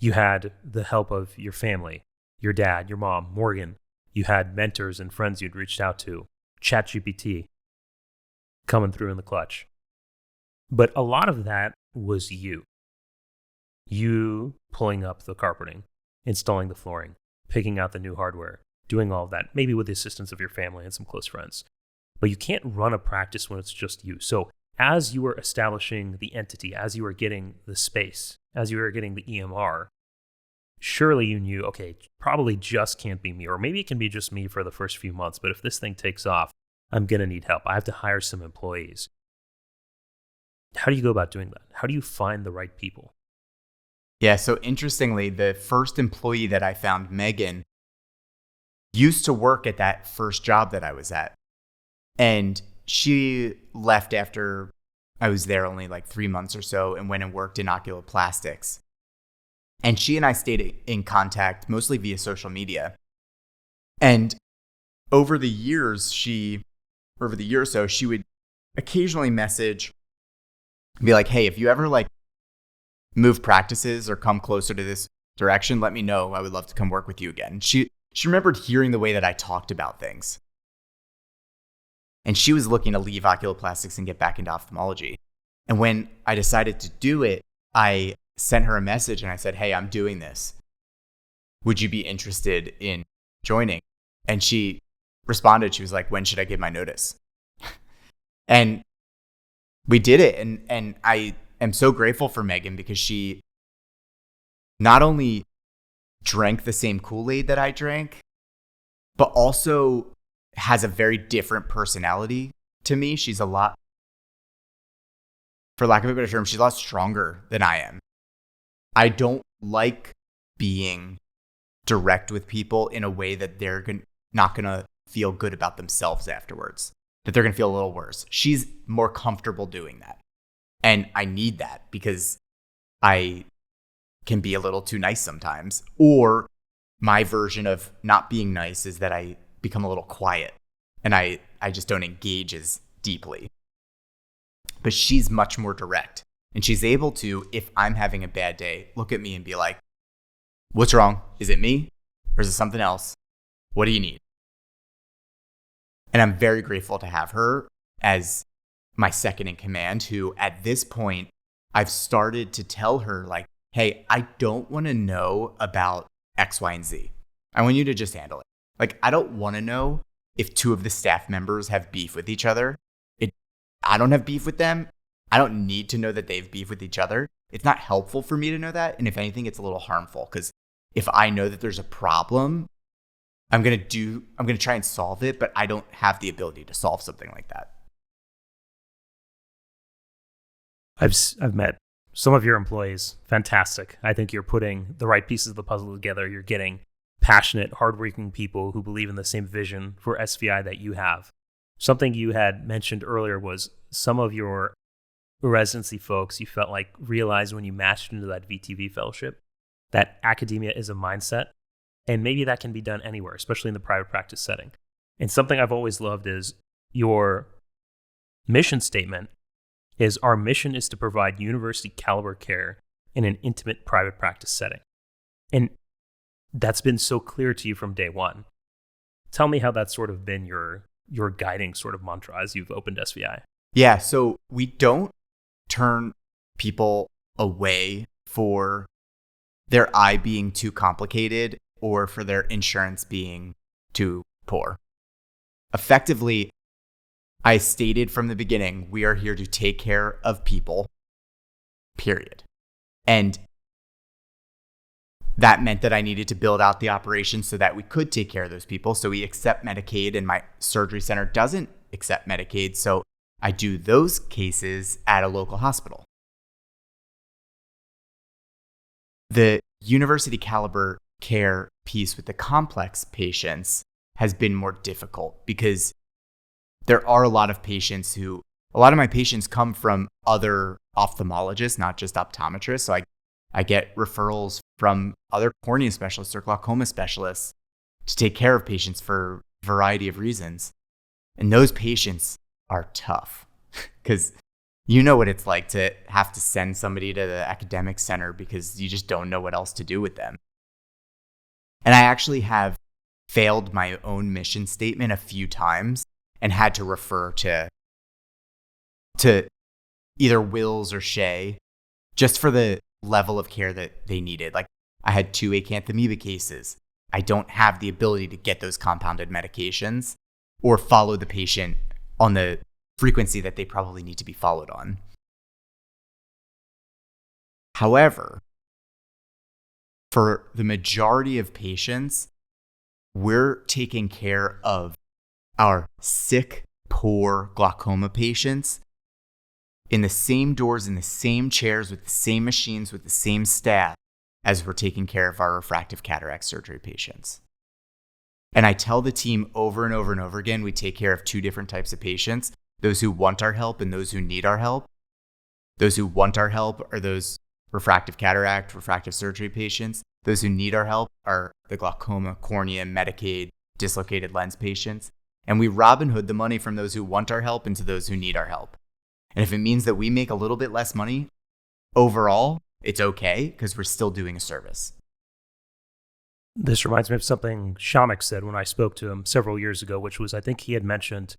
You had the help of your family, your dad, your mom, Morgan. You had mentors and friends you'd reached out to, ChatGPT coming through in the clutch. But a lot of that was you. You pulling up the carpeting, installing the flooring, picking out the new hardware, doing all of that, maybe with the assistance of your family and some close friends. But you can't run a practice when it's just you. So as you were establishing the entity, as you were getting the space, as you were getting the EMR, surely you knew, okay, probably just can't be me, or maybe it can be just me for the first few months, but if this thing takes off, I'm going to need help. I have to hire some employees. How do you go about doing that? How do you find the right people? Yeah, so interestingly, the first employee that I found, Megan, used to work at that first job that I was at. And she left after I was there only like 3 months or so and went and worked in oculoplastics. And she and I stayed in contact mostly via social media. And over the year or so, she would occasionally message, be like, hey, if you ever like move practices or come closer to this direction, let me know. I would love to come work with you again. She remembered hearing the way that I talked about things. And she was looking to leave oculoplastics and get back into ophthalmology. And when I decided to do it, I sent her a message and I said, hey, I'm doing this. Would you be interested in joining? And she responded. She was like, when should I give my notice? And we did it. And I am so grateful for Megan because she not only drank the same Kool-Aid that I drank, but also has a very different personality to me. She's a lot, for lack of a better term, she's a lot stronger than I am. I don't like being direct with people in a way that they're not going to feel good about themselves afterwards, that they're going to feel a little worse. She's more comfortable doing that. And I need that because I can be a little too nice sometimes. Or my version of not being nice is that I become a little quiet and I just don't engage as deeply. but she's much more direct. And she's able to, if I'm having a bad day, look at me and be like, what's wrong? Is it me? Or is it something else? What do you need? And I'm very grateful to have her as my second in command, who at this point, I've started to tell her like, hey, I don't want to know about X, Y, and Z. I want you to just handle it. Like, I don't want to know if two of the staff members have beef with each other. I don't have beef with them. I don't need to know that they've beef with each other. It's not helpful for me to know that. And if anything, it's a little harmful, because if I know that there's a problem, I'm going to try and solve it, but I don't have the ability to solve something like that. I've met some of your employees. Fantastic. I think you're putting the right pieces of the puzzle together. You're getting passionate, hardworking people who believe in the same vision for SVI that you have. Something you had mentioned earlier was some of your residency folks you felt like realized when you matched into that VTV fellowship that academia is a mindset, and maybe that can be done anywhere, especially in the private practice setting. And something I've always loved is your mission statement is our mission is to provide university caliber care in an intimate private practice setting. And that's been so clear to you from day one. Tell me how that's sort of been your guiding sort of mantra as you've opened SVI. Yeah, so we don't turn people away for their eye being too complicated or for their insurance being too poor. Effectively, I stated from the beginning, we are here to take care of people, period. And that meant that I needed to build out the operation so that we could take care of those people. So we accept Medicaid, and my surgery center doesn't accept Medicaid. So I do those cases at a local hospital. The university caliber care piece with the complex patients has been more difficult because there are a lot of my patients come from other ophthalmologists, not just optometrists. So I get referrals from other cornea specialists or glaucoma specialists to take care of patients for a variety of reasons. And those patients are tough because you know what it's like to have to send somebody to the academic center because you just don't know what else to do with them. And I actually have failed my own mission statement a few times and had to refer to either Wills or Shea just for the level of care that they needed. Like, I had 2 acanthamoeba cases. I don't have the ability to get those compounded medications or follow the patient on the frequency that they probably need to be followed on. However, for the majority of patients, we're taking care of our sick, poor glaucoma patients in the same doors, in the same chairs, with the same machines, with the same staff as we're taking care of our refractive cataract surgery patients. And I tell the team over and over and over again, we take care of 2 different types of patients, those who want our help and those who need our help. Those who want our help are those refractive cataract, refractive surgery patients. Those who need our help are the glaucoma, cornea, Medicaid, dislocated lens patients. And we Robin Hood the money from those who want our help into those who need our help. And if it means that we make a little bit less money overall, it's okay because we're still doing a service. This reminds me of something Shamik said when I spoke to him several years ago, which was, I think he had mentioned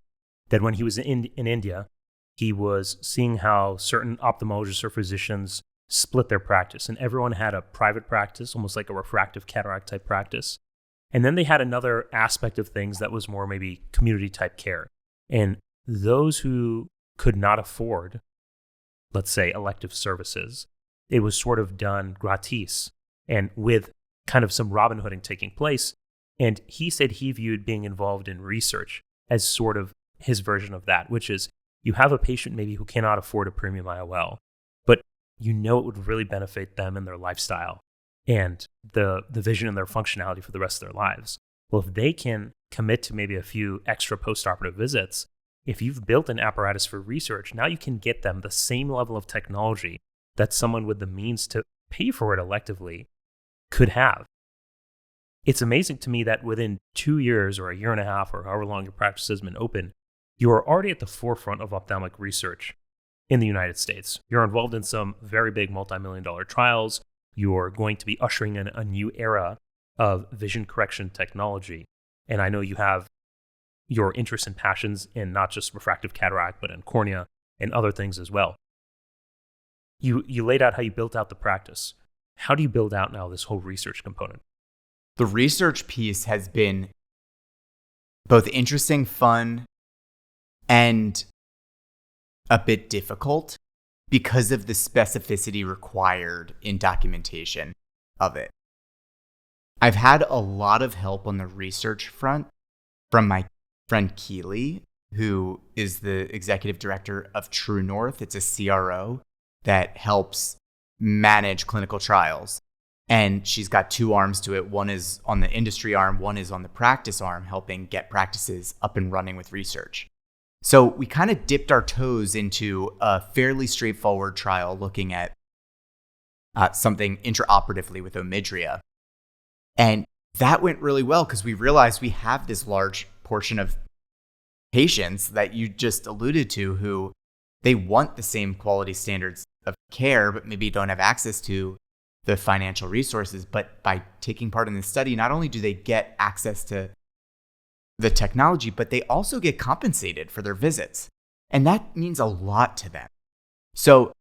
that when he was in India, he was seeing how certain ophthalmologists or physicians split their practice, and everyone had a private practice, almost like a refractive cataract type practice. And then they had another aspect of things that was more maybe community type care. And those who could not afford, let's say, elective services, it was sort of done gratis and with kind of some Robin Hooding taking place. And he said he viewed being involved in research as sort of his version of that, which is you have a patient maybe who cannot afford a premium IOL, but you know it would really benefit them in their lifestyle and the vision and their functionality for the rest of their lives. Well, if they can commit to maybe a few extra postoperative visits, if you've built an apparatus for research, now you can get them the same level of technology that someone with the means to pay for it electively could have. It's amazing to me that within 2 years or a year and a half or however long your practice has been open, you are already at the forefront of ophthalmic research. in the United States. You're involved in some very big multi-million-dollar trials. You're going to be ushering in a new era of vision correction technology. And I know you have your interests and passions in not just refractive cataract, but in cornea and other things as well. You laid out how you built out the practice. How do you build out now this whole research component? The research piece has been both interesting, fun, and a bit difficult because of the specificity required in documentation of it. I've had a lot of help on the research front from my friend Keely, who is the executive director of True North. It's a CRO that helps manage clinical trials. And she's got two arms to it. One is on the industry arm, one is on the practice arm, helping get practices up and running with research. So we kind of dipped our toes into a fairly straightforward trial looking at something intraoperatively with Omidria. And that went really well because we realized we have this large portion of patients that you just alluded to who they want the same quality standards of care, but maybe don't have access to the financial resources. But by taking part in the study, not only do they get access to the technology, but they also get compensated for their visits. And that means a lot to them. So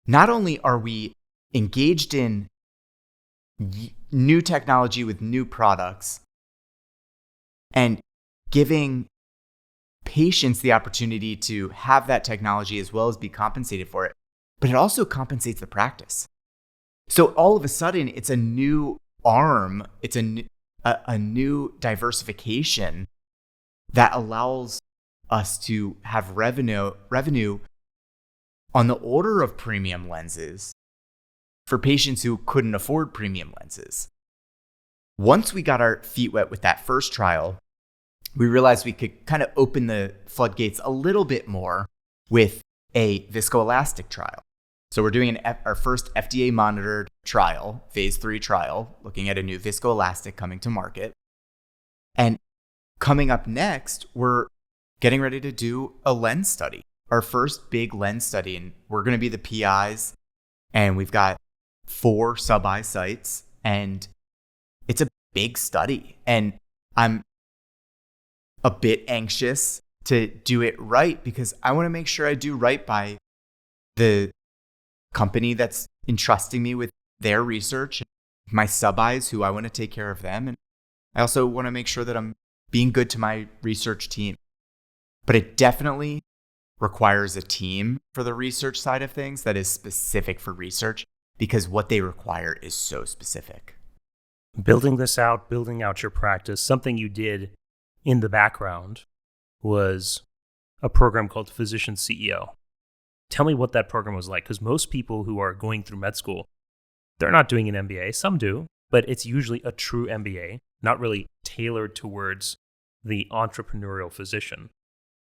not only are we engaged in new technology with new products and giving patients the opportunity to have that technology as well as be compensated for it, but it also compensates the practice. So all of a sudden, it's a new arm, it's a new diversification that allows us to have revenue on the order of premium lenses for patients who couldn't afford premium lenses. Once we got our feet wet with that first trial, we realized we could kind of open the floodgates a little bit more with a viscoelastic trial. So we're doing our first FDA monitored trial, phase 3 trial, looking at a new viscoelastic coming to market. And coming up next, we're getting ready to do a lens study, our first big lens study. And we're going to be the PIs, and we've got 4 sub-eye sites, and it's a big study. And I'm a bit anxious to do it right because I want to make sure I do right by the company that's entrusting me with their research, my sub-eyes who I want to take care of them. And I also want to make sure that I'm being good to my research team. But it definitely requires a team for the research side of things that is specific for research because what they require is so specific. Building this out, building out your practice, something you did in the background was a program called Physician CEO. Tell me what that program was like, because most people who are going through med school, they're not doing an MBA. Some do, but it's usually a true MBA, not really tailored towards the entrepreneurial physician.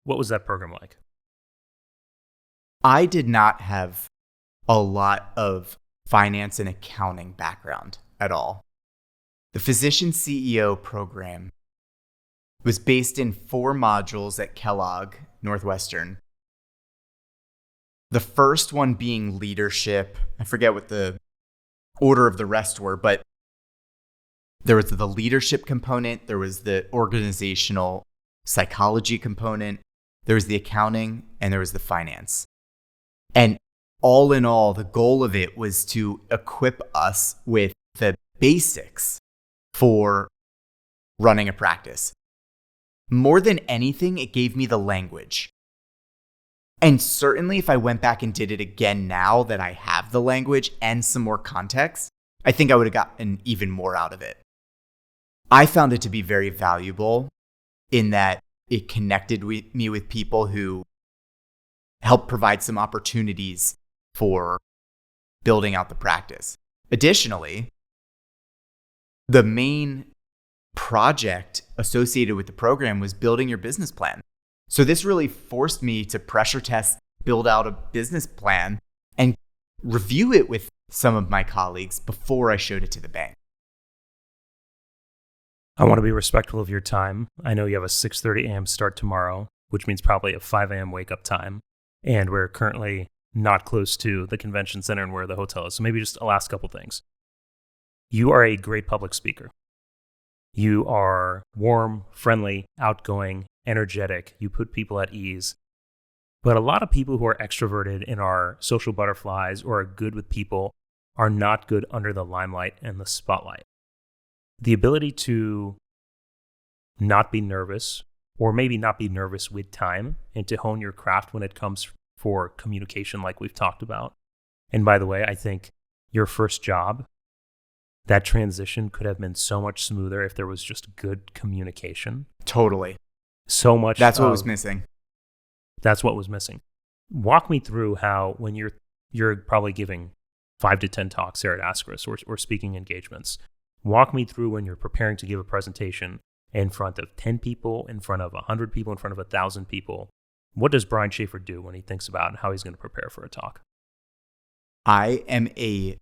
What was that program like? I did not have a lot of finance and accounting background at all. The Physician CEO program was based in 4 modules at Kellogg Northwestern. The first one being leadership. I forget what the order of the rest were, but there was the leadership component, there was the organizational psychology component, there was the accounting, and there was the finance. And all in all, the goal of it was to equip us with the basics for running a practice. More than anything, it gave me the language. And certainly if I went back and did it again now that I have the language and some more context, I think I would have gotten even more out of it. I found it to be very valuable in that it connected me with people who helped provide some opportunities for building out the practice. Additionally, the main project associated with the program was building your business plan. So this really forced me to pressure test, build out a business plan, and review it with some of my colleagues before I showed it to the bank. I want to be respectful of your time. I know you have a 6:30 a.m. start tomorrow, which means probably a 5 a.m. wake up time. and we're currently not close to the convention center and where the hotel is. So maybe just a last couple things. You are a great public speaker. You are warm, friendly, outgoing, energetic. You put people at ease. But a lot of people who are extroverted and are social butterflies or are good with people are not good under the limelight and the spotlight. The ability to not be nervous, or maybe not be nervous with time, and to hone your craft when it comes for communication like we've talked about. And by the way, I think your first job, that transition could have been so much smoother if there was just good communication. Totally. So much. That's what was missing. That's what was missing. Walk me through how, when you're probably giving 5 to 10 talks here at ASPEN or speaking engagements, walk me through when you're preparing to give a presentation in front of 10 people, in front of 100 people, in front of 1,000 people. What does Brian Shafer do when he thinks about how he's going to prepare for a talk? I am a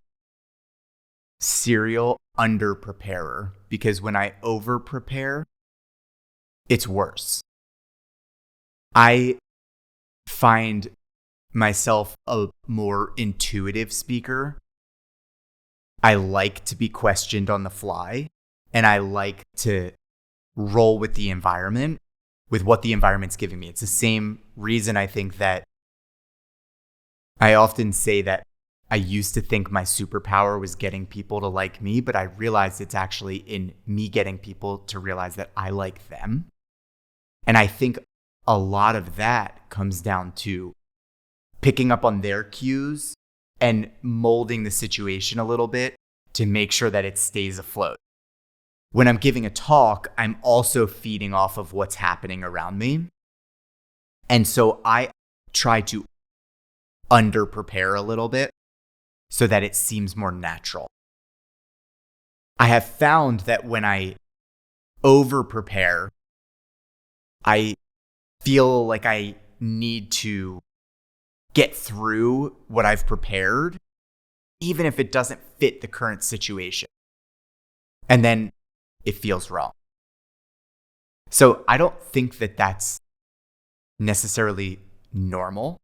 serial under-preparer, because when I over-prepare, it's worse. I find myself a more intuitive speaker. I like to be questioned on the fly, and I like to roll with the environment, with what the environment's giving me. It's the same reason I think that I often say that I used to think my superpower was getting people to like me, but I realized it's actually in me getting people to realize that I like them. And I think a lot of that comes down to picking up on their cues and molding the situation a little bit to make sure that it stays afloat. When I'm giving a talk, I'm also feeding off of what's happening around me. And so I try to under-prepare a little bit so that it seems more natural. I have found that when I over-prepare, I feel like I need to get through what I've prepared, even if it doesn't fit the current situation. And then it feels wrong. So I don't think that that's necessarily normal.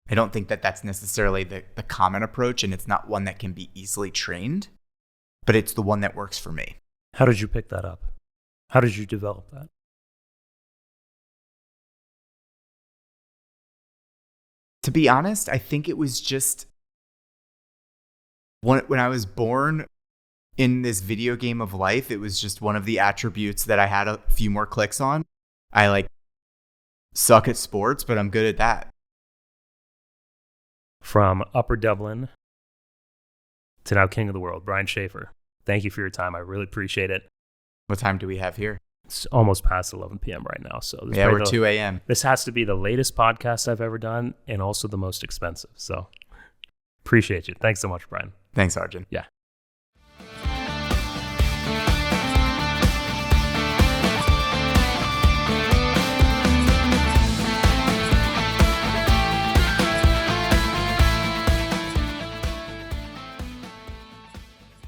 I don't think that that's necessarily the common approach, and it's not one that can be easily trained, but it's the one that works for me. How did you pick that up? How did you develop that? To be honest, I think it was just when I was born in this video game of life, it was just one of the attributes that I had a few more clicks on. I suck at sports, but I'm good at that. From Upper Dublin to now King of the World, Brian Shafer, thank you for your time. I really appreciate it. What time do we have here? It's almost past 11 p.m. right now. So we're 2 a.m. This has to be the latest podcast I've ever done and also the most expensive. So appreciate you. Thanks so much, Brian. Thanks, Arjan. Yeah.